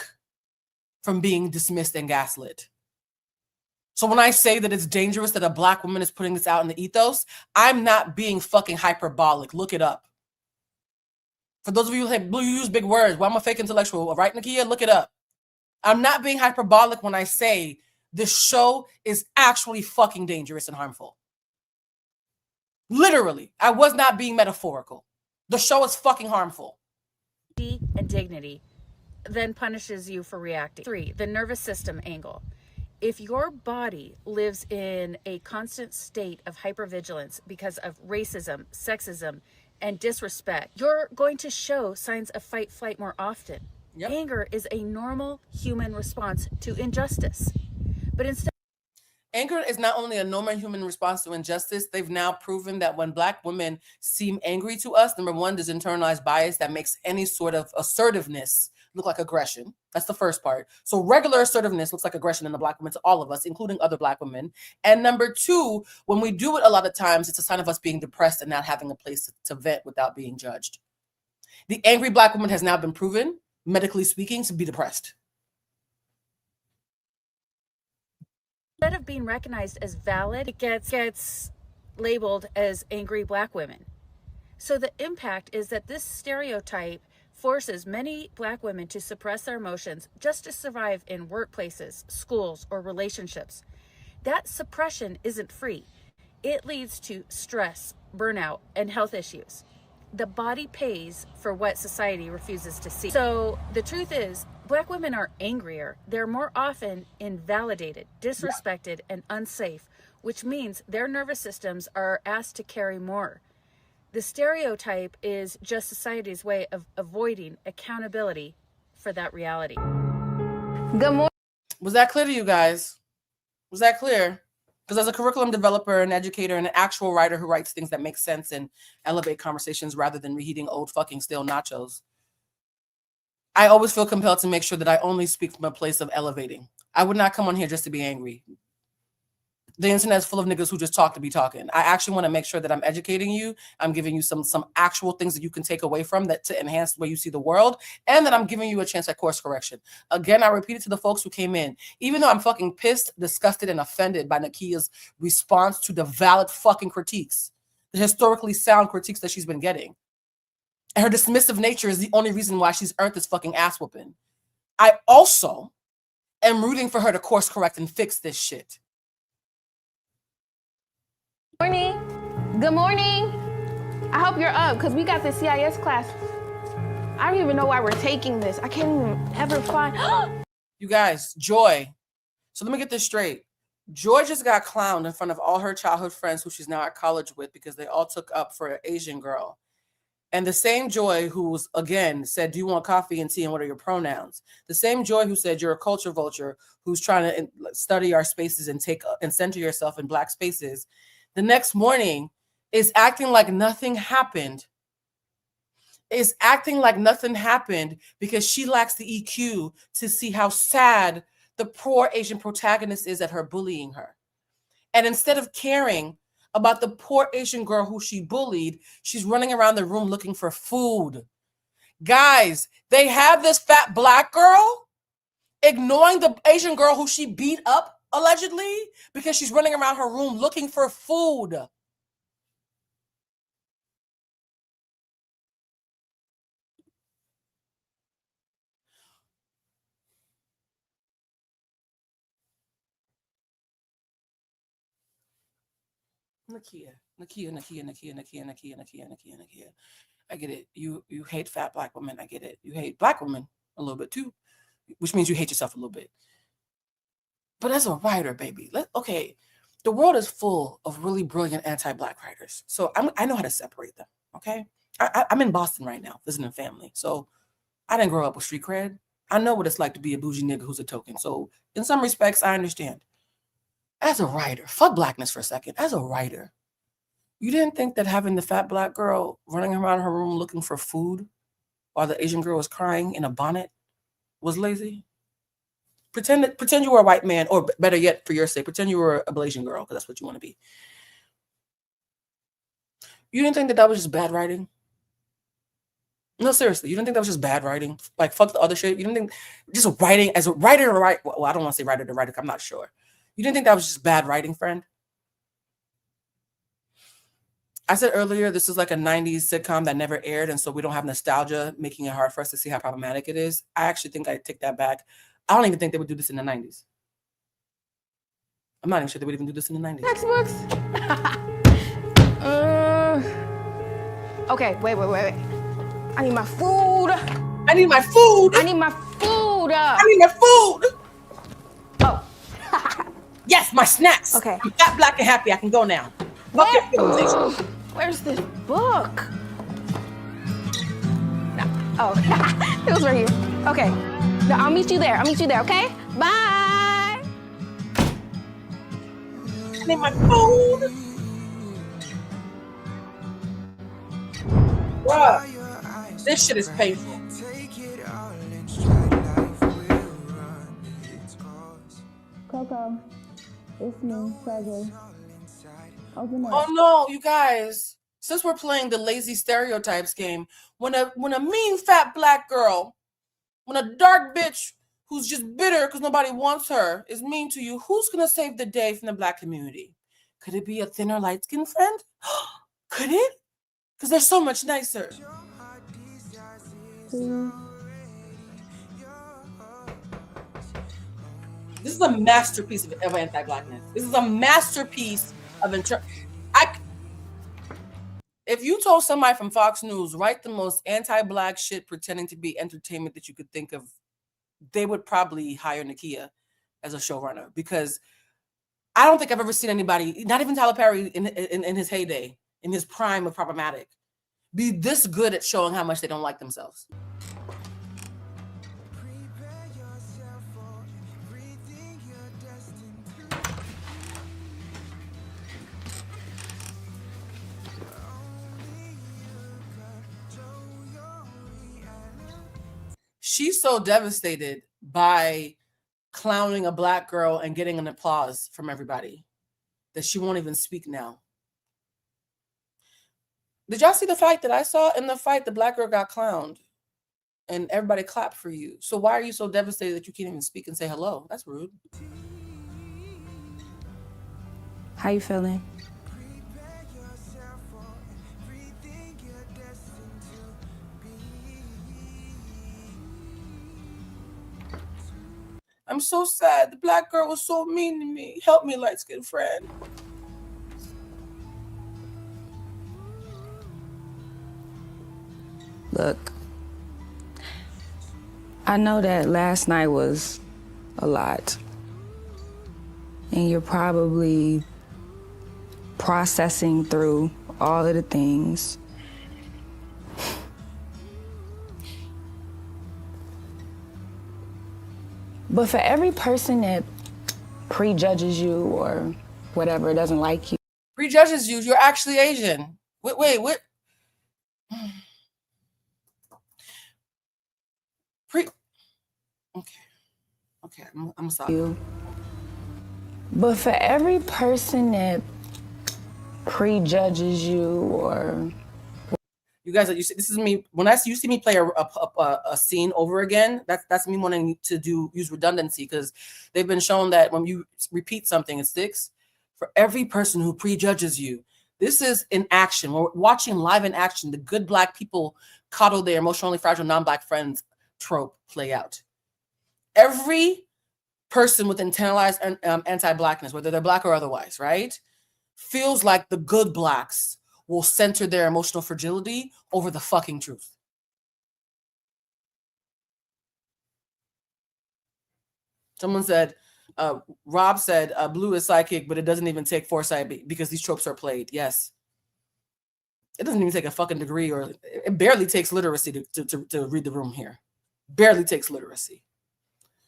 from being dismissed and gaslit. So when I say that it's dangerous that a Black woman is putting this out in the ethos, I'm not being fucking hyperbolic. Look it up. For those of you who use big words, well, I'm a fake intellectual, right, Nakia? Look it up. I'm not being hyperbolic when I say this show is actually fucking dangerous and harmful. Literally, I was not being metaphorical. The show is fucking harmful. And dignity then punishes you for reacting. 3, the nervous system angle. If your body lives in a constant state of hypervigilance because of racism, sexism, and disrespect, you're going to show signs of fight, flight more often. Yep. Anger is a normal human response to injustice. But instead, anger is not only a normal human response to injustice, they've now proven that when Black women seem angry to us, number one, there's internalized bias that makes any sort of assertiveness look like aggression. That's the first part. So regular assertiveness looks like aggression in the Black woman to all of us, including other Black women. And number two, when we do it a lot of times, it's a sign of us being depressed and not having a place to vent without being judged. The angry Black woman has now been proven, medically speaking, to be depressed. Instead of being recognized as valid, it gets labeled as angry Black women. So the impact is that this stereotype forces many Black women to suppress their emotions just to survive in workplaces, schools, or relationships. That suppression isn't free. It leads to stress, burnout, and health issues. The body pays for what society refuses to see. So the truth is, Black women are angrier. They're more often invalidated, disrespected, and unsafe, which means their nervous systems are asked to carry more. The stereotype is just society's way of avoiding accountability for that reality. Good morning. Was that clear to you guys? Was that clear? Because as a curriculum developer, an educator, and an actual writer who writes things that make sense and elevate conversations rather than reheating old fucking stale nachos, I always feel compelled to make sure that I only speak from a place of elevating. I would not come on here just to be angry. The internet is full of niggas who just talk to be talking. I actually want to make sure that I'm educating you. I'm giving you some actual things that you can take away from that to enhance the way you see the world, and that I'm giving you a chance at course correction. Again, I repeat it to the folks who came in. Even though I'm fucking pissed, disgusted, and offended by Nakia's response to the valid fucking critiques, the historically sound critiques that she's been getting. And her dismissive nature is the only reason why she's earned this fucking ass whooping. I also am rooting for her to course correct and fix this shit. Morning. Good morning. I hope you're up because we got the CIS class. I don't even know why we're taking this. I can't even ever find. You guys, Joy. So let me get this straight. Joy just got clowned in front of all her childhood friends who she's now at college with because they all took up for an Asian girl. And the same Joy who's, again, said, do you want coffee and tea and what are your pronouns? The same Joy who said you're a culture vulture who's trying to study our spaces and take and center yourself in Black spaces, the next morning is acting like nothing happened. Is acting like nothing happened because she lacks the EQ to see how sad the poor Asian protagonist is at her bullying her. And instead of caring about the poor Asian girl who she bullied, she's running around the room looking for food. Guys, they have this fat Black girl ignoring the Asian girl who she beat up, allegedly, because she's running around her room looking for food. Nakia. I get it. You hate fat Black women. I get it. You hate Black women a little bit too, which means you hate yourself a little bit. But as a writer, baby, okay, The world is full of really brilliant anti-Black writers. So I know how to separate them, okay? I'm in Boston right now, visiting family. So I didn't grow up with street cred. I know what it's like to be a bougie nigga who's a token. So in some respects, I understand. As a writer, fuck Blackness for a second. As a writer, you didn't think that having the fat Black girl running around her room looking for food while the Asian girl was crying in a bonnet was lazy? Pretend you were a white man, or better yet, for your sake, pretend you were a Blasian girl, because that's what you want to be. You didn't think that that was just bad writing? No, seriously, you didn't think that was just bad writing? Like, fuck the other shit? You didn't think just writing as a writer to write? Well, I don't want to say writer to writer, I'm not sure. You didn't think that was just bad writing, friend? I said earlier, this is like a 90s sitcom that never aired, and so we don't have nostalgia making it hard for us to see how problematic it is. I actually think I take that back. I don't even think they would do this in the 90s. I'm not even sure they would even do this in the 90s. Textbooks? Okay, wait. I need my food. I need my food. I need my food. I need my food. Oh. Yes, my snacks. Okay. I'm fat, Black, and happy. I can go now. Where's this book? No. Oh, it was right here. Okay. No, I'll meet you there. Okay? Bye. I need my food. Bruh, this shit is painful. Coco, it's me, Sergey. Open up. Oh no, you guys. Since we're playing the lazy stereotypes game, when a mean fat Black girl, when a dark bitch who's just bitter because nobody wants her is mean to you, who's gonna save the day from the Black community? Could it be a thinner, light-skinned friend? Could it? Because they're so much nicer. This is a masterpiece of anti-Blackness. This is a masterpiece of if you told somebody from Fox News, write the most anti-Black shit pretending to be entertainment that you could think of, they would probably hire Nakia as a showrunner, because I don't think I've ever seen anybody, not even Tyler Perry in his heyday, in his prime of problematic, be this good at showing how much they don't like themselves. She's so devastated by clowning a Black girl and getting an applause from everybody that she won't even speak now. Did y'all see the fight that I saw? In the fight, the Black girl got clowned and everybody clapped for you. So why are you so devastated that you can't even speak and say hello? That's rude. How you feeling? I'm so sad. The Black girl was so mean to me. Help me, light-skinned friend. Look, I know that last night was a lot. And you're probably processing through all of the things. But for every person that prejudges you or whatever, doesn't like you. Prejudges you, you're actually Asian. Wait, what? Okay, I'm sorry. But for every person that prejudges you or... You guys, this is me. When you see me play a scene over again, that's me wanting to use redundancy, because they've been shown that when you repeat something, it sticks. For every person who prejudges you, this is in action. We're watching live in action. The good Black people coddle their emotionally fragile non-Black friends trope play out. Every person with internalized anti-Blackness, whether they're Black or otherwise, right, feels like the good Blacks will center their emotional fragility over the fucking truth. Someone said, Rob said, Blue is psychic, but it doesn't even take foresight because these tropes are played. Yes. It doesn't even take a fucking degree, or it barely takes literacy to read the room here. Barely takes literacy.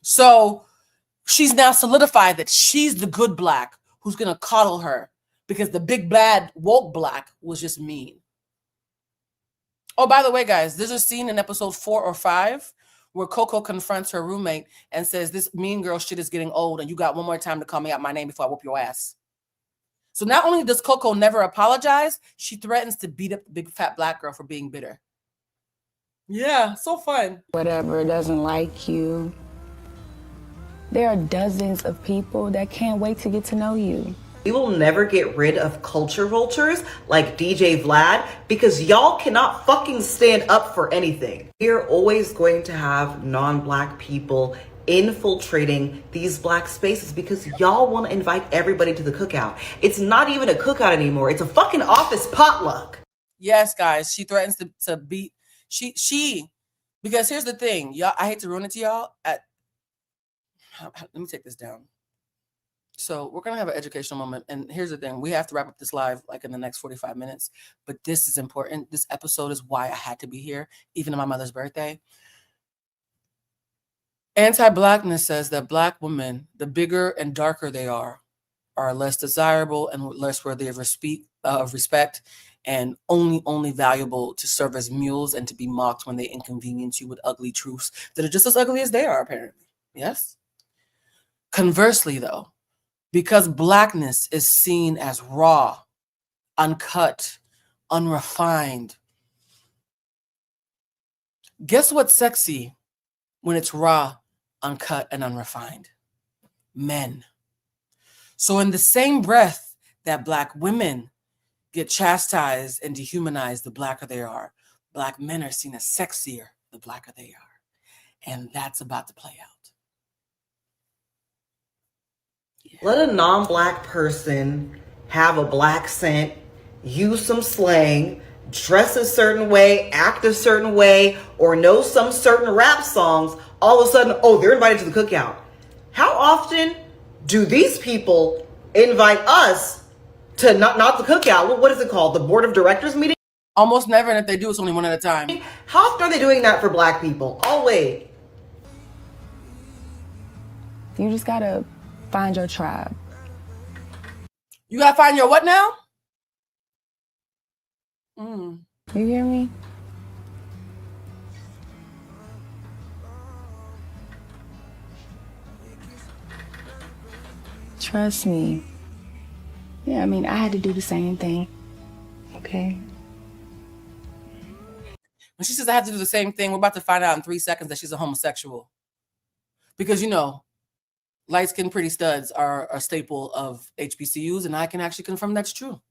So she's now solidified that she's the good black who's going to coddle her because the big bad woke black was just mean. Oh, by the way, guys, there's a scene in episode 4 or 5 where Coco confronts her roommate and says, this mean girl shit is getting old and you got one more time to call me out my name before I whoop your ass. So not only does Coco never apologize, she threatens to beat up the big fat black girl for being bitter. Yeah, so fun. Whatever doesn't like you. There are dozens of people that can't wait to get to know you. We will never get rid of culture vultures like DJ Vlad because y'all cannot fucking stand up for anything. We're always going to have non-black people infiltrating these black spaces because y'all want to invite everybody to the cookout. It's not even a cookout anymore. It's a fucking office potluck. Yes, guys, she threatens to beat she because here's the thing, y'all. I hate to ruin it to y'all. Let me take this down. So we're gonna have an educational moment, and here's the thing: we have to wrap up this live like in the next 45 minutes. But this is important. This episode is why I had to be here, even on my mother's birthday. Anti-Blackness says that black women, the bigger and darker they are less desirable and less worthy of respect, and only valuable to serve as mules and to be mocked when they inconvenience you with ugly truths that are just as ugly as they are, apparently. Yes? Conversely, though, because blackness is seen as raw, uncut, unrefined, guess what's sexy when it's raw, uncut, and unrefined? Men. So in the same breath that black women get chastised and dehumanized the blacker they are, black men are seen as sexier the blacker they are. And that's about to play out. Yeah. Let a non-black person have a black scent, use some slang, dress a certain way, act a certain way, or know some certain rap songs, all of a sudden, oh, they're invited to the cookout. How often do these people invite us to not the cookout? What is it called? The board of directors meeting? Almost never, and if they do, it's only one at a time. How often are they doing that for black people? Oh, wait. You just gotta find your tribe. You gotta find your what now? You hear me? Trust me. Yeah, I mean, I had to do the same thing. Okay? When she says I have to do the same thing, we're about to find out in 3 seconds that she's a homosexual. Because, you know, light-skinned pretty studs are a staple of HBCUs, and I can actually confirm that's true.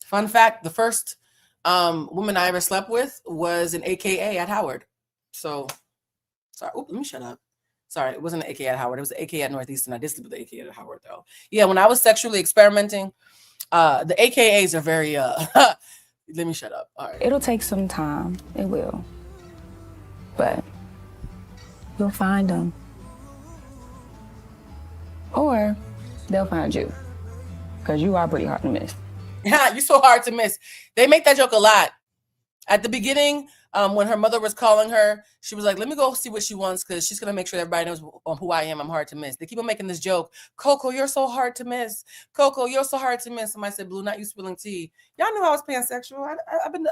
Fun fact, the first woman I ever slept with was an AKA at Howard. So, sorry, let me shut up. Sorry, it wasn't an AKA at Howard. It was an AKA at Northeastern. I did sleep with the AKA at Howard, though. Yeah, when I was sexually experimenting, the AKAs are very, let me shut up. All right. It'll take some time. It will. But you'll find them. Or they'll find you. Because you are pretty hard to miss. Yeah, you're so hard to miss. They make that joke a lot. At the beginning, when her mother was calling her, she was like, let me go see what she wants because she's going to make sure everybody knows who I am. I'm hard to miss. They keep on making this joke. Coco, you're so hard to miss. Coco, you're so hard to miss. Somebody said, Blue, not you spilling tea. Y'all knew I was pansexual.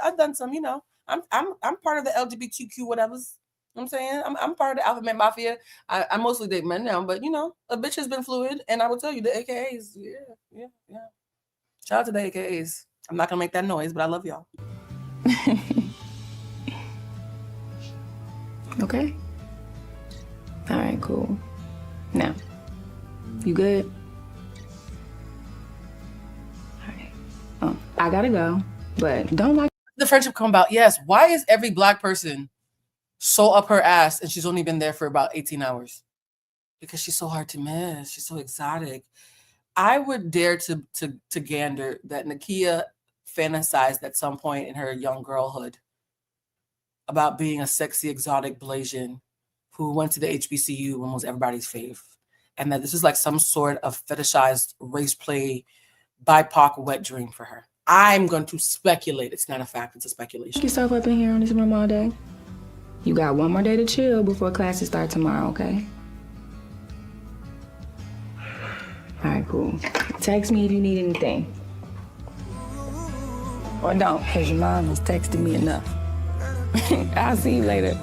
I've done some, you know. I'm part of the LGBTQ whatevers. You know what I'm saying? I'm part of the alphabet mafia. I mostly date men now, but, you know, a bitch has been fluid. And I will tell you, the AKAs, yeah. Shout out to the AKAs. I'm not going to make that noise, but I love y'all. Okay. All right, cool. Now, you good? All right. I gotta go, but don't like the friendship come about. Yes. Why is every black person so up her ass and she's only been there for about 18 hours? Because she's so hard to miss. She's so exotic. I would dare to gander that Nakia fantasized at some point in her young girlhood about being a sexy, exotic Blasian who went to the HBCU and was everybody's fave. and that this is like some sort of fetishized race play BIPOC wet dream for her. I'm going to speculate. It's not a fact. It's a speculation. Lock yourself up in here in this room all day. You got one more day to chill before classes start tomorrow, okay? All right, cool. Text me if you need anything. Or don't, because your mom has texted me enough. I'll see you later.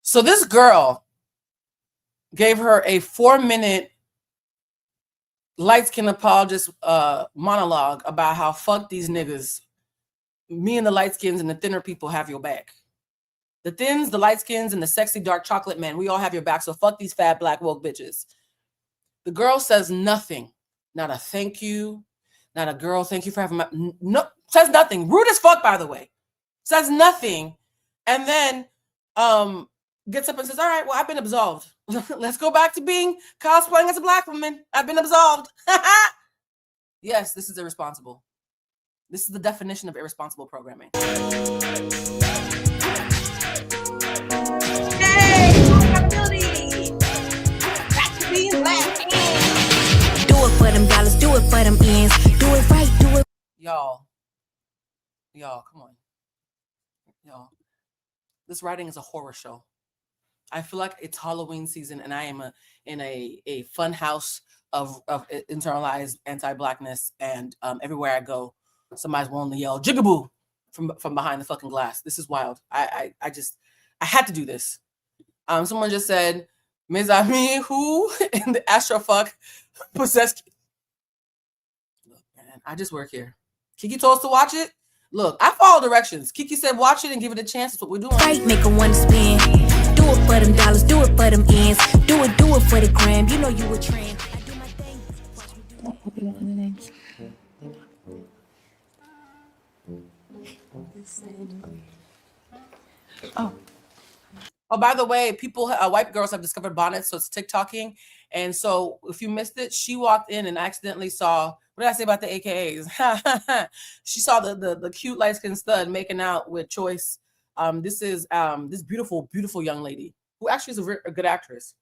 So this girl gave her a 4-minute light-skinned apologist monologue about how fuck these niggas. Me and the light skins and the thinner people have your back. The thins, the light skins, and the sexy dark chocolate men, we all have your back. So fuck these fat black woke bitches. The girl says nothing. Not a thank you. Not a girl, thank you for having my... No, says nothing. Rude as fuck, by the way. Says nothing. And then gets up and says, all right, well, I've been absolved. Let's go back to being cosplaying as a black woman. I've been absolved. Yes, this is irresponsible. This is the definition of irresponsible programming. Hey, accountability. Back to being black. Do it for them dollars, do it for them ends. Do it right, do it. Y'all, come on. Y'all, this writing is a horror show. I feel like it's Halloween season and I am in a fun house of internalized anti-blackness, and everywhere I go, somebody's willing to yell jigaboo from behind the fucking glass. This is wild. I had to do this. Someone just said, Ms. Ami, who in the astrofuck possessed? Look, man, I just work here. Kiki told us to watch it. Look, I follow directions. Kiki said watch it and give it a chance. That's what we're doing. Right, make them want to spin. Do it for them dollars, do it for them ends. Do it for the gram. You know you a trend. I do my thing. What do you want in the names? Oh, by the way, people, white girls have discovered bonnets, so it's TikToking. And so if you missed it, she walked in and accidentally saw, what did I say about the AKAs? She saw the cute light-skinned stud making out with Choice. This is this beautiful, beautiful young lady who actually is a good actress.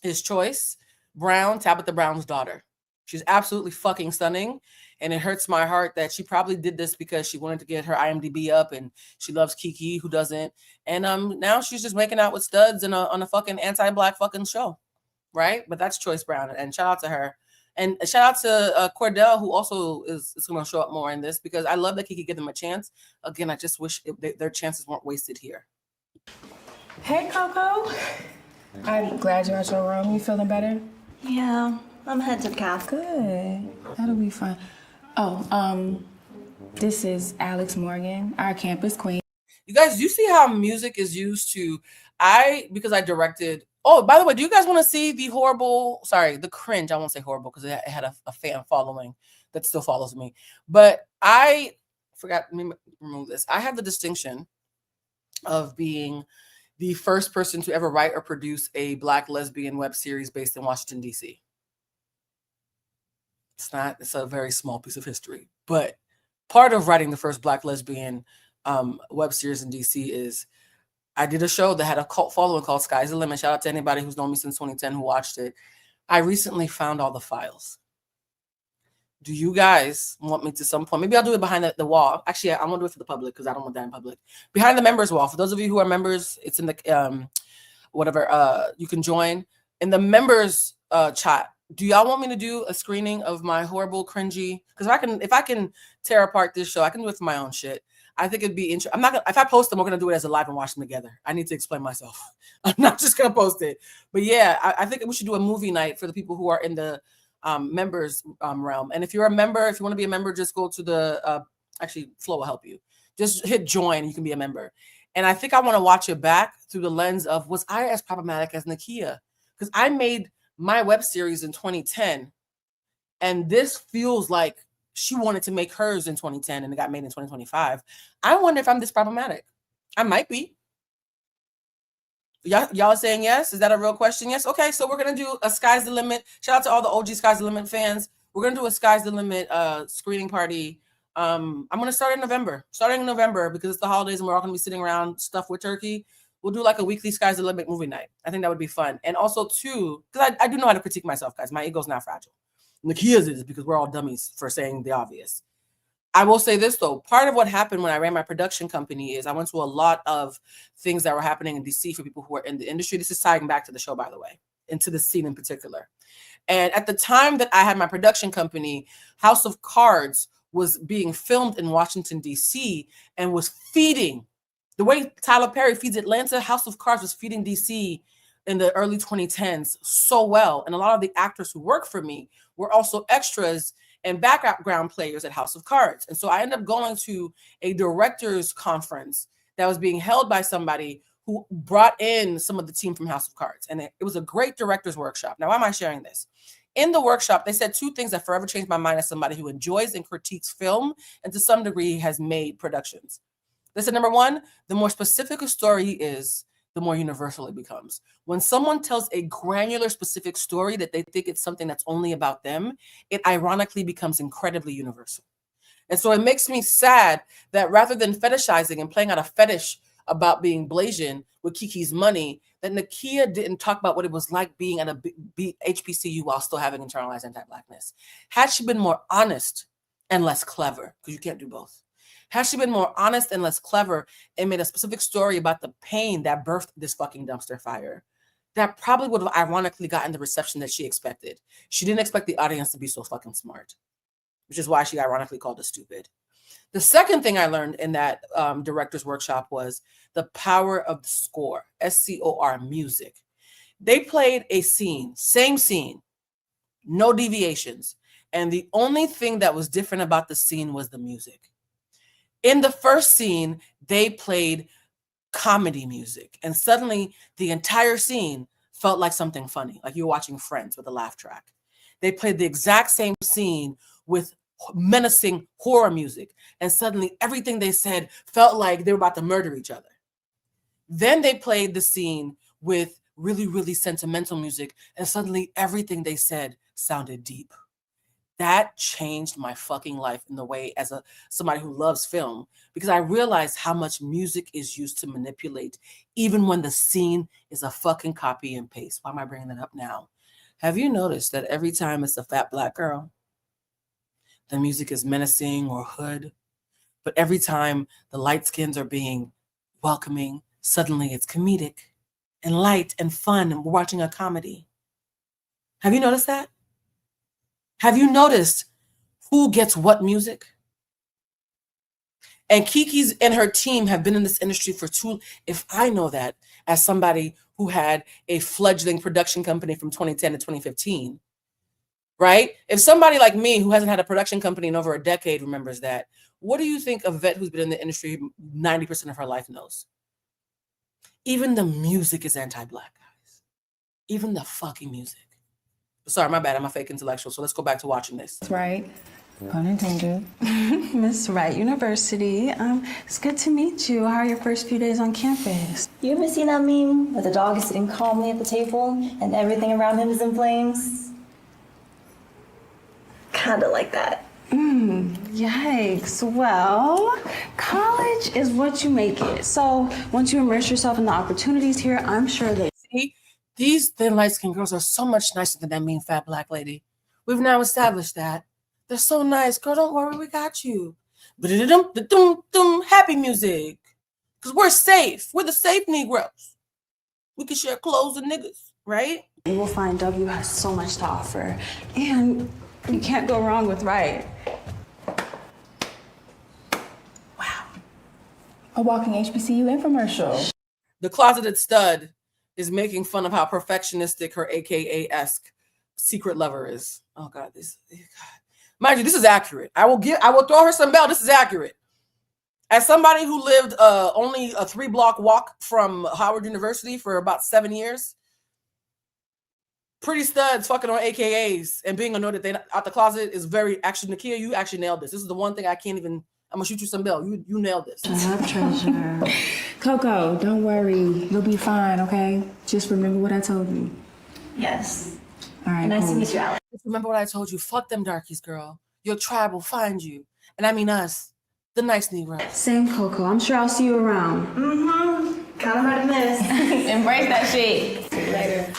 Is Choice Brown, Tabitha Brown's daughter. She's absolutely fucking stunning. And it hurts my heart that she probably did this because she wanted to get her IMDb up and she loves Kiki, who doesn't. And now she's just making out with studs on a fucking anti-black fucking show. Right? But that's Choice Brown. And shout out to her. And shout out to Cordell, who also is going to show up more in this, because I love that Kiki give them a chance. Again, I just wish their chances weren't wasted here. Hey, Coco. I'm glad you're at your room. You feeling better? Yeah, I'm head to calf. Good. That'll be fun. Oh, this is Alex Morgan, our campus queen. You guys, do you see how music is used to, because I directed, oh, by the way, do you guys want to see the cringe, I won't say horrible because it had a fan following that still follows me, but I forgot, let me remove this. I have the distinction of being the first person to ever write or produce a Black lesbian web series based in Washington, D.C. It's a very small piece of history, but part of writing the first Black lesbian web series in DC is I did a show that had a cult following called Sky's the Limit. Shout out to anybody who's known me since 2010 who watched it. I recently found all the files. Do you guys want me to some point? Maybe I'll do it behind the wall. Actually, I won't do it for the public because I don't want that in public. Behind the members wall. For those of you who are members, it's in the you can join in the members chat. Do y'all want me to do a screening of my horrible, cringy? Because if I can tear apart this show, I can do it for my own shit. I think it'd be interesting. I'm not gonna, if I post them, we're gonna do it as a live and watch them together. I need to explain myself. I'm not just gonna post it. But yeah, I think we should do a movie night for the people who are in the members realm. And if you're a member, if you want to be a member, just go to the actually Flo will help you. Just hit join, you can be a member. And I think I want to watch it back through the lens of, was I as problematic as Nakia? Because I made my web series in 2010, and this feels like she wanted to make hers in 2010 and it got made in 2025. I wonder if I'm this problematic. I might be. Y'all are saying yes? Is that a real question? Yes. Okay, so we're gonna do a Sky's the Limit. Shout out to all the OG Sky's the Limit fans. We're gonna do a Sky's the Limit screening party. I'm gonna start in November. Starting in November because it's the holidays and we're all gonna be sitting around stuffed with turkey. We'll do like a weekly Sky's the Limit movie night. I think that would be fun. And also too, because I do know how to critique myself, guys. My ego's not fragile. Nakia's is because we're all dummies for saying the obvious. I will say this though, part of what happened when I ran my production company is I went to a lot of things that were happening in DC for people who are in the industry. This is tying back to the show, by the way, and to the scene in particular. And at the time that I had my production company, House of Cards was being filmed in Washington, DC, and was feeding, the way Tyler Perry feeds Atlanta, House of Cards was feeding DC in the early 2010s so well. And a lot of the actors who worked for me were also extras and background players at House of Cards. And so I ended up going to a director's conference that was being held by somebody who brought in some of the team from House of Cards. And it was a great director's workshop. Now, why am I sharing this? In the workshop, they said two things that forever changed my mind as somebody who enjoys and critiques film and to some degree has made productions. They said, number one, the more specific a story is, the more universal it becomes. When someone tells a granular, specific story that they think it's something that's only about them, it ironically becomes incredibly universal. And so it makes me sad that rather than fetishizing and playing out a fetish about being Blasian with Kiki's money, that Nakia didn't talk about what it was like being at a HBCU while still having internalized anti-Blackness. Had she been more honest and less clever, because you can't do both, had she been more honest and less clever and made a specific story about the pain that birthed this fucking dumpster fire, that probably would have ironically gotten the reception that she expected. She didn't expect the audience to be so fucking smart, which is why she ironically called us stupid. The second thing I learned in that director's workshop was the power of the score, SCOR, music. They played a scene, same scene, no deviations. And the only thing that was different about the scene was the music. In the first scene, they played comedy music, and suddenly the entire scene felt like something funny, like you were watching Friends with a laugh track. They played the exact same scene with menacing horror music, and suddenly everything they said felt like they were about to murder each other. Then they played the scene with really, really sentimental music, and suddenly everything they said sounded deep. That changed my fucking life in the way as somebody who loves film, because I realized how much music is used to manipulate, even when the scene is a fucking copy and paste. Why am I bringing that up now? Have you noticed that every time it's a fat Black girl, the music is menacing or hood, but every time the light skins are being welcoming, suddenly it's comedic and light and fun, and we're watching a comedy. Have you noticed that? Have you noticed who gets what music? And Kiki's and her team have been in this industry for if I know that as somebody who had a fledgling production company from 2010 to 2015, right? If somebody like me who hasn't had a production company in over a decade remembers that, what do you think a vet who's been in the industry 90% of her life knows? Even the music is anti-Black, guys. Even the fucking music. Sorry, my bad. I'm a fake intellectual. So let's go back to watching this. That's right. Pun intended. Miss Wright University. It's good to meet you. How are your first few days on campus? You ever seen that meme where the dog is sitting calmly at the table and everything around him is in flames? Kinda like that. Yikes. Well, college is what you make it. So once you immerse yourself in the opportunities here, I'm sure that... See, these thin light-skinned girls are so much nicer than that mean fat Black lady. We've now established that. They're so nice. Girl, don't worry, we got you. Happy music. Because we're safe. We're the safe Negroes. We can share clothes with niggas, right? You will find W has so much to offer. And you can't go wrong with Wright. Wow. A walking HBCU infomercial. The closeted stud is making fun of how perfectionistic her AKA-esque secret lover is. Oh God, God. Mind you, this is accurate. I will throw her some bell. This is accurate. As somebody who lived only a 3-block walk from Howard University for about 7 years, pretty studs fucking on AKAs and being annoyed that they're out the closet is very, actually, Nakia, you actually nailed this. This is the one thing I'm I'm gonna shoot you some bill. You nailed this. Shut up, treasure. Coco, don't worry. You'll be fine, okay? Just remember what I told you. Yes. All right, Nice to cool. meet you, Alex. Just remember what I told you. Fuck them darkies, girl. Your tribe will find you. And I mean us, the nice Negroes. Same, Coco. I'm sure I'll see you around. Mm-hmm. Kind of hard to miss. Embrace that shit. See you later.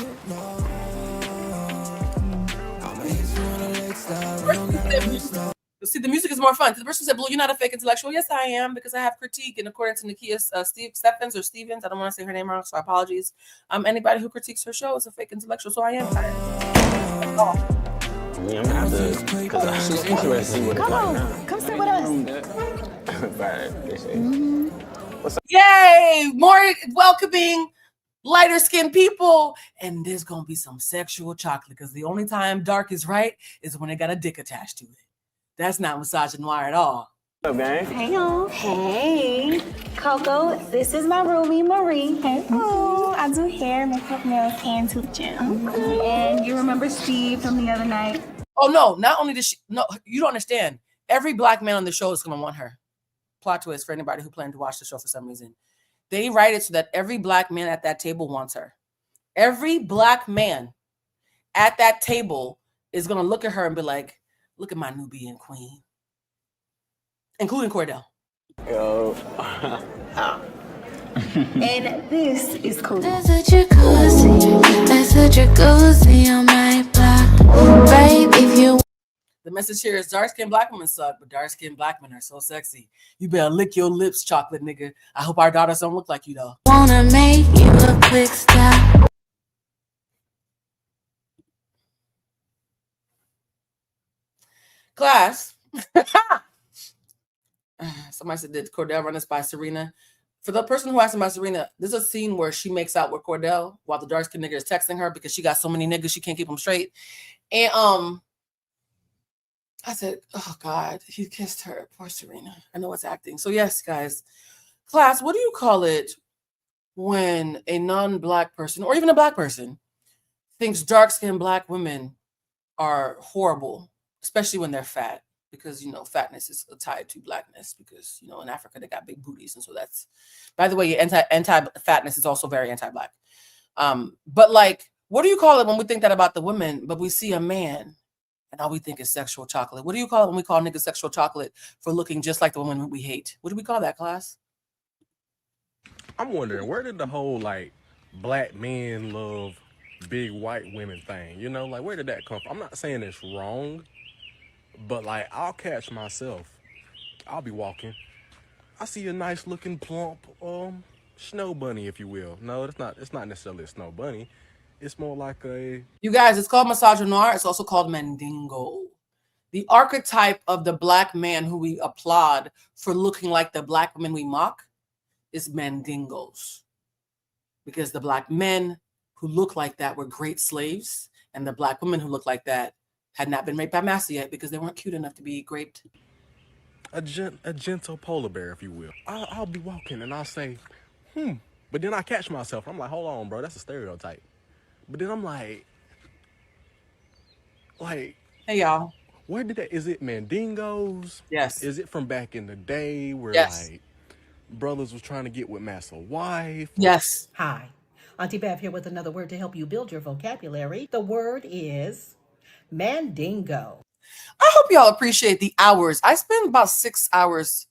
See, the music is more fun. The person said, Blue, you're not a fake intellectual. Yes, I am, because I have critique. And according to Nakia Stevens, I don't want to say her name wrong, so apologies. Anybody who critiques her show is a fake intellectual, so I am. Yeah, I'm gonna have to, because I'm interested to see what it's like now. Come sit with us. What's up? Yay! More welcoming, lighter skinned people. And there's going to be some sexual chocolate, because the only time dark is right is when it got a dick attached to it. That's not misogynoir at all. What's up, gang? Hey, y'all. Hey. Coco, this is my roomie, Marie. Hey. Oh, I do hair, makeup, nails, and to the gym. Okay. And you remember Steve from the other night? Oh, no. Not only does she... No, you don't understand. Every black man on the show is going to want her. Plot twist for anybody who planned to watch the show for some reason. They write it so that every black man at that table wants her. Every black man at that table is going to look at her and be like, look at my Nubian queen. Including Cordell. Yo. And this is cool. There's a jacuzzi on my block. Babe, if you The message here is dark-skinned black women suck, but dark-skinned black men are so sexy. You better lick your lips, chocolate nigga. I hope our daughters don't look like you, though. wanna make you a quick stop. Class. Somebody said, did Cordell run this by Serena? For the person who asked about Serena, there's a scene where she makes out with Cordell while the dark-skinned nigga is texting her because she got so many niggas she can't keep them straight. And I said, oh God, he kissed her. Poor Serena. I know it's acting. So yes, guys. Class, what do you call it when a non-black person or even a black person thinks dark-skinned black women are horrible, especially when they're fat? Because, you know, fatness is tied to blackness because, you know, in Africa, they got big booties. And so that's, by the way, anti-fatness is also very anti-black. But like, what do you call it when we think that about the women, but we see a man and all we think is sexual chocolate? What do you call it when we call niggas sexual chocolate for looking just like the women we hate? What do we call that, class? I'm wondering, where did the whole, like, black men love big white women thing, you know? Like, where did that come from? I'm not saying it's wrong, but, like, I'll catch myself. I'll be walking. I see a nice-looking, plump, snow bunny, if you will. No, it's not necessarily a snow bunny. It's more like a... You guys, it's called misogynoir. It's also called mandingo. The archetype of the black man who we applaud for looking like the black women we mock is mandingos. Because the black men who look like that were great slaves, and the black women who look like that had not been raped by massa yet because they weren't cute enough to be raped. A gentle polar bear, if you will. I'll be walking and I'll say, But then I catch myself. I'm like, hold on, bro, that's a stereotype. But then I'm like, hey, y'all. Where did that, is it mandingos? Yes. Is it from back in the day where, like, brothers was trying to get with massa wife? Yes. Hi, Auntie Bev here with another word to help you build your vocabulary. The word is mandingo. I hope y'all appreciate the hours. I spend about 6 hours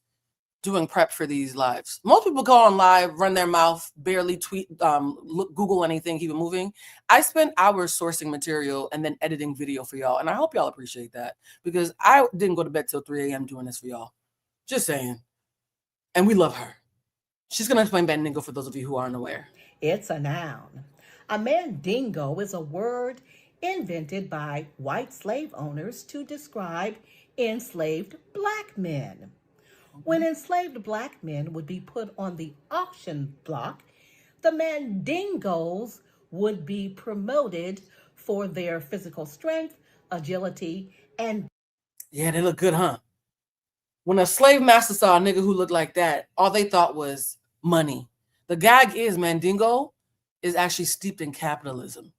doing prep for these lives. Most people go on live, run their mouth, barely tweet, Google anything, keep it moving. I spend hours sourcing material and then editing video for y'all. And I hope y'all appreciate that because I didn't go to bed till 3 a.m. doing this for y'all. Just saying. And we love her. She's going to explain mandingo for those of you who aren't aware. It's a noun. A mandingo is a word invented by white slave owners to describe enslaved black men. When enslaved black men would be put on the auction block, the mandingos would be promoted for their physical strength, agility, and... Yeah, they look good, huh? When a slave master saw a nigga who looked like that, all they thought was money. The gag is mandingo is actually steeped in capitalism.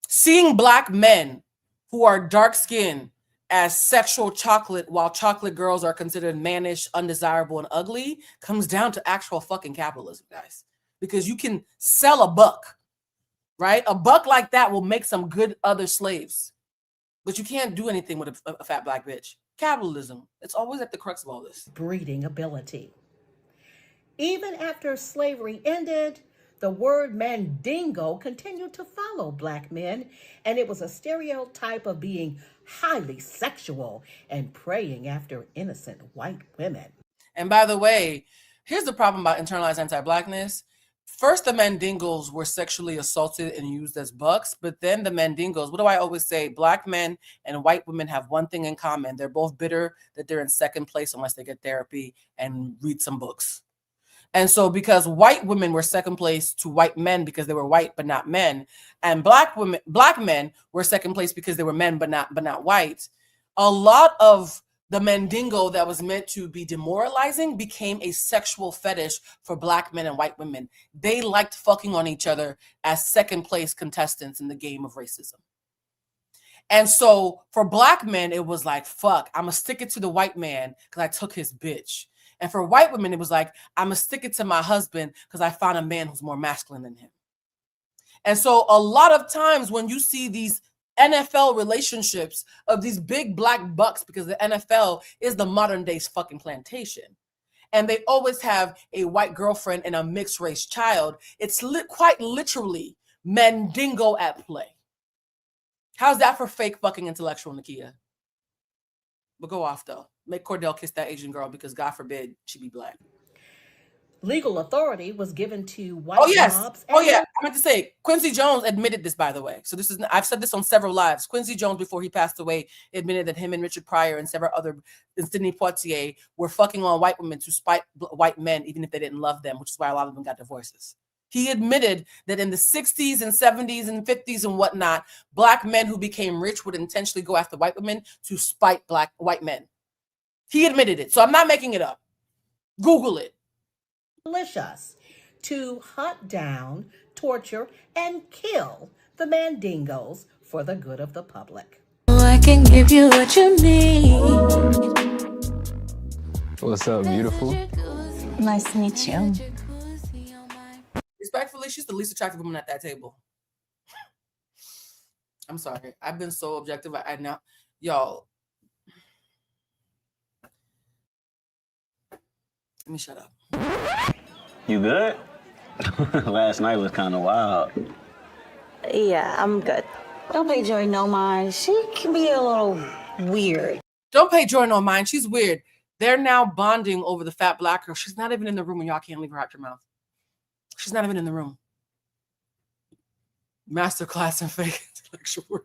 Seeing black men who are dark-skinned as sexual chocolate, while chocolate girls are considered mannish, undesirable, and ugly, comes down to actual fucking capitalism, guys. Because you can sell a buck, right? A buck like that will make some good other slaves. But you can't do anything with a fat black bitch. Capitalism. It's always at the crux of all this. Breeding ability. Even after slavery ended, the word mandingo continued to follow black men, and it was a stereotype of being highly sexual and preying after innocent white women. And by the way, here's the problem about internalized anti-blackness. First, the mandingos were sexually assaulted and used as bucks, but then the mandingos, what do I always say? Black men and white women have one thing in common. They're both bitter that they're in second place unless they get therapy and read some books. And so because white women were second place to white men because they were white but not men, and black men were second place because they were men but not white, a lot of the mandingo that was meant to be demoralizing became a sexual fetish for black men and white women. They liked fucking on each other as second place contestants in the game of racism. And so for black men, it was like, fuck, I'm gonna stick it to the white man because I took his bitch. And for white women, it was like, I'm gonna stick it to my husband because I found a man who's more masculine than him. And so a lot of times when you see these NFL relationships of these big black bucks, because the NFL is the modern day's fucking plantation, and they always have a white girlfriend and a mixed race child, it's quite literally mandingo at play. How's that for fake fucking intellectual, Nakia? But go off though. Make Cordell kiss that Asian girl because God forbid she be black. Legal authority was given to white mobs. Oh yeah, I meant to say Quincy Jones admitted this, by the way. So this is, I've said this on several lives. Quincy Jones, before he passed away, admitted that him and Richard Pryor and several other, and Sidney Poitier, were fucking on white women to spite white men, even if they didn't love them, which is why a lot of them got divorces. He admitted that in the 60s and 70s and 50s and whatnot, black men who became rich would intentionally go after white women to spite white men. He admitted it. So I'm not making it up. Google it. Militias to hunt down, torture, and kill the mandingos for the good of the public. I can give you what you need. What's up, beautiful? Nice to meet you. Respectfully, she's the least attractive woman at that table. I'm sorry. I've been so objective. I now, y'all. Let me shut up. You good? Last night was kind of wild. Yeah, I'm good. Don't pay Joy no mind. She can be a little weird. Don't pay Joy no mind. She's weird. They're now bonding over the fat black girl. She's not even in the room and y'all can't leave her out your mouth. She's not even in the room. Masterclass in fake intellectual.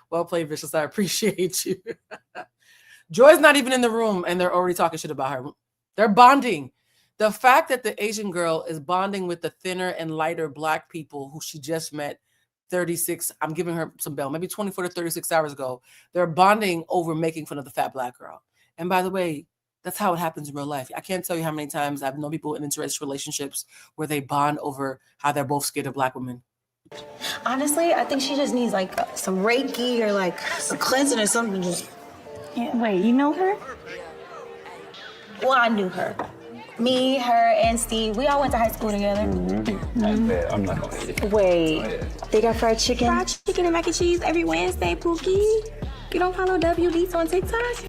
Well played, Vicious. I appreciate you. Joy's not even in the room and they're already talking shit about her. They're bonding. The fact that the Asian girl is bonding with the thinner and lighter black people who she just met 36, I'm giving her some bail, maybe 24 to 36 hours ago. They're bonding over making fun of the fat black girl. And by the way, that's how it happens in real life. I can't tell you how many times I've known people in interracial relationships where they bond over how they're both scared of black women. Honestly, I think she just needs like some Reiki or like some cleansing or something. Just Wait, you know her? Well, I knew her. Me, her, and Steve, we all went to high school together. I'm not gonna eat it. Wait, they got fried chicken? Fried chicken and mac and cheese every Wednesday, Pookie. You don't follow WDs on TikTok?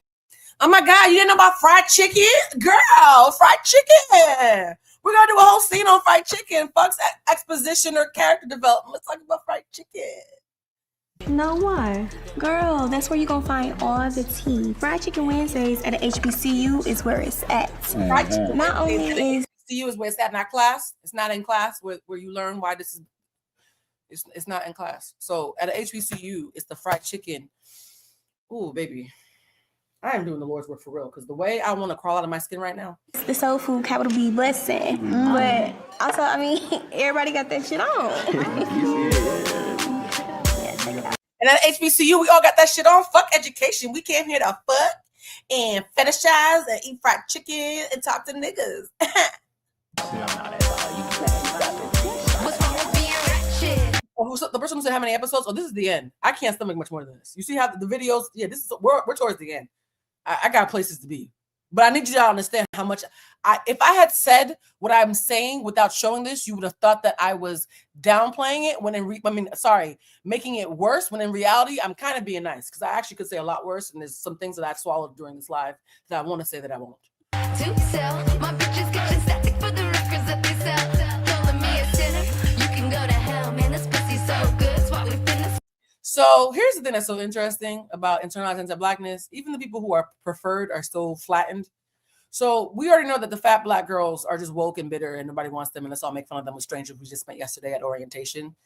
Oh my God, you didn't know about fried chicken? Girl, fried chicken. We're going to do a whole scene on fried chicken. Fuck's exposition or character development. Let's talk about fried chicken. No, why? Girl, that's where you're going to find all the tea. Fried Chicken Wednesdays at the HBCU is where it's at. Fried chicken. Not only is... HBCU is where it's at, not class. It's not in class where you learn why this is... It's not in class. So at a HBCU, it's the fried chicken. Ooh, baby. I am doing the Lord's work for real because the way I want to crawl out of my skin right now. It's the soul food, capital B blessing. But also, I mean, everybody got that shit on. And at HBCU, we all got that shit on. Fuck education. We came here to fuck and fetishize and eat fried chicken and talk to niggas. Oh, the person who said how many episodes? Oh, this is the end. I can't stomach much more than this. You see how the videos? Yeah, this is we're towards the end. I got places to be, but I need you to understand how much if I had said what I'm saying without showing this, you would have thought that I was downplaying it when making it worse. When in reality, I'm kind of being nice because I actually could say a lot worse. And there's some things that I've swallowed during this live that I want to say that I won't. To sell, my bitches get static for the records that they sell. Calling me a sinner, you can go to hell, man. This pussy so good, it's what we finna. So here's the thing that's so interesting about internalized anti-blackness. Even the people who are preferred are still flattened. So we already know that the fat black girls are just woke and bitter and nobody wants them and let's all make fun of them with strangers we just met yesterday at orientation.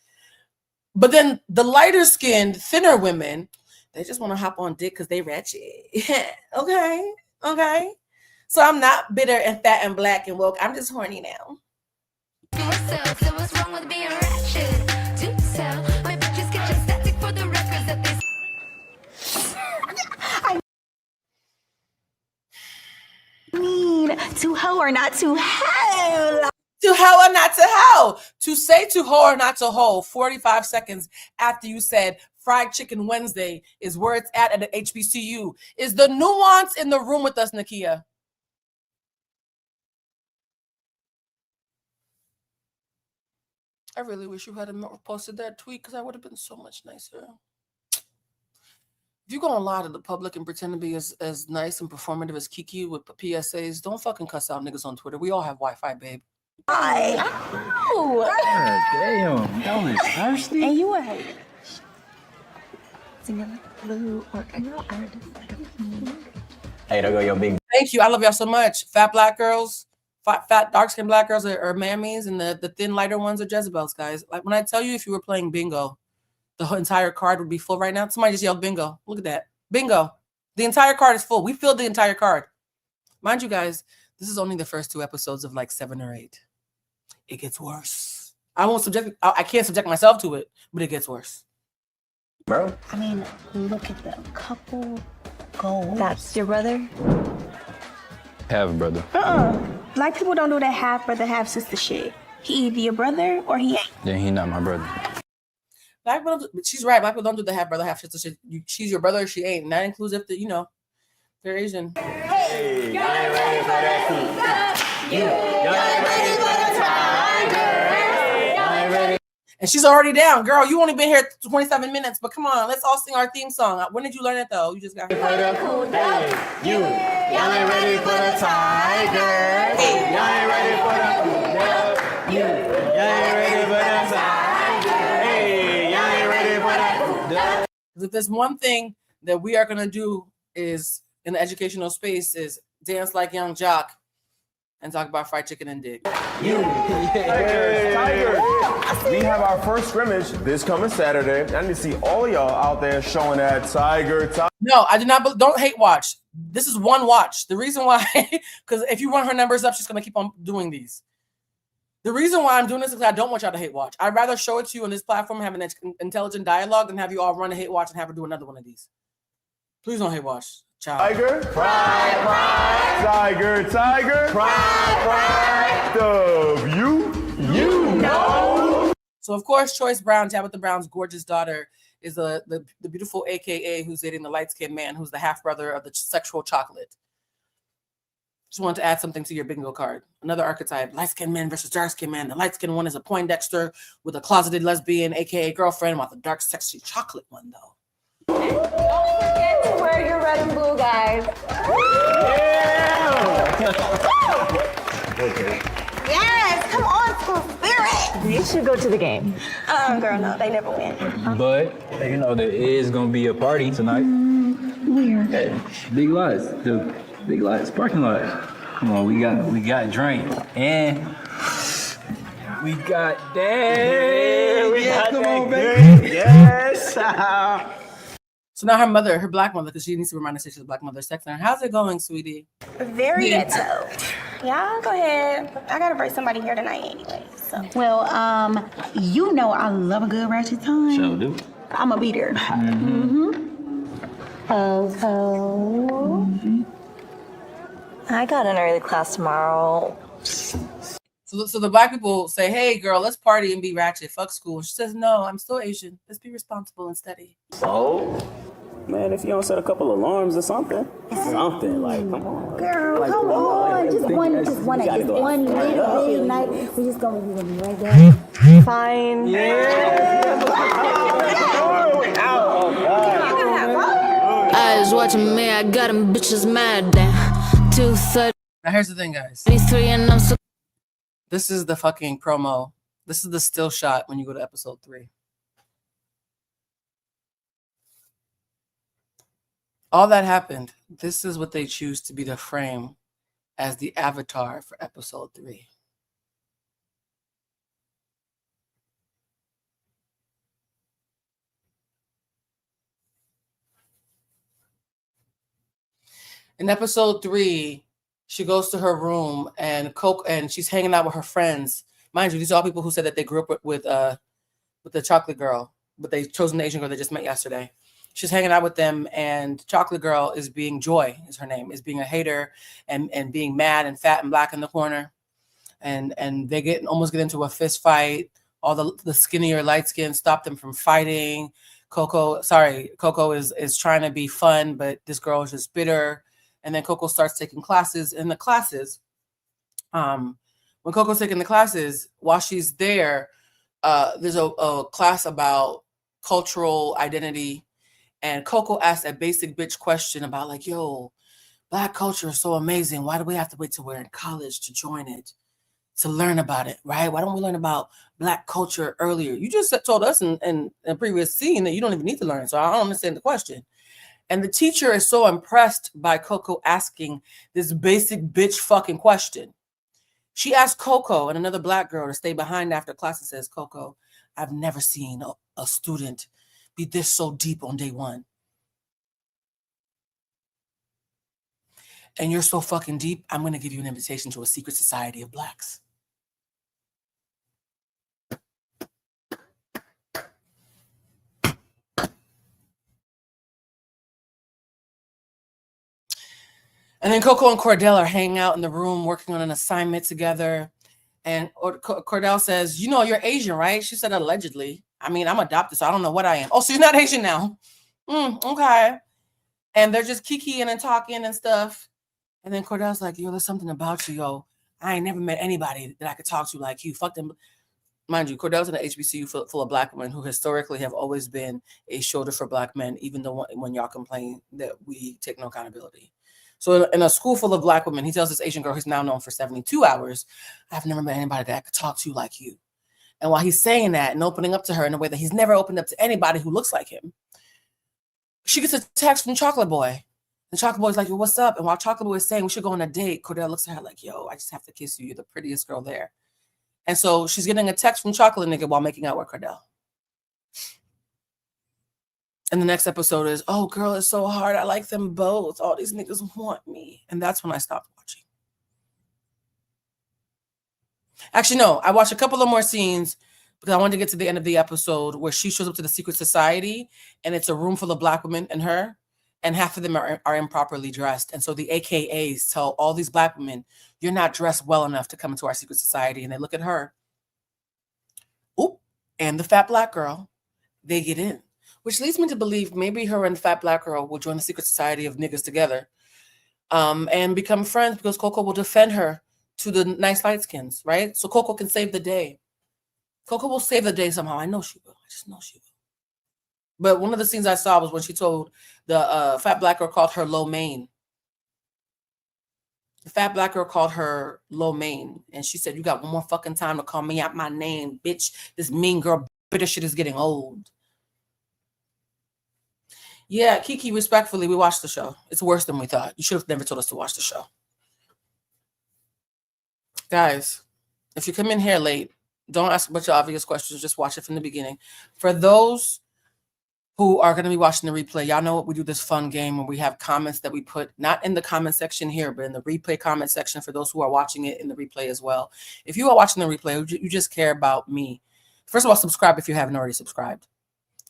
But then the lighter skinned, thinner women, they just want to hop on dick because they ratchet. Okay. So I'm not bitter and fat and black and woke. I'm just horny now. So what's wrong with being ratchet? To sell, my bitches get static for the records that they To hoe or not to hoe. To hoe or not to hoe. To say to hoe or not to hoe 45 seconds after you said Fried Chicken Wednesday is where it's at the HBCU is the nuance in the room with us, Nakia. I really wish you hadn't posted that tweet because I would have been so much nicer. If you're going to lie to the public and pretend to be as nice and performative as Kiki with PSAs, don't fucking cuss out niggas on Twitter. We all have Wi-Fi, babe. Damn, that was thirsty. And you a hater. Hey, there go your big. Thank you. I love y'all so much. Fat black girls, fat dark-skinned black girls are mammies, and the thin, lighter ones are Jezebels, guys. Like when I tell you if you were playing bingo, the entire card would be full right now. Somebody just yelled bingo. Look at that. Bingo. The entire card is full. We filled the entire card. Mind you, guys, this is only the first 2 episodes of like 7 or 8. It gets worse. I can't subject myself to it, but it gets worse. Bro. I mean, look at the couple goals. That's your brother? Half brother. Black people don't do that half brother, half sister shit. He either your brother or he ain't. Then he not my brother. Black people, she's right. Black people don't do the half brother, half sister shit. She's your brother, she ain't. And that includes if they're Asian. Hey, y'all ain't ready for that heat. Y'all ain't ready for the tiger. Y'all ain't ready. And she's already down. Girl, you only been here 27 minutes, but come on, let's all sing our theme song. When did you learn it though? You just got here. Y'all ain't ready for the tiger. Y'all ain't ready for the y'all ain't ready for the tiger. Hey, y'all ain't ready for the. If there's one thing that we are gonna do is in the educational space is dance like Young Jock and talk about fried chicken and dick. Tiger. We have our first scrimmage this coming Saturday. I need to see all of y'all out there showing that Tiger. No, I do not. Don't hate watch. This is one watch. The reason why, because if you run her numbers up, she's gonna keep on doing these. The reason why I'm doing this is because I don't want y'all to hate watch. I'd rather show it to you on this platform, have an intelligent dialogue, than have you all run a hate watch and have her do another one of these. Please don't hate watch. Child. Tiger. Pride. Tiger. Pride. The you know. So of course, Choice Brown, Tabitha Brown's gorgeous daughter, is the beautiful AKA who's dating the light-skinned man who's the half brother of the sexual chocolate. Just wanted to add something to your bingo card. Another archetype: light-skinned man versus dark-skinned man. The light-skinned one is a Poindexter with a closeted lesbian, AKA girlfriend, while the dark, sexy chocolate one though. Don't forget to wear your red and blue, guys. Okay. Yes, come on, school spirit. You should go to the game. Girl, no, they never win. But you know there is gonna be a party tonight. Where? Big Lots, the Big Lots parking lot. Come on, we got drink and we got that. Come on, baby. Yes. So now her black mother, because she needs to remind us that she's a black mother, texting her. How's it going, sweetie? Very ghetto. Y'all go ahead. I gotta bring somebody here tonight anyway. So. Well, you know I love a good ratchet time. Sure do. I'ma be there. I got an early class tomorrow. So the black people say, hey, girl, let's party and be ratchet. Fuck school. She says, no, I'm still Asian. Let's be responsible and steady. So, man, if you don't set a couple alarms or something, like, come on. Girl, Like, come on. Just one we gotta go. one little big night. We're gonna be right there. Fine. Eyes watching me, I got them bitches mad. Damn. 2:30. Now here's the thing, guys. 33 and I'm so. This is the fucking promo. This is the still shot when you go to episode 3. All that happened. This is what they choose to be the frame as the avatar for episode 3. In episode 3, she goes to her room and she's hanging out with her friends. Mind you, these are all people who said that they grew up with the chocolate girl, but they chose an Asian girl they just met yesterday. She's hanging out with them, and chocolate girl is being Joy, is her name, is being a hater and being mad and fat and black in the corner. And they almost get into a fist fight. All the skinnier light skin stop them from fighting. Coco is trying to be fun, but this girl is just bitter. And then Coco starts taking classes. In the classes, when Coco's taking the classes, while she's there, there's a class about cultural identity. And Coco asked a basic bitch question about like, yo, Black culture is so amazing. Why do we have to wait till we're in college to join it, to learn about it, right? Why don't we learn about Black culture earlier? You just told us in a previous scene that you don't even need to learn. So I don't understand the question. And the teacher is so impressed by Coco asking this basic bitch fucking question. She asked Coco and another Black girl to stay behind after class and says, Coco, I've never seen a student be this so deep on day one. And you're so fucking deep, I'm going to give you an invitation to a secret society of Blacks. And then Coco and Cordell are hanging out in the room working on an assignment together. And Cordell says, you know, you're Asian, right? She said, allegedly. I mean, I'm adopted, so I don't know what I am. Oh, so you're not Asian now. Okay. And they're just kikiing and talking and stuff. And then Cordell's like, yo, there's something about you, yo. I ain't never met anybody that I could talk to like you. Fuck them. Mind you, Cordell's in an HBCU full of Black women who historically have always been a shoulder for Black men, even though when y'all complain that we take no accountability. So in a school full of Black women, he tells this Asian girl who's now known for 72 hours, I've never met anybody that I could talk to like you. And while he's saying that and opening up to her in a way that he's never opened up to anybody who looks like him, she gets a text from Chocolate Boy. And Chocolate Boy's like, yo, what's up? And while Chocolate Boy is saying we should go on a date, Cordell looks at her like, yo, I just have to kiss you. You're the prettiest girl there. And so she's getting a text from Chocolate Nigga while making out with Cordell. And the next episode is, oh, girl, it's so hard. I like them both. All these niggas want me. And that's when I stopped watching. Actually, no, I watched a couple of more scenes because I wanted to get to the end of the episode where she shows up to the secret society and it's a room full of Black women and her, and half of them are improperly dressed. And so the AKAs tell all these Black women, you're not dressed well enough to come into our secret society. And they look at her. Oop, and the fat Black girl, they get in. Which leads me to believe maybe her and the fat Black girl will join the secret society of niggas together and become friends because Coco will defend her to the nice light skins, right? So Coco can save the day. Coco will save the day somehow. I know she will. I just know she will. But one of the scenes I saw was when she told the fat Black girl called her low main. The fat Black girl called her low main. And she said, you got one more fucking time to call me out my name, bitch. This mean girl bitter shit is getting old. Yeah, Kiki, respectfully, we watched the show. It's worse than we thought. You should have never told us to watch the show. Guys, if you come in here late, don't ask a bunch of obvious questions. Just watch it from the beginning. For those who are going to be watching the replay, y'all know what we do, this fun game where we have comments that we put, not in the comment section here, but in the replay comment section for those who are watching it in the replay as well. If you are watching the replay, you just care about me. First of all, subscribe if you haven't already subscribed.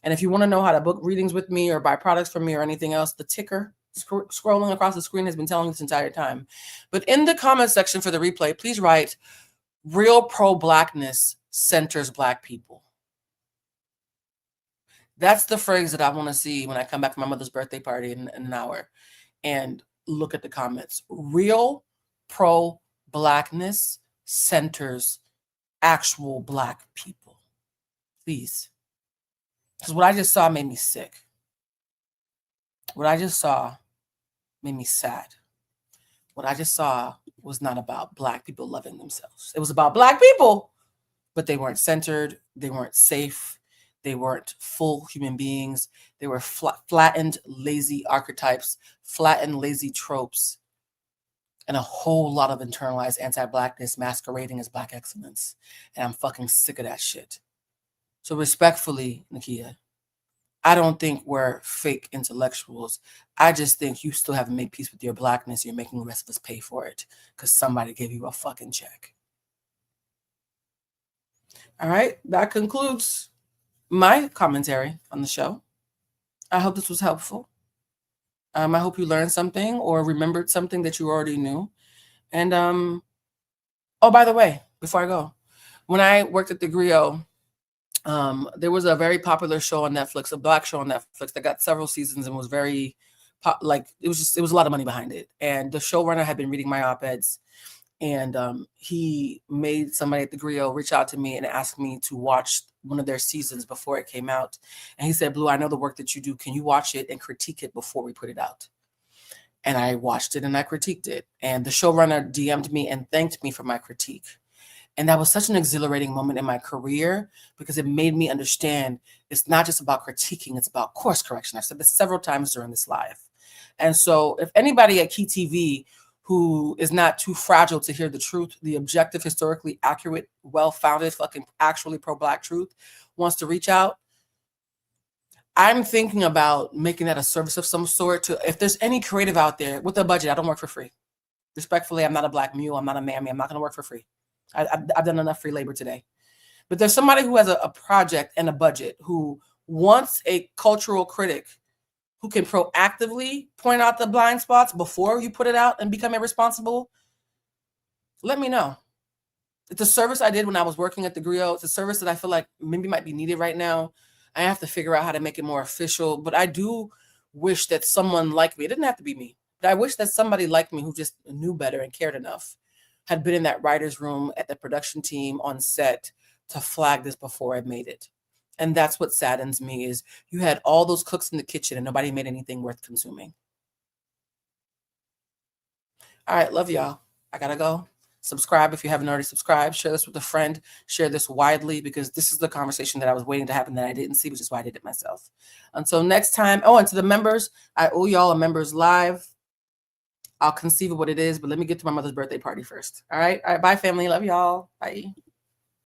And if you want to know how to book readings with me or buy products from me or anything else, the ticker scrolling across the screen has been telling me this entire time. But in the comment section for the replay, please write Real pro-Blackness centers Black people. That's the phrase that I want to see when I come back from my mother's birthday party in an hour and look at the comments. Real pro-Blackness centers actual Black people. Please. Because what I just saw made me sick. What I just saw made me sad. What I just saw was not about Black people loving themselves. It was about Black people, but they weren't centered. They weren't safe. They weren't full human beings. They were flattened, lazy archetypes, flattened, lazy tropes, and a whole lot of internalized anti-Blackness masquerading as Black excellence. And I'm fucking sick of that shit. So respectfully, Nakia, I don't think we're fake intellectuals. I just think you still haven't made peace with your Blackness. You're making the rest of us pay for it because somebody gave you a fucking check. All right, that concludes my commentary on the show. I hope this was helpful. I hope you learned something or remembered something that you already knew. And oh, by the way, before I go, when I worked at the Griot, there was a very popular show on Netflix, a Black show on Netflix that got several seasons and was very it was a lot of money behind it. And the showrunner had been reading my op-eds, and he made somebody at the Griot reach out to me and ask me to watch one of their seasons before it came out. And he said, Blue, I know the work that you do. Can you watch it and critique it before we put it out? And I watched it and I critiqued it. And the showrunner DM'd me and thanked me for my critique. And that was such an exhilarating moment in my career because it made me understand it's not just about critiquing, it's about course correction. I've said this several times during this live. And so if anybody at KeyTV who is not too fragile to hear the truth, the objective, historically accurate, well-founded, fucking actually pro-Black truth, wants to reach out, I'm thinking about making that a service of some sort. To if there's any creative out there with a budget, I don't work for free. Respectfully, I'm not a Black mule. I'm not a mammy. I'm not going to work for free. I've done enough free labor today. But there's somebody who has a project and a budget who wants a cultural critic who can proactively point out the blind spots before you put it out and become irresponsible. Let me know. It's a service I did when I was working at the Griot. It's a service that I feel like maybe might be needed right now. I have to figure out how to make it more official. But I do wish that someone like me, it didn't have to be me, but I wish that somebody like me who just knew better and cared enough had been in that writer's room at the production team on set to flag this before I made it. And that's what saddens me is you had all those cooks in the kitchen and nobody made anything worth consuming. All right, love y'all. I gotta go. Subscribe if you haven't already subscribed. Share this with a friend. Share this widely because this is the conversation that I was waiting to happen that I didn't see, which is why I did it myself. Until next time. Oh, and to the members, I owe y'all a members live. I'll conceive of what it is, but let me get to my mother's birthday party first. All right. All right. Bye, family. Love y'all. Bye.